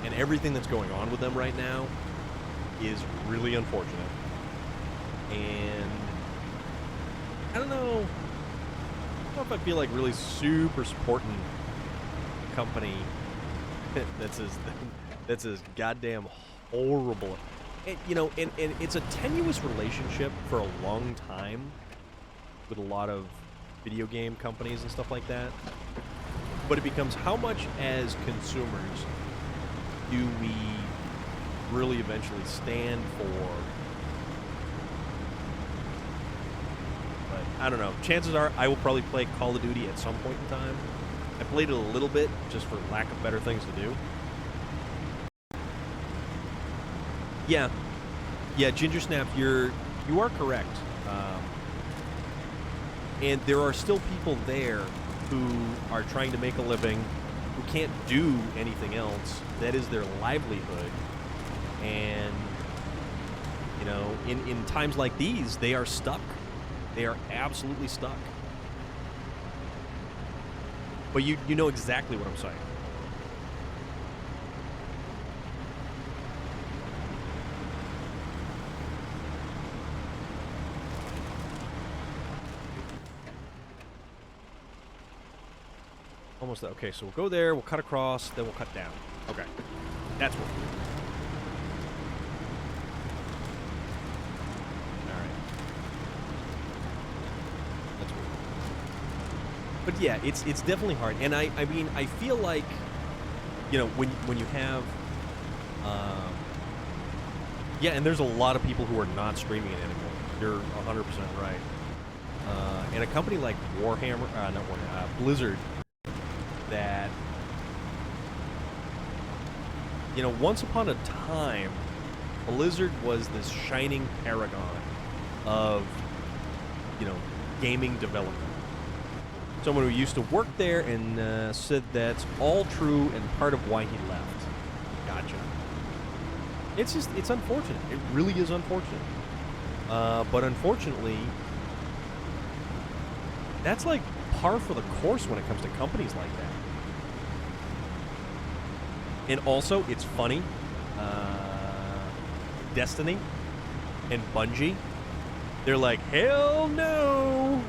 and everything that's going on with them right now is really unfortunate. And I don't know if I feel like really super supporting a company that's as goddamn horrible. And, you know, and it's a tenuous relationship for a long time with a lot of video game companies and stuff like that. But it becomes how much as consumers do we really eventually stand for? But I don't know. Chances are I will probably play Call of Duty at some point in time. I played it a little bit just for lack of better things to do. Yeah, Ginger Snap, you are correct. And there are still people there who are trying to make a living, who can't do anything else. That is their livelihood. And, you know, in times like these, they are stuck. They are absolutely stuck. But you know exactly what I'm saying. Almost there. Okay, so we'll go there, we'll cut across, then we'll cut down. Okay. That's what we'll do. Alright. That's what we'll do. But yeah, it's definitely hard. And I mean, I feel like, you know, when you have yeah, and there's a lot of people who are not streaming it anymore. You're 100% right. And a company like Warhammer, not Warhammer, Blizzard, that, you know, once upon a time Blizzard was this shining paragon of, gaming development. Someone who used to work there and said that's all true and part of why he left. Gotcha. It's unfortunate. It really is unfortunate. But unfortunately, that's like par for the course when it comes to companies like that. And also, it's funny. Destiny and Bungie, they're like, hell no!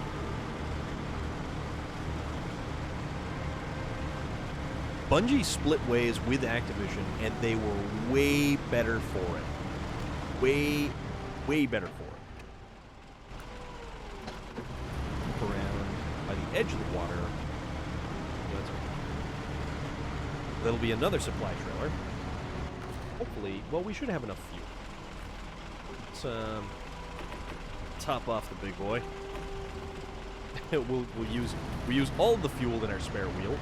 Bungie split ways with Activision, and they were way better for it. Way better for it. Look around by the edge of the water. That'll be another supply trailer. Hopefully, well, we should have enough fuel. Let's top off the big boy. we'll use all the fuel in our spare wheel.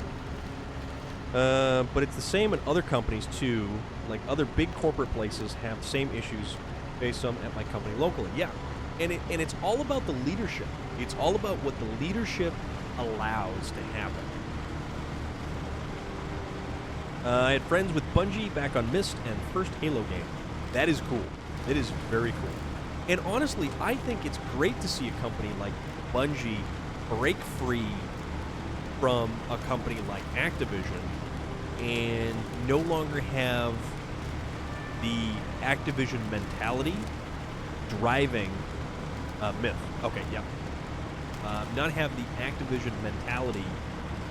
But it's the same in other companies too. Like other big corporate places have the same issues based on at my company locally. Yeah, and it's all about the leadership. It's all about what the leadership allows to happen. I had friends with Bungie back on Myst and first Halo game. That is cool. It is very cool. And honestly, I think it's great to see a company like Bungie break free from a company like Activision and no longer have the Activision mentality driving Myth. Okay, yeah. Not have the Activision mentality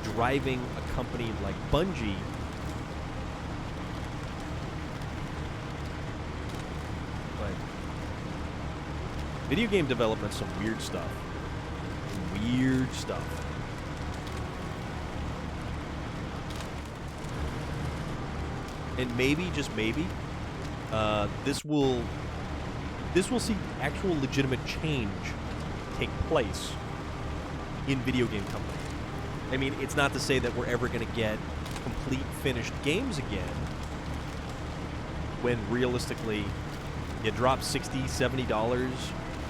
driving a company like Bungie. Video game development's some weird stuff. Weird stuff. And maybe, just maybe, this will see actual legitimate change take place in video game companies. I mean, it's not to say that we're ever going to get complete finished games again when realistically you drop $60, $70,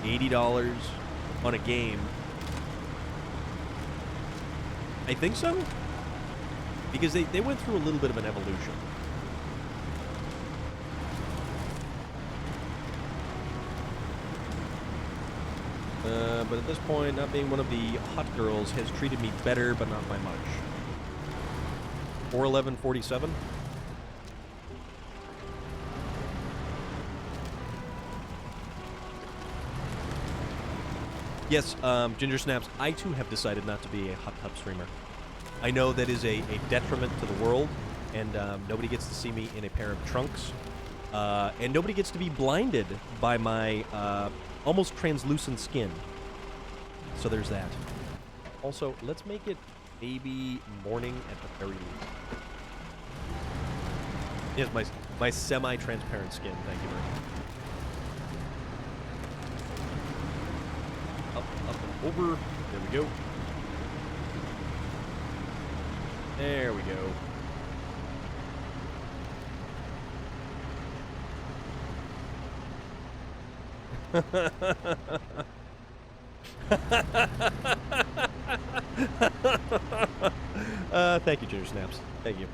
$80 on a game. I think so. Because they went through a little bit of an evolution. But at this point, not being one of the hot girls has treated me better, but not by much. 41147. Yes, Ginger Snaps, I too have decided not to be a hot tub streamer. I know that is a detriment to the world, and nobody gets to see me in a pair of trunks. And nobody gets to be blinded by my almost translucent skin. So there's that. Also, let's make it maybe morning at the very least. Yes, my semi-transparent skin, thank you very much. Up and over. There we go. There we go. Thank you, Ginger Snaps. Thank you.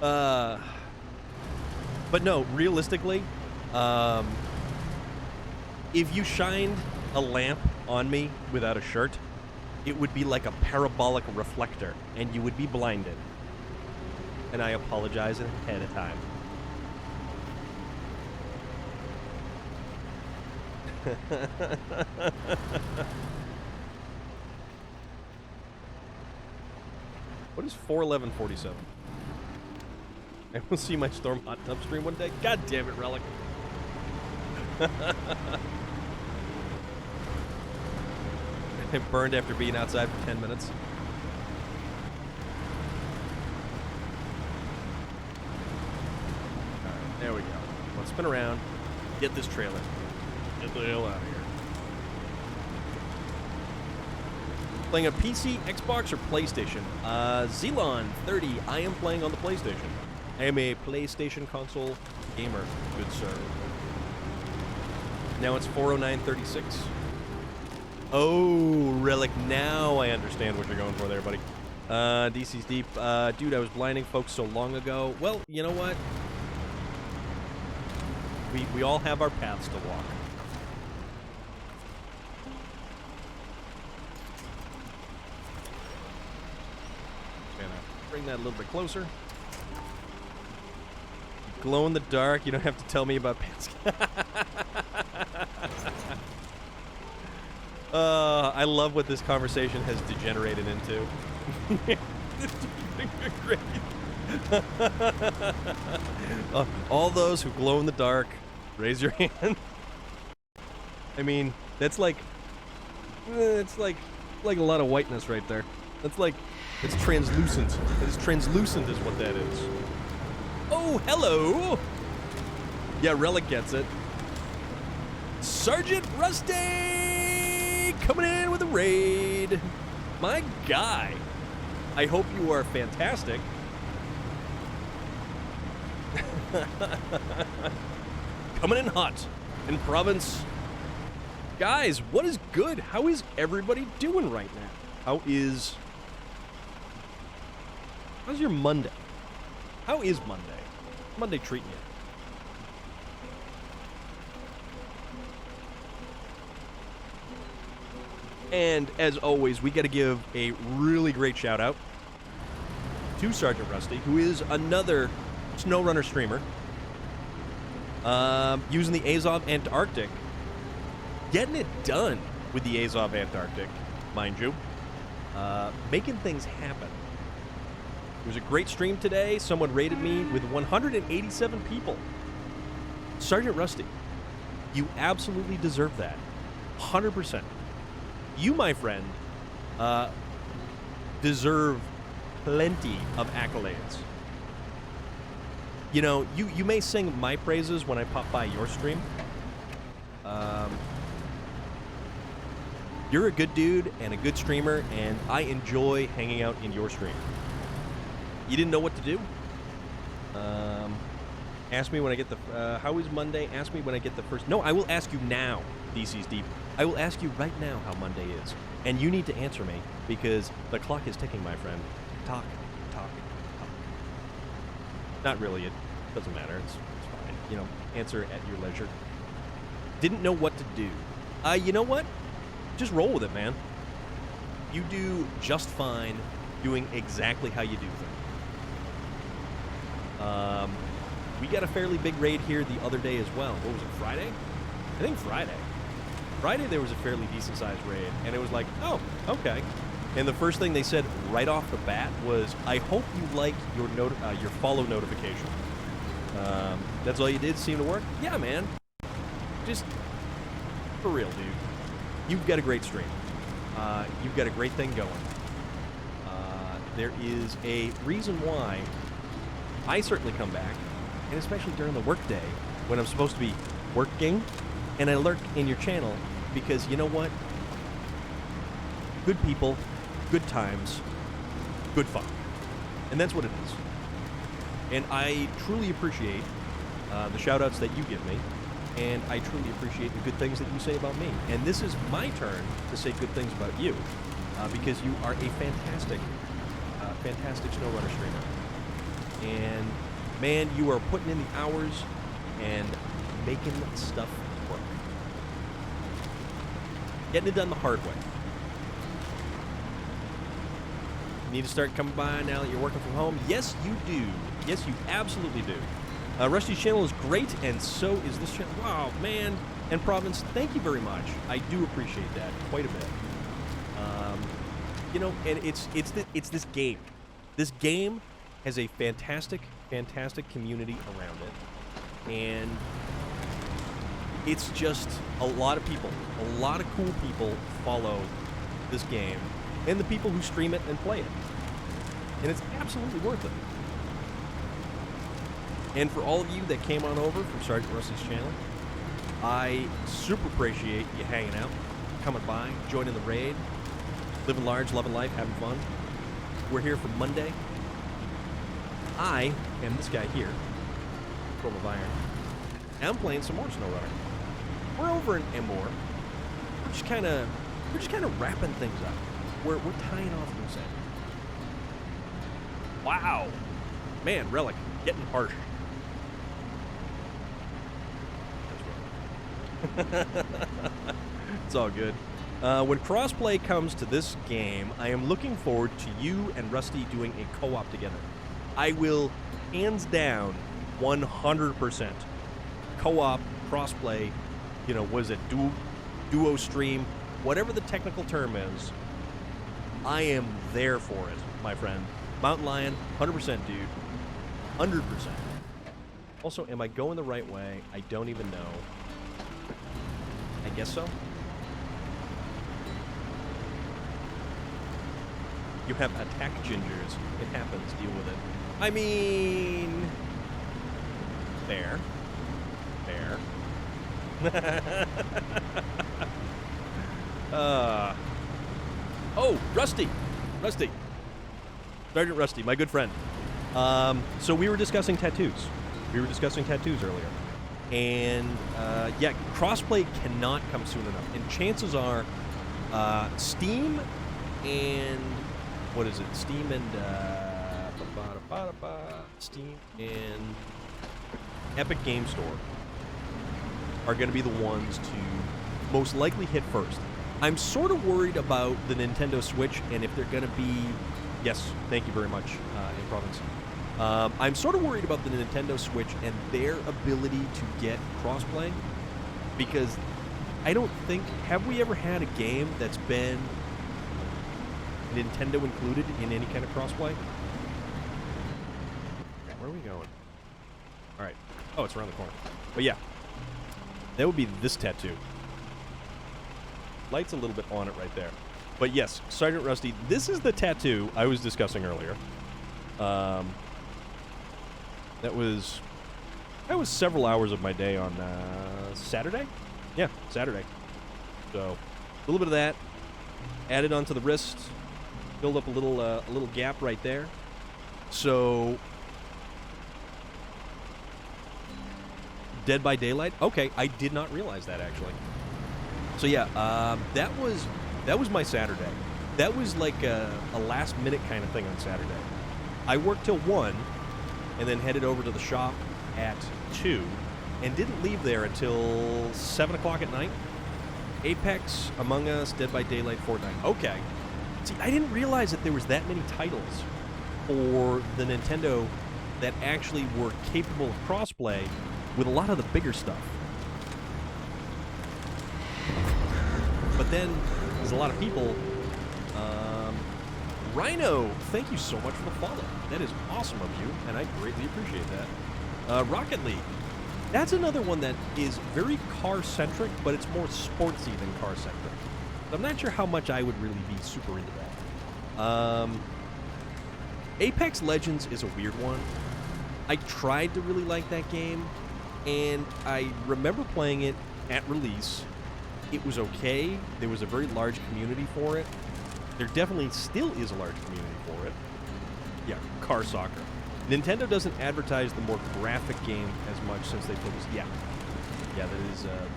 But no, realistically, if you shined a lamp on me without a shirt, it would be like a parabolic reflector, and you would be blinded. And I apologize ahead of time. What is 41147? I will see my Storm Hot Tub stream one day. God damn it, Relic. It burned after being outside for 10 minutes. Alright, there we go. Let's spin around. Get this trailer. Get the hell out of here. Playing a PC, Xbox, or PlayStation? Zelon30, I am playing on the PlayStation. I am a PlayStation console gamer, good sir. Now it's 409.36. Oh, Relic, now I understand what you're going for there, buddy. DC's deep. Dude, I was blinding folks so long ago. Well, you know what? We all have our paths to walk. Gonna bring that a little bit closer. Glow in the dark. You don't have to tell me about pants. I love what this conversation has degenerated into. Great. All those who glow in the dark, raise your hand. I mean, that's like, it's like a lot of whiteness right there. That's like, it's translucent. It is translucent is what that is. Oh, hello. Yeah, Relic gets it. Sergeant Rusty coming in with a raid. My guy. I hope you are fantastic. Coming in hot in province. Guys, what is good? How is everybody doing right now? How's your Monday? How is Monday? Monday treating you? And as always, we got to give a really great shout out to Sergeant Rusty, who is another SnowRunner streamer, using the Azov Antarctic, getting it done with the Azov Antarctic, mind you, making things happen. It was a great stream today. Someone rated me with 187 people. Sergeant Rusty, you absolutely deserve that. 100%. You, my friend, deserve plenty of accolades. You know, you may sing my praises when I pop by your stream. You're a good dude and a good streamer, and I enjoy hanging out in your stream. You didn't know what to do? Ask me when I get the... how is Monday? Ask me when I get the first... No, I will ask you now, DC's Deep. I will ask you right now how Monday is. And you need to answer me, because the clock is ticking, my friend. Talk, talk, talk. Not really. It doesn't matter. It's fine. You know, answer at your leisure. Didn't know what to do. You know what? Just roll with it, man. You do just fine doing exactly how you do things. We got a fairly big raid here the other day as well. What was it, Friday? I think Friday. Friday there was a fairly decent-sized raid, and it was like, oh, okay. And the first thing they said right off the bat was, I hope you like your follow notification. That's all you did? Seem to work? Yeah, man. Just for real, dude. You've got a great stream. You've got a great thing going. There is a reason why I certainly come back, and especially during the workday, when I'm supposed to be working, and I lurk in your channel, because you know what? Good people, good times, good fun. And that's what it is. And I truly appreciate the shout-outs that you give me, and I truly appreciate the good things that you say about me. And this is my turn to say good things about you, because you are a fantastic SnowRunner streamer. And man, you are putting in the hours and making stuff work. Getting it done the hard way. You need to start coming by now that you're working from home? Yes, you do. Yes, you absolutely do. Rusty's channel is great, and so is this channel. Wow, man. And Province, thank you very much. I do appreciate that quite a bit. You know, and it's this game. This game has a fantastic community around it, and it's just a lot of people, a lot of cool people follow this game, and the people who stream it and play it, and it's absolutely worth it. And for all of you that came on over from Sergeant Rusty's channel, I super appreciate you hanging out, coming by, joining the raid, living large, loving life, having fun. We're here for Monday. I am this guy here, Chrome of Iron, and I'm playing some more SnowRunner. we're over in Embor. We're just kind of wrapping things up. We're tying off loose ends. Wow, man, Relic getting harsh. It's all good. When crossplay comes to this game, I am looking forward to you and Rusty doing a co-op together. I will, hands down, 100% co-op, crossplay, you know, was it duo stream, whatever the technical term is, I am there for it, my friend. Mountain Lion, 100%, dude. 100%. Also, am I going the right way? I don't even know. I guess so. You have attack gingers. It happens. Deal with it. I mean... Fair. Fair. Oh, Rusty! Rusty. Sergeant Rusty, my good friend. So we were discussing tattoos. We were discussing tattoos earlier. And, yeah, crossplay cannot come soon enough. And chances are, Steam and... What is it? Steam and, Steam and Epic Game Store are going to be the ones to most likely hit first. I'm sort of worried about the Nintendo Switch and if they're going to be... Yes, thank you very much, in Province. I'm sort of worried about the Nintendo Switch and their ability to get crossplay, because I don't think... Have we ever had a game that's been Nintendo included in any kind of crossplay? Where are we going? All right. Oh, it's around the corner. But yeah, that would be this tattoo. Light's a little bit on it right there. But yes, Sergeant Rusty, this is the tattoo I was discussing earlier. That was several hours of my day on Saturday? Yeah, Saturday. So, a little bit of that. Added onto the wrist. Build up a little gap right there. So, Dead by Daylight? Okay, I did not realize that, actually. So yeah, that was my Saturday. That was like a last-minute kind of thing on Saturday. I worked till 1, and then headed over to the shop at 2, and didn't leave there until 7 o'clock at night. Apex, Among Us, Dead by Daylight, Fortnite. Okay. See, I didn't realize that there was that many titles for the Nintendo that actually were capable of crossplay with a lot of the bigger stuff. But then, there's a lot of people. Rhino, thank you so much for the follow. That is awesome of you, and I greatly appreciate that. Rocket League. That's another one that is very car-centric, but it's more sportsy than car-centric. I'm not sure how much I would really be super into that. Apex Legends is a weird one. I tried to really like that game, and I remember playing it at release. It was okay. There was a very large community for it. There definitely still is a large community for it. Yeah, car soccer. Nintendo doesn't advertise the more graphic game as much since they focus. Yeah, that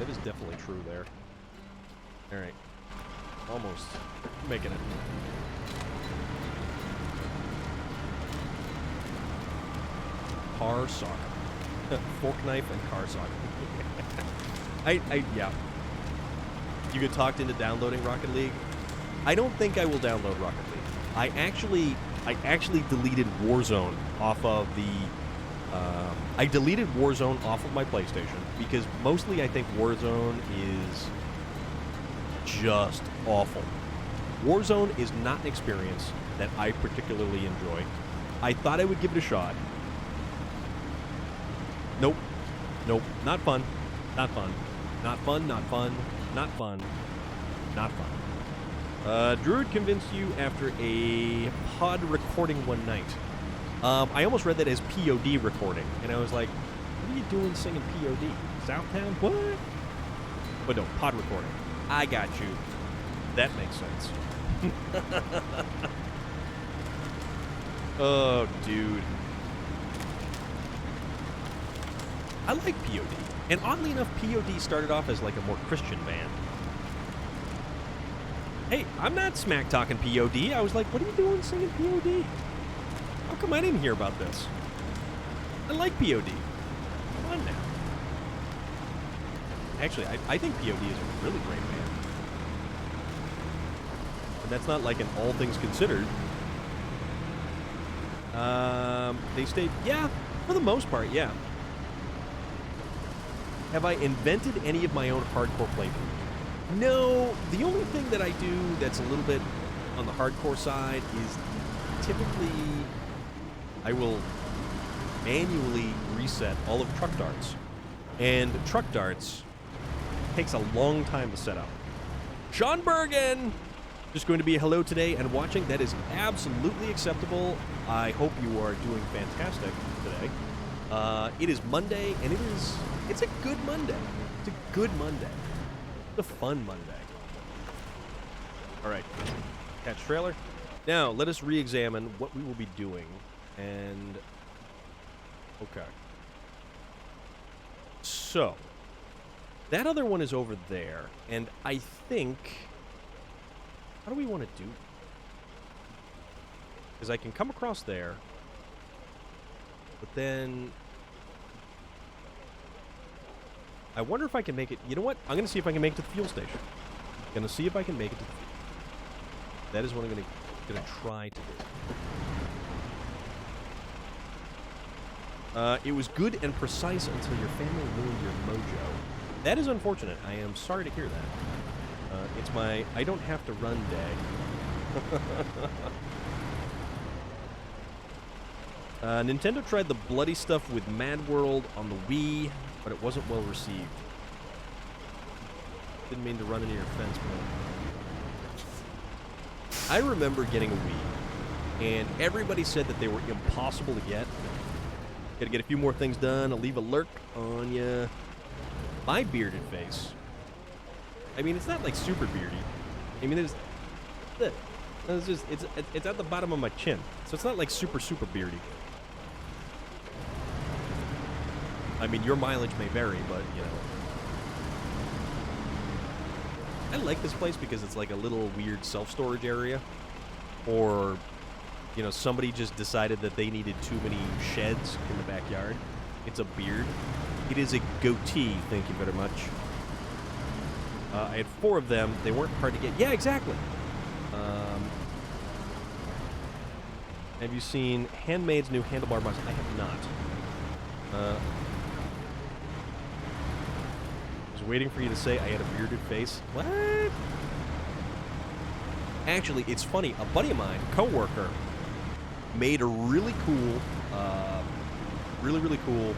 is definitely true there. All right, almost making it. Car soccer, fork knife and car soccer. Yeah. You get talked into downloading Rocket League. I don't think I will download Rocket League. I actually deleted Warzone off of the... I deleted Warzone off of my PlayStation because mostly I think Warzone is just awful. Warzone is not an experience that I particularly enjoy. I thought I would give it a shot. Nope. Nope. Not fun. Not fun. Not fun. Not fun. Not fun. Not fun. Druid convinced you after a pod recording one night. I almost read that as POD recording, and I was like, what are you doing singing POD? Southtown? What? But no, pod recording. I got you. That makes sense. Oh, dude. I like POD. And oddly enough, POD started off as like a more Christian band. Hey, I'm not smack-talking POD. I was like, what are you doing singing POD? How come I didn't hear about this? I like POD. Come on now. Actually, I think POD is a really great band. And that's not like an all things considered. They stayed, yeah, for the most part, yeah. Have I invented any of my own hardcore playthroughs? No, the only thing that I do that's a little bit on the hardcore side is typically I will manually reset all of truck darts. And truck darts takes a long time to set up. Sean Bergen! Just going to be a hello today and watching. That is absolutely acceptable. I hope you are doing fantastic today. It is Monday, and it's a good Monday. It's a good Monday. It's a fun Monday. All right, catch trailer. Now, let us re-examine what we will be doing. And, okay. So, that other one is over there, and I think... How do we want to do? Because I can come across there, but then I wonder if I can make it. You know what? I'm going to see if I can make it to the fuel station. I'm going to see if I can make it to the fuel. That is what I'm going to try to do. It was good and precise until your family ruined your mojo. That is unfortunate. I am sorry to hear that. It's my I don't have to run day. Nintendo tried the bloody stuff with Mad World on the Wii, but it wasn't well received. Didn't mean to run into your fence, but I remember getting a Wii, and everybody said that they were impossible to get. Gotta get a few more things done. I'll leave a lurk on ya. My bearded face. I mean, it's not like super beardy. I mean, it's just it's at the bottom of my chin, so it's not like super beardy. I mean, your mileage may vary, but you know, I like this place because it's like a little weird self-storage area, or you know, somebody just decided that they needed too many sheds in the backyard. It's a beard. It is a goatee. Thank you very much. I had 4 of them. They weren't hard to get. Yeah, exactly. Have you seen Handmaid's new handlebar bus? I have not. I was waiting for you to say I had a bearded face. What? Actually, it's funny. A buddy of mine, coworker, made a really cool, really cool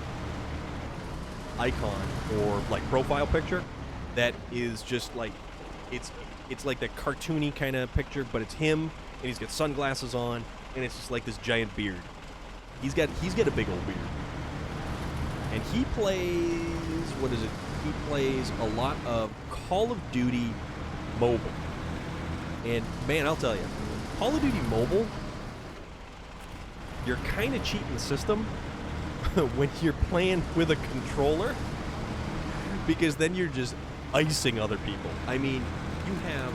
icon or like profile picture. That is just like, it's like that cartoony kind of picture, but it's him, and he's got sunglasses on, and it's just like this giant beard. He's got a big old beard, and he plays, what is it? He plays a lot of Call of Duty Mobile, and man, I'll tell you, Call of Duty Mobile, you're kind of cheating the system when you're playing with a controller, because then you're just icing other people. I mean, you have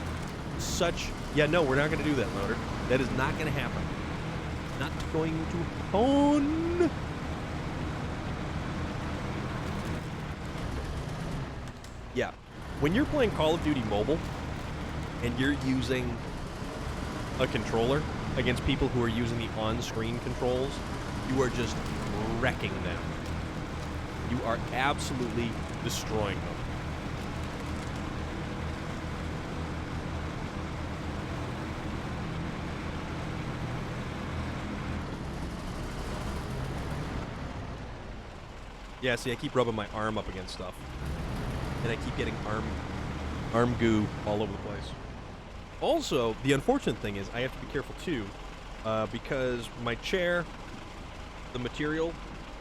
such... Yeah, no, we're not going to do that, Loader. That is not going to happen. Not going to happen. Yeah. When you're playing Call of Duty Mobile, and you're using a controller against people who are using the on-screen controls, you are just wrecking them. You are absolutely destroying them. Yeah, see, I keep rubbing my arm up against stuff. And I keep getting arm goo all over the place. Also, the unfortunate thing is I have to be careful, too, because my chair, the material,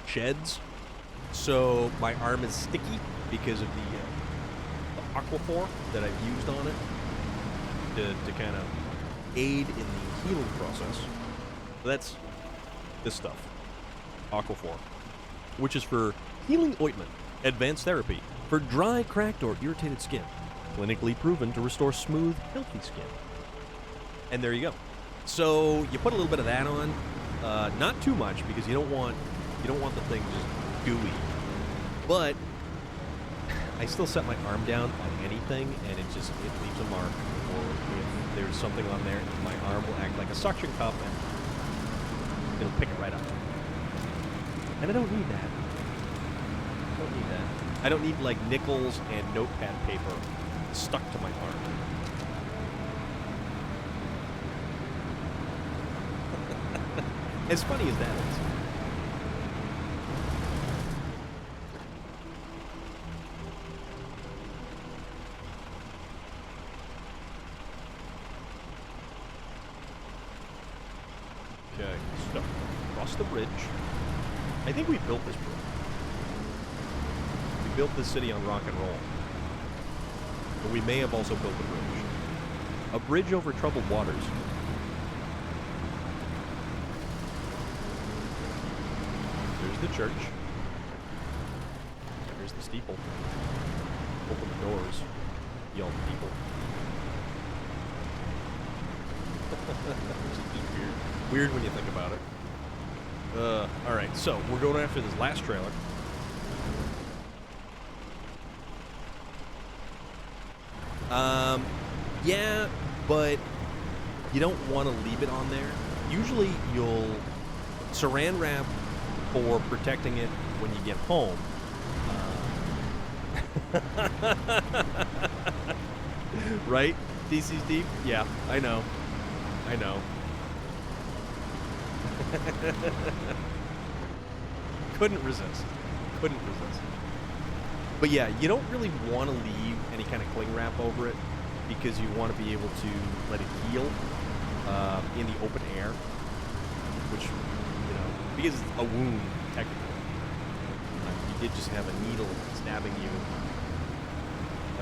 sheds. So my arm is sticky because of the aquaphor that I've used on it to kind of aid in the healing process. So that's this stuff, aquaphor, which is for Healing Ointment. Advanced therapy for dry, cracked, or irritated skin. Clinically proven to restore smooth, healthy skin. And there you go. So you put a little bit of that on. Not too much because you don't want the thing just gooey. But I still set my arm down on anything, and it leaves a mark. Or if there's something on there, my arm will act like a suction cup, and it'll pick it right up. And I don't need that. I don't need like nickels and notepad paper stuck to my arm. As funny as that is. Okay, so cross the bridge. I think we built this bridge. We built this city on rock and roll. But we may have also built a bridge. A bridge over troubled waters. There's the church. There's the steeple. Open the doors. Yell people. Weird when you think about it. Alright, so we're going after this last trailer. Yeah, but you don't want to leave it on there. Usually you'll saran wrap for protecting it when you get home. Right? DC's deep? Yeah, I know. Couldn't resist. But yeah, you don't really want to leave any kind of cling wrap over it because you want to be able to let it heal in the open air, which, because it's a wound, technically. You did just have a needle stabbing you. I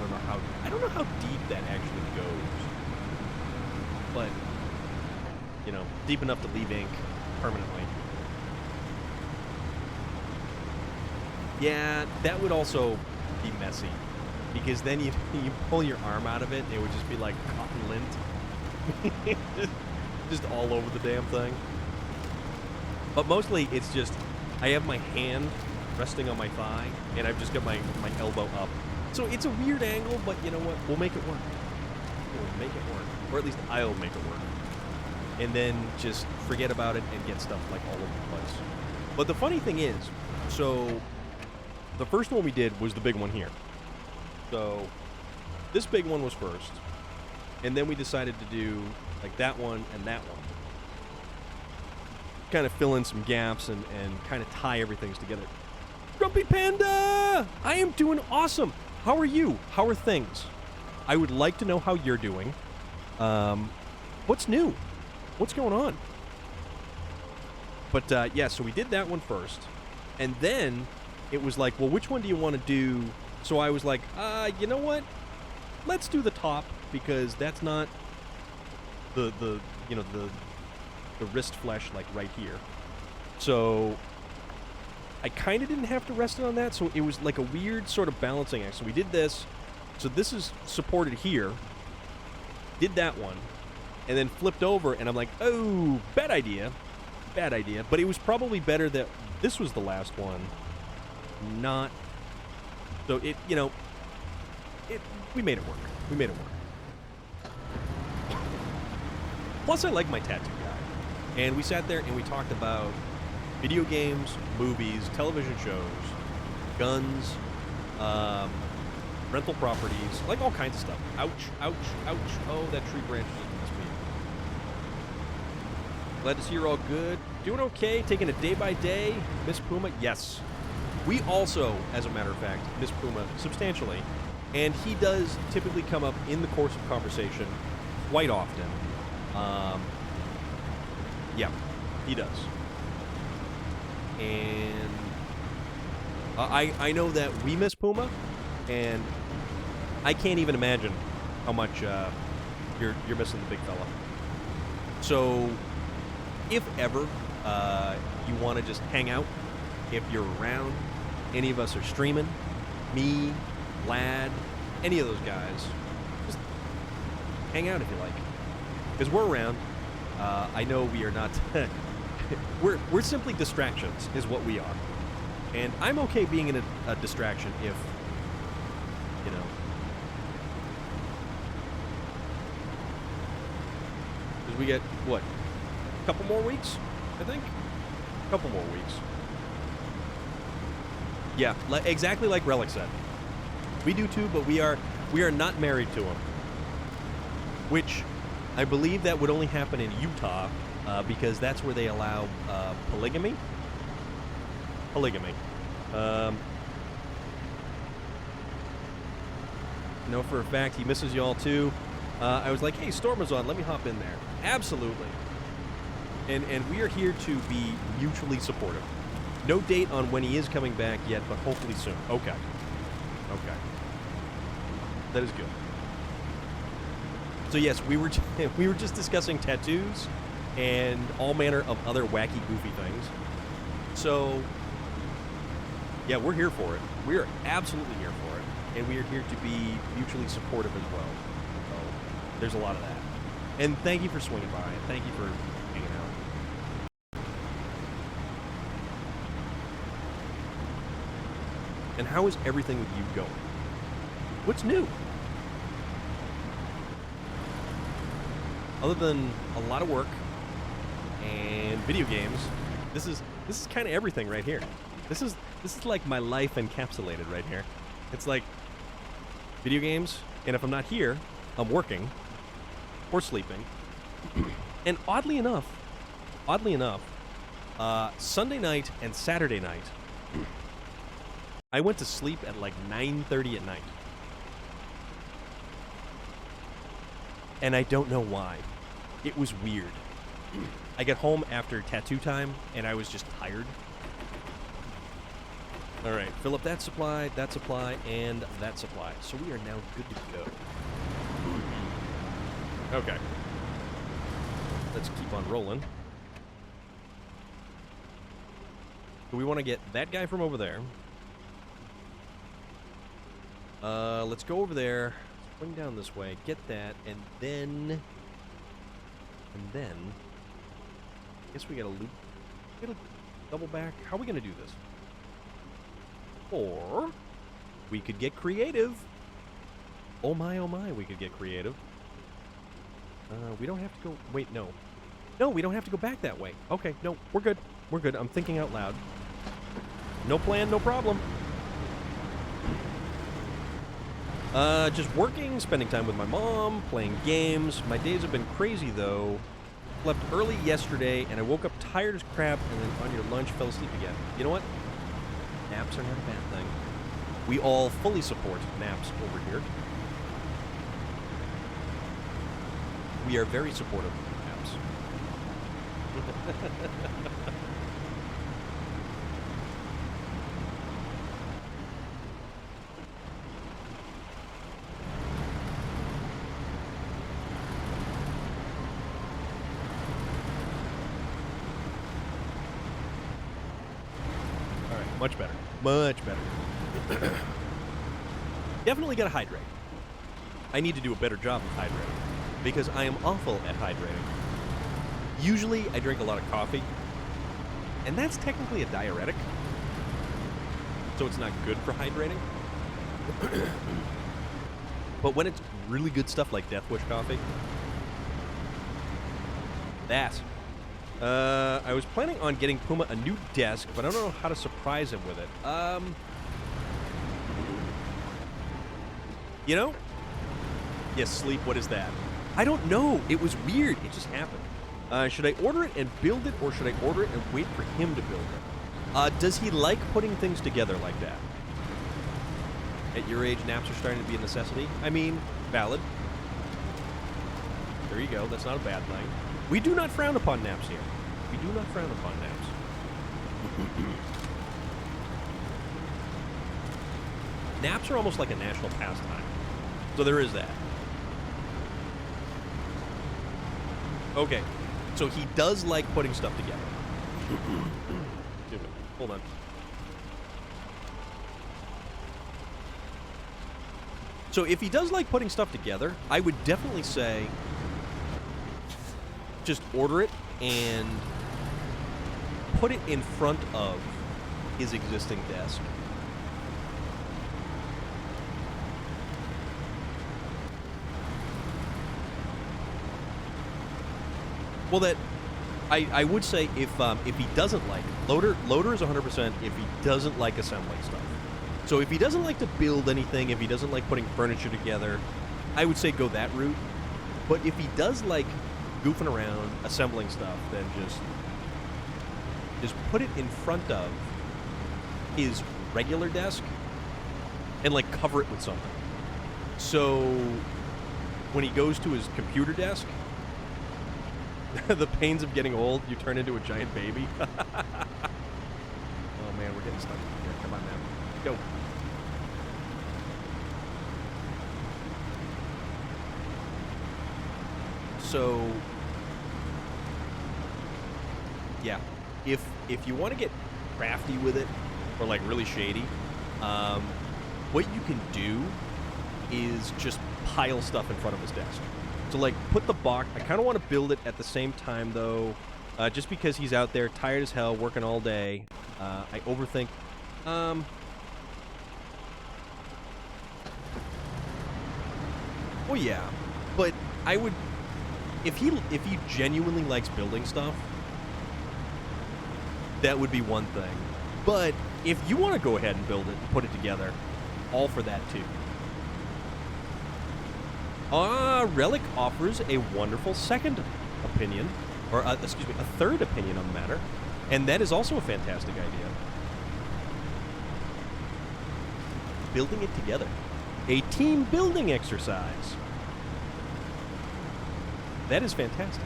don't know how deep that actually goes. But, deep enough to leave ink permanently. Yeah, that would also be messy. Because then you pull your arm out of it, and it would just be like cotton lint. just all over the damn thing. But mostly, it's just, I have my hand resting on my thigh, and I've just got my elbow up. So it's a weird angle, but you know what? We'll make it work. We'll make it work. Or at least I'll make it work. And then just forget about it and get stuff like all over the place. But the funny thing is, so the first one we did was the big one here. So this big one was first. And then we decided to do like that one and that one. Kind of fill in some gaps and kind of tie everything together. Grumpy Panda! I am doing awesome! How are you? How are things? I would like to know how you're doing. What's new? What's going on? But, yeah, so we did that one first. And then it was like, well, which one do you want to do? So I was like, you know what? Let's do the top, because that's not the wrist flesh, like, right here. So I kind of didn't have to rest it on that, so it was like a weird sort of balancing act. So we did this. So this is supported here. Did that one. And then flipped over, and I'm like, oh, bad idea. Bad idea. But it was probably better that this was the last one. Not. So it, we made it work. We made it work. Plus, I like my tattoo guy. And we sat there and we talked about video games, movies, television shows, guns, rental properties, like all kinds of stuff. Ouch, ouch, ouch. Oh, that tree branch just messed me up. Glad to see you're all good. Doing okay, taking it day by day. Miss Puma, yes. We also, as a matter of fact, miss Puma substantially. And he does typically come up in the course of conversation quite often. Yeah, he does. And I know that we miss Puma, and I can't even imagine how much you're missing the big fella. So, if ever you want to just hang out, if you're around, any of us are streaming, me, Lad, any of those guys, just hang out if you like. Because we're around. I know we are not... we're simply distractions, is what we are. And I'm okay being in a distraction if, you know... Because we get, what, a couple more weeks, I think? A couple more weeks. Yeah, exactly like Relic said. We do too, but we are not married to him. Which, I believe that would only happen in Utah, because that's where they allow polygamy. Polygamy. Know for a fact he misses y'all too. I was like, hey, Storm is on, let me hop in there. Absolutely. And we are here to be mutually supportive. No date on when he is coming back yet, but hopefully soon. Okay. Okay. That is good. So yes, we were just discussing tattoos and all manner of other wacky, goofy things. So yeah, we're here for it. We are absolutely here for it, and we are here to be mutually supportive as well. So there's a lot of that. And thank you for swinging by. And thank you for hanging out. And how is everything with you going? What's new? Other than a lot of work and video games, this is kind of everything right here. This is like my life encapsulated right here. It's like video games, and if I'm not here, I'm working or sleeping. And oddly enough, Sunday night and Saturday night, I went to sleep at like 9:30 at night. And I don't know why. It was weird. I get home after tattoo time, and I was just tired. All right, fill up that supply, and that supply. So we are now good to go. Okay. Let's keep on rolling. So we want to get that guy from over there. Let's go over there. Swing down this way, get that, and then I guess we gotta loop, double back. How are we gonna do this? Or we could get creative. Oh my, we could get creative. We don't have to go, wait, no. No, we don't have to go back that way. Okay, no, we're good. We're good, I'm thinking out loud. No plan, no problem. Just working, spending time with my mom, playing games. My days have been crazy, though. Slept early yesterday, and I woke up tired as crap, and then on your lunch, fell asleep again. You know what? Naps are not a bad thing. We all fully support naps over here. We are very supportive of naps. Much better. Much better. Definitely gotta hydrate. I need to do a better job of hydrating, because I am awful at hydrating. Usually, I drink a lot of coffee, and that's technically a diuretic, so it's not good for hydrating. But when it's really good stuff like Death Wish coffee, that... I was planning on getting Puma a new desk, but I don't know how to surprise him with it. You know? Yes, sleep, what is that? I don't know. It was weird. It just happened. Should I order it and build it, or should I order it and wait for him to build it? Does he like putting things together like that? At your age, naps are starting to be a necessity? I mean, valid. There you go. That's not a bad thing. We do not frown upon naps here. We do not frown upon naps. Naps are almost like a national pastime. So there is that. Okay. So he does like putting stuff together. Hold on. So if he does like putting stuff together, I would definitely say just order it and put it in front of his existing desk. Well, that I would say if he doesn't like it, loader is 100% if he doesn't like assembling stuff. So if he doesn't like to build anything, if he doesn't like putting furniture together, I would say go that route. But if he does like goofing around, assembling stuff, then just put it in front of his regular desk and like cover it with something. So when he goes to his computer desk, the pains of getting old, you turn into a giant baby. Oh man, we're getting stuck here. Come on now. Go. So yeah, if you want to get crafty with it or like really shady, what you can do is just pile stuff in front of his desk. So, like, put the box... I kind of want to build it at the same time, though, just because he's out there, tired as hell, working all day. I overthink... Well, yeah, but I would... If he genuinely likes building stuff, that would be one thing. But if you want to go ahead and build it and put it together, all for that, too. Relic offers a wonderful second opinion, or excuse me, a third opinion on the matter, and that is also a fantastic idea. Building it together. A team building exercise. That is fantastic.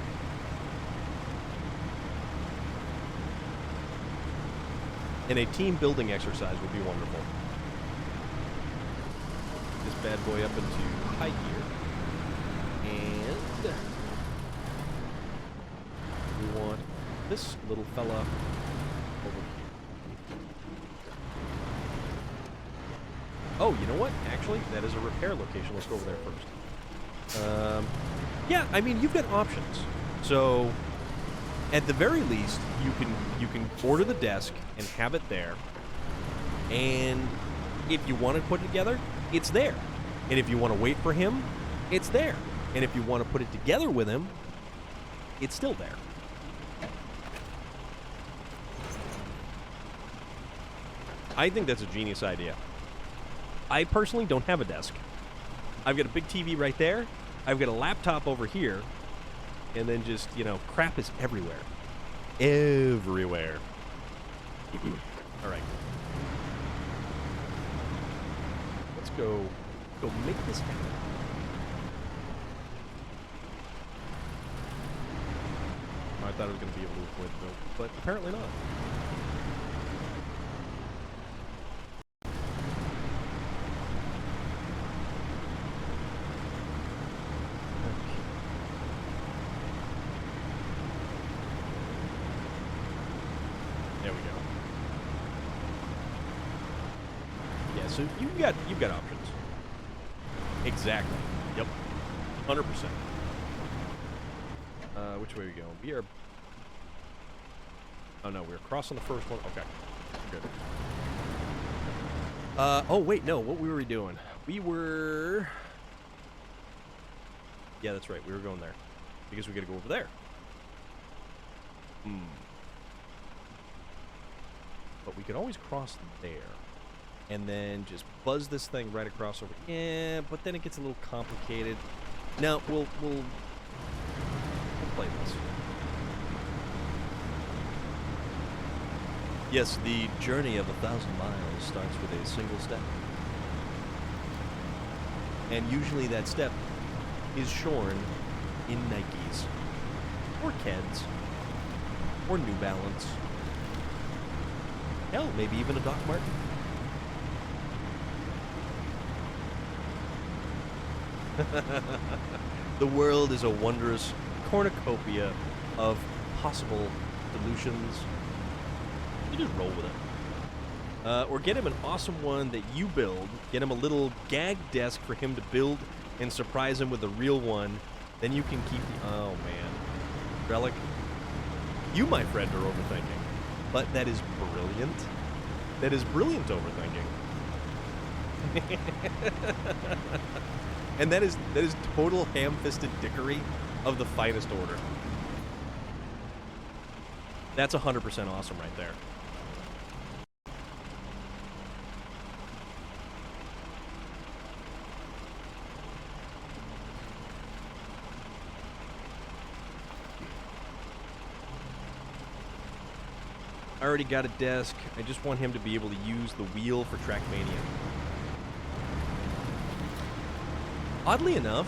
And a team building exercise would be wonderful. This bad boy up into high gear. And we want this little fella over here. Oh, you know what? Actually, that is a repair location. Let's go over there first. Yeah, I mean, you've got options. So, at the very least, you can order the desk and have it there. And if you want to put it together, it's there. And if you want to wait for him, it's there. And if you want to put it together with him, it's still there. I think that's a genius idea. I personally don't have a desk. I've got a big TV right there. I've got a laptop over here. And then just, you know, crap is everywhere. Everywhere. All right. Let's go make this happen. I thought I was going to be able to avoid the milk, but apparently not. There we go. Yeah, so you've got options. Exactly. Yep. 100%. Which way are we going? We are... Oh, no, we're crossing the first one. Okay. Good. Oh, wait, no. What were we doing? We were... Yeah, that's right. We were going there. Because we gotta go over there. But we could always cross there. And then just buzz this thing right across over... Yeah, but then it gets a little complicated. Now, we'll play this. Yes, the journey of 1,000 miles starts with a single step. And usually that step is shorn in Nikes, or Keds, or New Balance. Hell, maybe even a Doc Marten. The world is a wondrous cornucopia of possible solutions. You just roll with it. Or get him an awesome one that you build. Get him a little gag desk for him to build and surprise him with a real one. Then you can keep the... Oh, man. Relic, you, my friend, are overthinking. But that is brilliant. That is brilliant overthinking. And that is total ham-fisted dickery of the finest order. That's 100% awesome right there. I already got a desk. I just want him to be able to use the wheel for Trackmania. Oddly enough,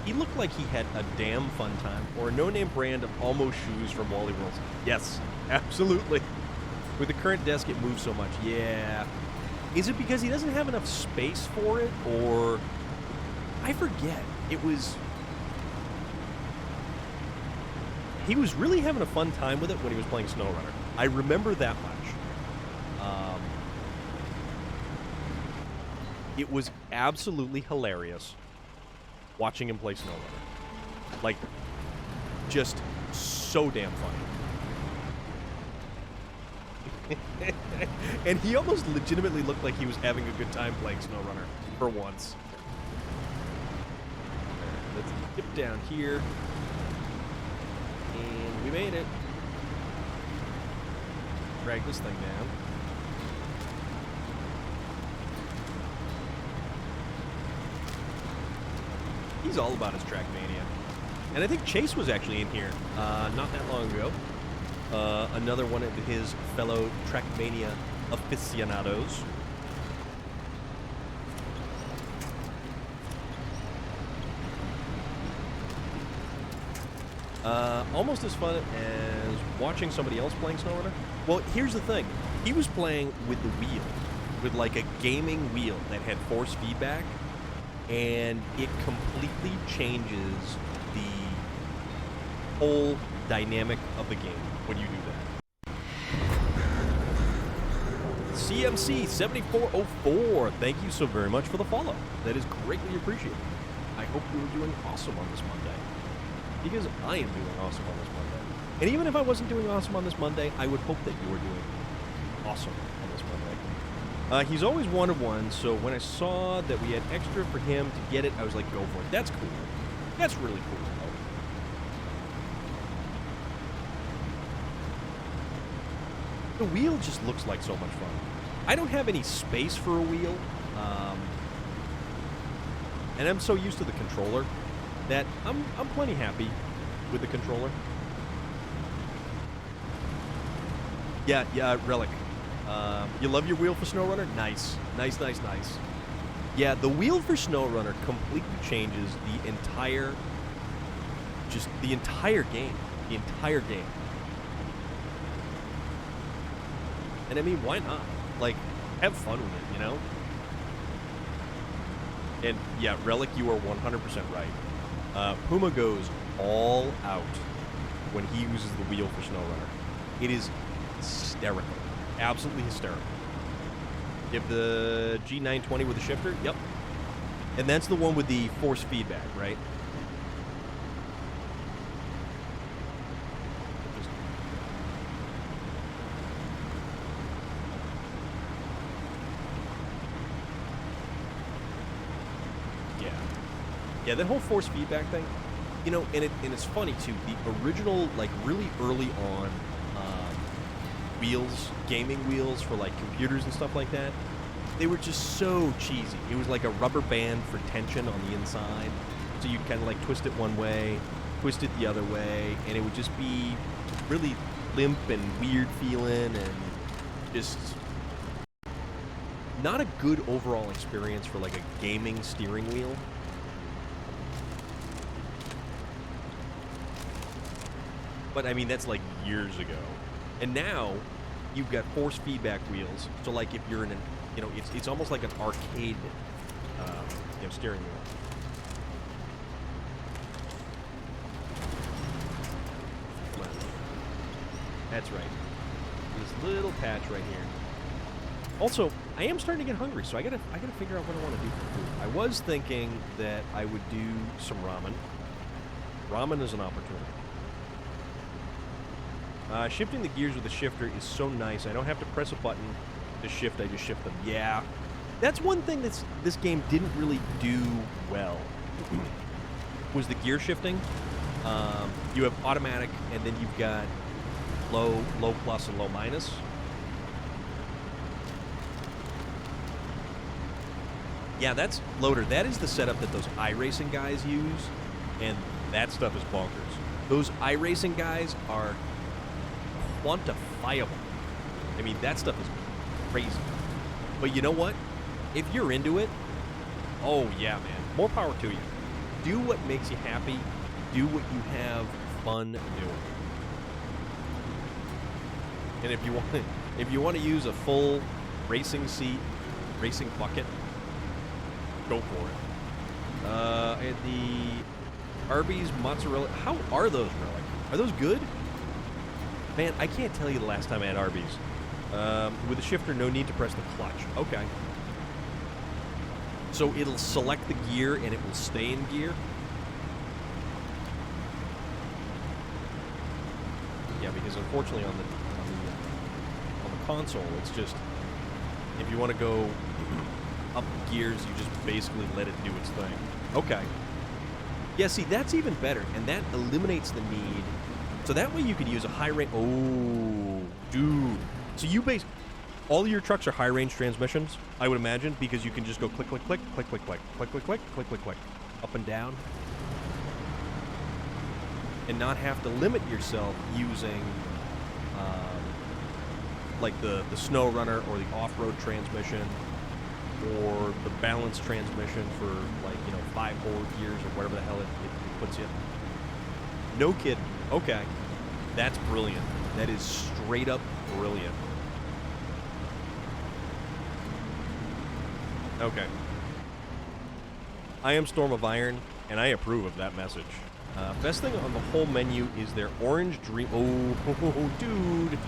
he looked like he had a damn fun time, or a no-name brand of almost shoes from Wally Worlds. Yes, absolutely. With the current desk, it moves so much. Yeah. Is it because he doesn't have enough space for it, or... I forget. It was... He was really having a fun time with it when he was playing SnowRunner. I remember that much. It was absolutely hilarious watching him play SnowRunner. Like, just so damn funny. And he almost legitimately looked like he was having a good time playing SnowRunner for once. Let's dip down here. And we made it. Drag this thing down. He's all about his Trackmania. And I think Chase was actually in here not that long ago. Another one of his fellow Trackmania aficionados. Almost as fun as watching somebody else playing SnowRunner. Well, here's the thing. He was playing with the wheel, with like a gaming wheel that had force feedback, and it completely changes the whole dynamic of the game when you do that. CMC 7404, thank you so very much for the follow. That is greatly appreciated. I hope you were doing awesome on this Monday, because I am doing awesome on this Monday. And even if I wasn't doing awesome on this Monday, I would hope that you were doing awesome on this Monday. He's always wanted one, so when I saw that we had extra for him to get it, I was like, go for it. That's cool. That's really cool. The wheel just looks like so much fun. I don't have any space for a wheel, and I'm so used to the controller that I'm plenty happy with the controller. Yeah, Relic. You love your wheel for SnowRunner? Nice. Nice. Yeah, the wheel for SnowRunner completely changes the entire game. The entire game. And I mean, why not? Like, have fun with it, you know? And yeah, Relic, you are 100% right. Puma goes all out when he uses the wheel for SnowRunner. It is hysterical. Absolutely hysterical. Give the G920 with the shifter? Yep. And that's the one with the force feedback, right? Yeah, that whole force feedback thing, you know, and it's funny too. The original, like, really early on wheels, gaming wheels for like computers and stuff like that, they were just so cheesy. It was like a rubber band for tension on the inside, so you'd kind of like twist it one way, twist it the other way, and it would just be really limp and weird feeling, and just not a good overall experience for like a gaming steering wheel. But I mean, that's like years ago. And now you've got force feedback wheels. So like if you're in an, you know, it's almost like an arcade steering wheel. Come on. That's right. This little patch right here. Also, I am starting to get hungry, so I gotta figure out what I want to do for food. I was thinking that I would do some ramen. Ramen is an opportunity. Shifting the gears with the shifter is so nice. I don't have to press a button to shift. I just shift them. Yeah, that's one thing this game didn't really do well. Was the gear shifting? You have automatic, and then you've got low plus, and low minus. Yeah, that's Loader. That is the setup that those iRacing guys use, and that stuff is bonkers. Those iRacing guys are quantifiable. I mean, that stuff is crazy. But you know what? If you're into it, oh yeah, man, more power to you. Do what makes you happy. Do what you have fun doing. And if you want to use a full racing seat, racing bucket, go for it. And the Arby's mozzarella. How are those, really? Are those good? Man, I can't tell you the last time I had Arby's. With the shifter, no need to press the clutch. Okay. So it'll select the gear and it will stay in gear? Yeah, because unfortunately on the console, it's just, if you want to go up gears, you just basically let it do its thing. Okay. Yeah, see, that's even better, and that eliminates the need. So that way you could use a high range. Oh, dude. So all of your trucks are high range transmissions, I would imagine, because you can just go click, click, click, click, click, click, click, click, click, click, click, click, up and down, and not have to limit yourself using like the SnowRunner or the off-road transmission or the balanced transmission for, like, 5-hole gears or whatever the hell it puts you. No kidding. Okay. That's brilliant. That is straight up brilliant. Okay. I am Storm of Iron, and I approve of that message. Best thing on the whole menu is their orange dream... Oh, dude.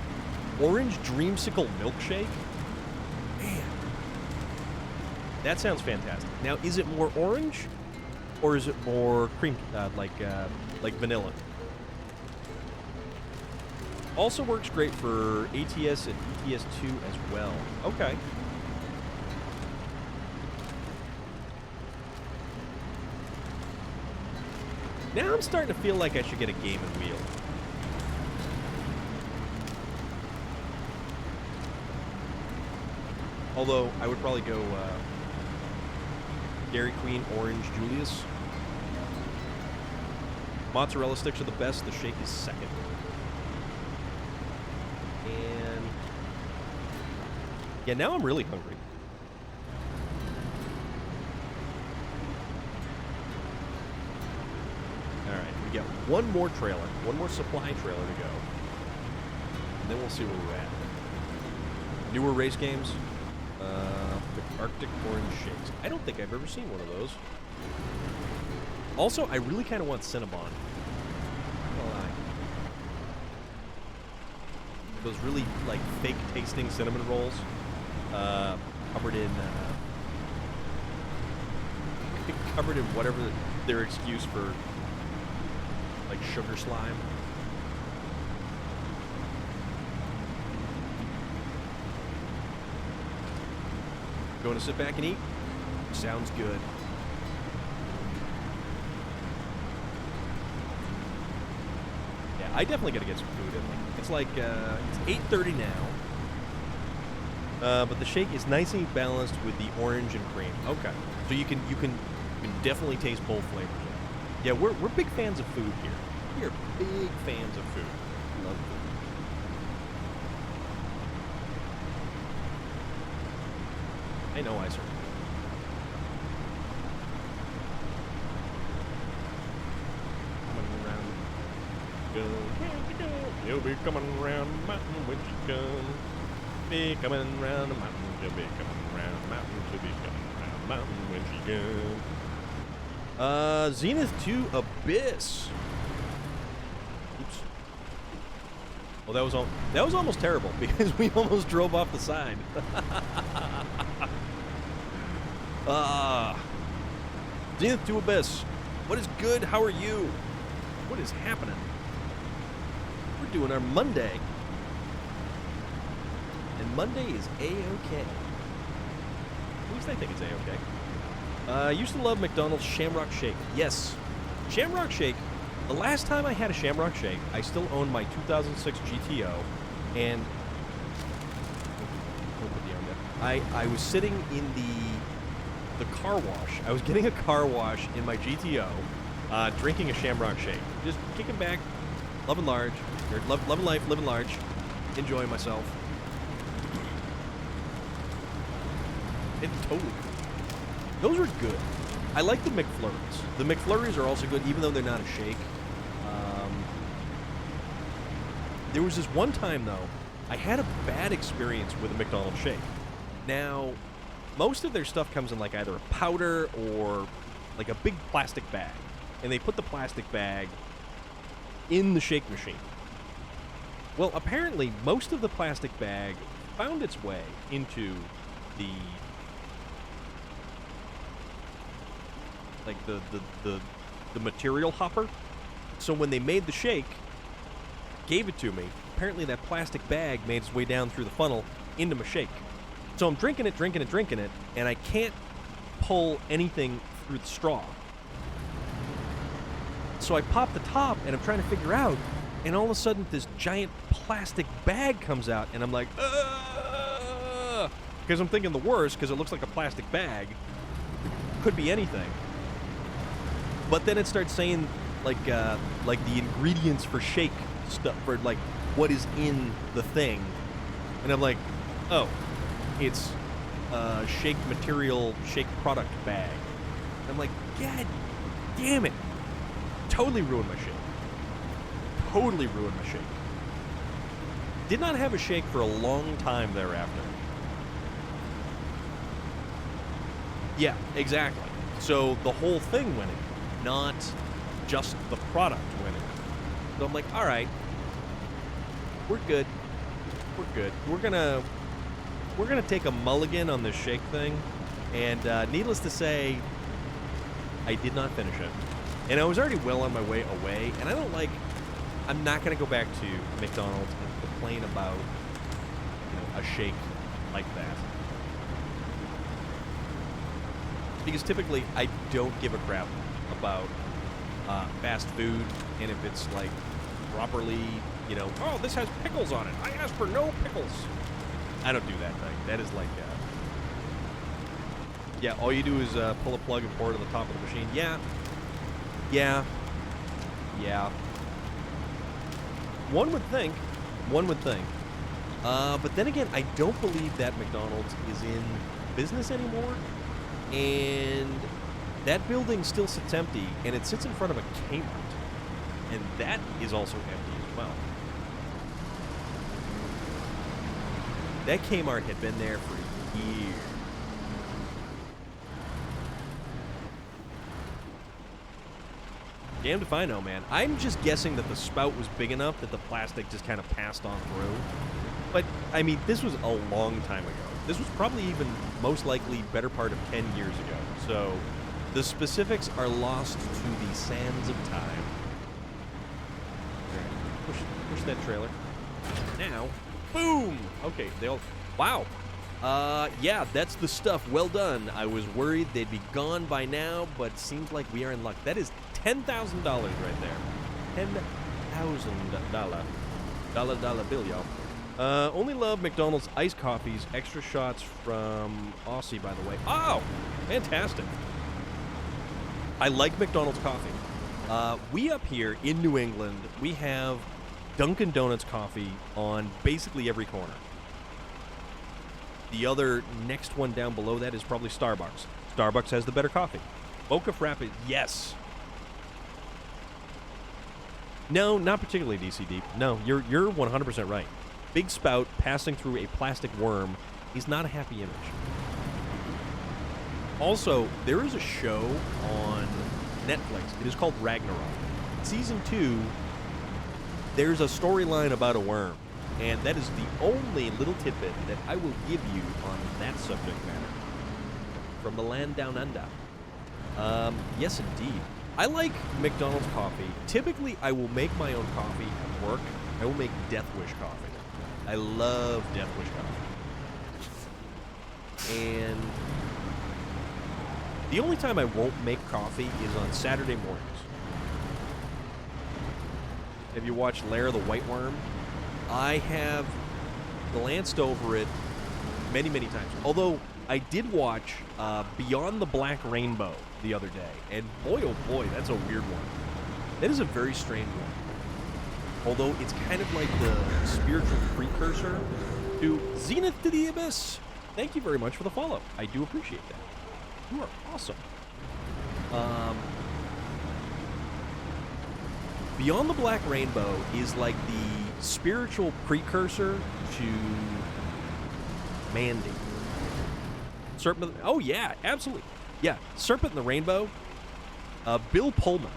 Orange dreamsicle milkshake? Man. That sounds fantastic. Now, is it more orange, or is it more cream, like vanilla? Also works great for ATS and ETS2 as well. Okay. Now I'm starting to feel like I should get a game and wheel. Although, I would probably go Dairy Queen Orange Julius. Mozzarella sticks are the best. The shake is second. And yeah, now I'm really hungry. Alright, we got one more trailer, one more supply trailer to go. And then we'll see where we're at. Newer race games. The Arctic Orange Shakes. I don't think I've ever seen one of those. Also, I really kind of want Cinnabon. Those really, like, fake tasting cinnamon rolls. Covered in whatever their excuse for, like, sugar slime. Going to sit back and eat? Sounds good. Yeah, I definitely got to get some food in me. It's like, it's 8:30 now. But the shake is nicely balanced with the orange and cream. Okay. So you can definitely taste both flavors. Yeah, we're big fans of food here. We are big fans of food. Love food. I know I certainly coming around. Go. You'll be coming around the mountain when she comes. Be coming around the mountain. She'll be coming around the mountain. She'll be coming around the mountain when she comes. Zenith 2 Abyss. Oops. Well, that was almost terrible because we almost drove off the side. Zenith to Abyss. What is good? How are you? What is happening? We're doing our Monday. And Monday is A-OK. At least I think it's A-OK. I used to love McDonald's Shamrock Shake. Yes. Shamrock Shake. The last time I had a Shamrock Shake, I still owned my 2006 GTO, and I was sitting in the car wash. I was getting a car wash in my GTO, drinking a Shamrock Shake, just kicking back, loving large, or loving life, living large, enjoying myself. It's totally good. Those are good. I like the McFlurries. The McFlurries are also good, even though they're not a shake. There was this one time, though, I had a bad experience with a McDonald's shake. Now, most of their stuff comes in like either a powder or like a big plastic bag. And they put the plastic bag in the shake machine. Well, apparently, most of the plastic bag found its way into the the material hopper. So when they made the shake, gave it to me, apparently that plastic bag made its way down through the funnel into my shake. So I'm drinking it, and I can't pull anything through the straw. So I pop the top, and I'm trying to figure out, and all of a sudden this giant plastic bag comes out, and I'm like, ugh! Because I'm thinking the worst, because it looks like a plastic bag. Could be anything. But then it starts saying, like the ingredients for shake stuff, for like what is in the thing, and I'm like, oh, it's shake material, shake product bag. And I'm like, God damn it! Totally ruined my shake. Totally ruined my shake. Did not have a shake for a long time thereafter. Yeah, exactly. So the whole thing went in, not just the product went in. So I'm like, all right, we're good. We're good. We're gonna take a mulligan on this shake thing, and needless to say, I did not finish it. And I was already well on my way away, and I'm not gonna go back to McDonald's and complain about, a shake like that. Because typically, I don't give a crap about fast food, and if it's like properly, oh, this has pickles on it. I asked for no pickles. I don't do that thing. That is like, yeah, all you do is pull a plug and pour it to the top of the machine. Yeah. One would think. But then again, I don't believe that McDonald's is in business anymore, and that building still sits empty, and it sits in front of a Kmart, and that is also empty as well. That Kmart had been there for years. Damned if I know, man. I'm just guessing that the spout was big enough that the plastic just kind of passed on through. But, I mean, this was a long time ago. This was probably even, most likely, better part of 10 years ago. So, the specifics are lost to the sands of time. Push that trailer. Now, boom! Okay, they all... Wow! Yeah, that's the stuff. Well done. I was worried they'd be gone by now, but seems like we are in luck. That is $10,000 right there. $10,000. Dollar bill, y'all. Only love McDonald's iced coffees. Extra shots from Aussie, by the way. Oh! Fantastic. I like McDonald's coffee. We up here in New England, we have Dunkin' Donuts coffee on basically every corner. The other next one down below that is probably Starbucks. Starbucks has the better coffee. Mocha Frappe, yes. No, not particularly DC Deep. No, you're 100% right. Big spout passing through a plastic worm is not a happy image. Also, there is a show on Netflix. It is called Ragnarok. Season 2 there's a storyline about a worm, and that is the only little tidbit that I will give you on that subject matter. From the land down under. Yes, indeed. I like McDonald's coffee. Typically, I will make my own coffee at work. I will make Death Wish coffee. I love Death Wish coffee. And the only time I won't make coffee is on Saturday mornings. Have you watched Lair of the White Worm? I have glanced over it many, many times. Although, I did watch Beyond the Black Rainbow the other day, and boy, oh boy, that's a weird one. That is a very strange one. Although it's kind of like the spiritual precursor to Zenith to the Abyss. Thank you very much for the follow. I do appreciate that. You are awesome. Beyond the Black Rainbow is like the spiritual precursor to Mandy. Serpent. Oh yeah, absolutely. Yeah, Serpent in the Rainbow. Bill Pullman.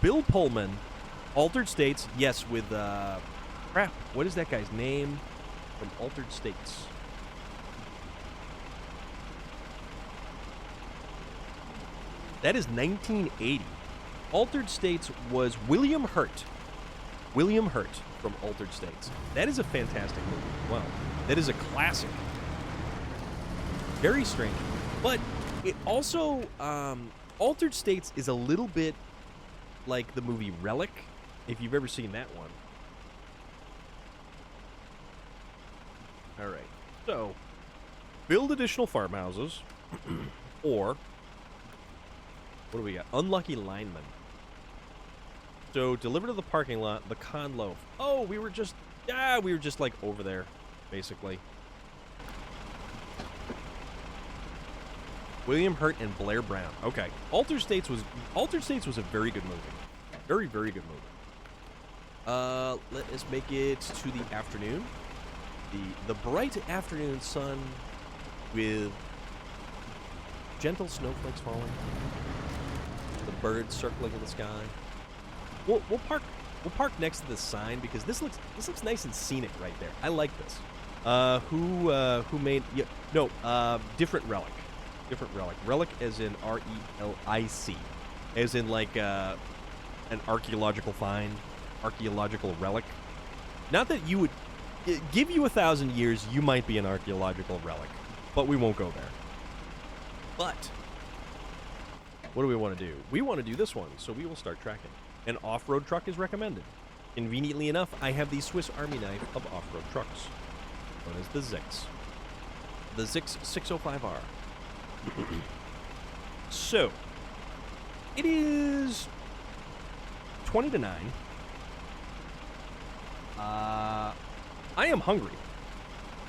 Bill Pullman, Altered States. Yes, with crap. What is that guy's name from Altered States? That is 1980. Altered States was William Hurt. William Hurt from Altered States. That is a fantastic movie. Wow, that is a classic. Very strange. But it also, Altered States is a little bit like the movie Relic, if you've ever seen that one. Alright, so, build additional farmhouses, or, what do we got? Unlucky lineman. So, deliver to the parking lot, the con loaf. Oh, we were just like over there, basically. William Hurt and Blair Brown. Okay. Altered States was a very good movie. Very, very good movie. Let us make it to the afternoon. The bright afternoon sun with gentle snowflakes falling. The birds circling in the sky. We'll park next to this sign because this looks nice and scenic right there. I like this. Who made different relic. Different relic. Relic as in R-E-L-I-C. As in like an archaeological find. Archaeological relic. Not that you would give you 1,000 years, you might be an archaeological relic. But we won't go there. But what do we want to do? We want to do this one, so we will start tracking. An off-road truck is recommended. Conveniently enough, I have the Swiss Army knife of off-road trucks. Known as the Zix. The Zix 605R. So, it is 20 to 9. I am hungry.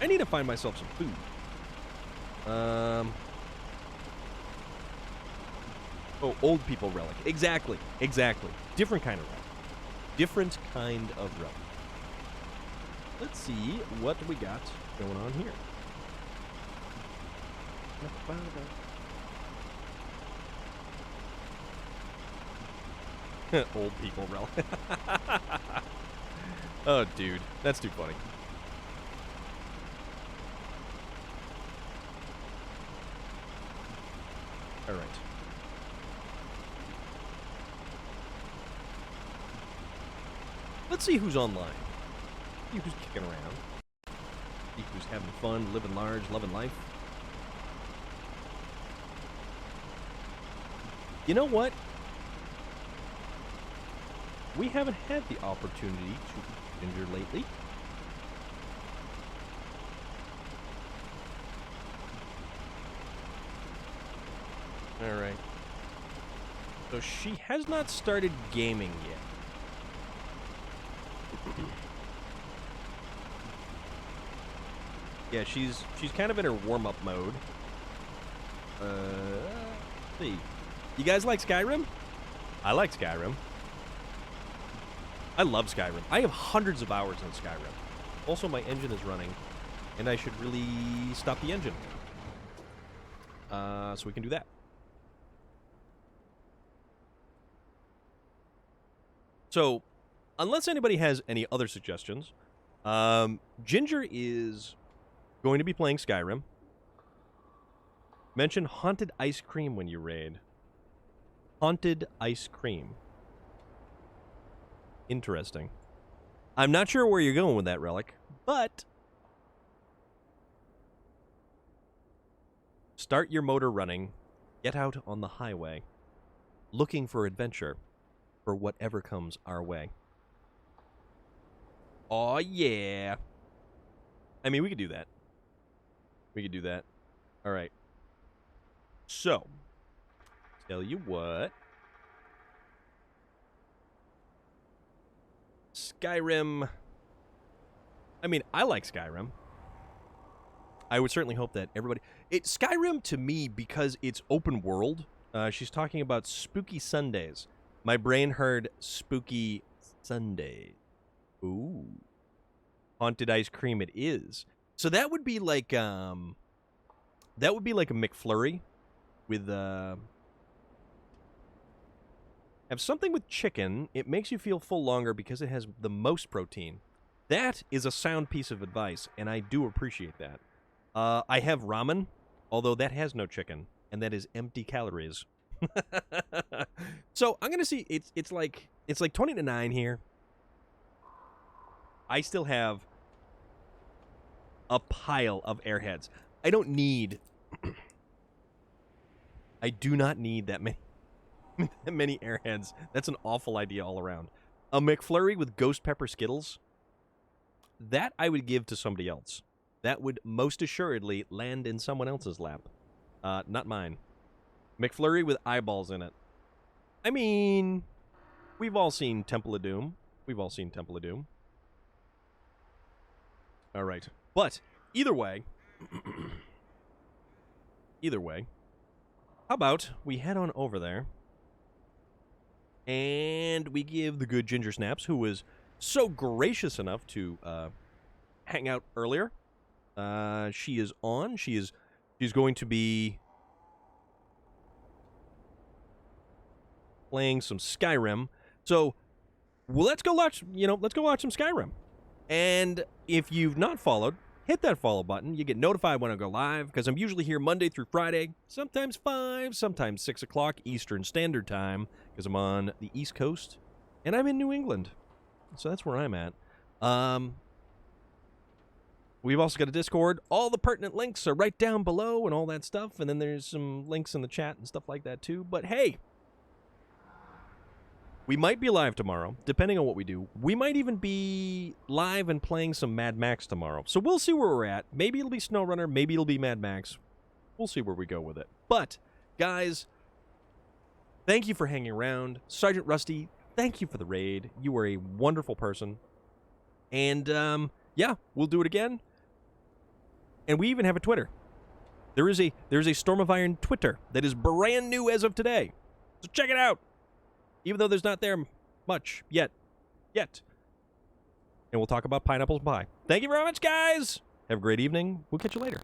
I need to find myself some food. Oh, old people relic. Exactly. Different kind of relic. Different kind of relic. Let's see what we got going on here. Old people relic. Oh, dude. That's too funny. All right. Let's see who's online. See who's kicking around. See who's having fun, living large, loving life. You know what? We haven't had the opportunity to Ginger lately. Alright. So she has not started gaming yet. Yeah, she's kind of in her warm-up mode. Let's see. You guys like Skyrim? I like Skyrim. I love Skyrim. I have hundreds of hours on Skyrim. Also, my engine is running, and I should really stop the engine. So we can do that. So, unless anybody has any other suggestions, Ginger is going to be playing Skyrim. Mention haunted ice cream when you raid. Haunted ice cream. Interesting. I'm not sure where you're going with that, Relic, but start your motor running. Get out on the highway. Looking for adventure for whatever comes our way. Oh yeah. I mean, we could do that. We could do that. All right. So, tell you what. Skyrim. I mean, I like Skyrim. I would certainly hope that everybody... Skyrim, to me, because it's open world, she's talking about Spooky Sundays. My brain heard Spooky Sunday. Ooh. Haunted ice cream it is. So that would be like, that would be like a McFlurry with, have something with chicken. It makes you feel full longer because it has the most protein. That is a sound piece of advice, and I do appreciate that. I have ramen, although that has no chicken, and that is empty calories. So I'm gonna see. It's like 20-9 here. I still have a pile of airheads. I don't need. I do not need that many. That many airheads. That's an awful idea all around. A McFlurry with ghost pepper Skittles. That I would give to somebody else. That would most assuredly land in someone else's lap. Not mine. McFlurry with eyeballs in it. I mean, we've all seen Temple of Doom. We've all seen Temple of Doom. All right. But, either way... either way... How about we head on over there, and we give the good Ginger Snaps, who was so gracious enough to hang out earlier. She is on. She's going to be playing some Skyrim. So, well, let's go watch some Skyrim. And if you've not followed, hit that follow button. You get notified when I go live, because I'm usually here Monday through Friday, sometimes 5, sometimes 6 o'clock Eastern Standard Time, because I'm on the East Coast, and I'm in New England. So that's where I'm at. We've also got a Discord. All the pertinent links are right down below and all that stuff, and then there's some links in the chat and stuff like that too. But hey, we might be live tomorrow, depending on what we do. We might even be live and playing some Mad Max tomorrow. So we'll see where we're at. Maybe it'll be SnowRunner, maybe it'll be Mad Max. We'll see where we go with it. But, guys, thank you for hanging around. Sergeant Rusty, thank you for the raid. You are a wonderful person. And, yeah, we'll do it again. And we even have a Twitter. There is a Storm of Iron Twitter that is brand new as of today. So check it out. Even though there's not there much yet. And we'll talk about pineapples and pie. Thank you very much, guys. Have a great evening. We'll catch you later.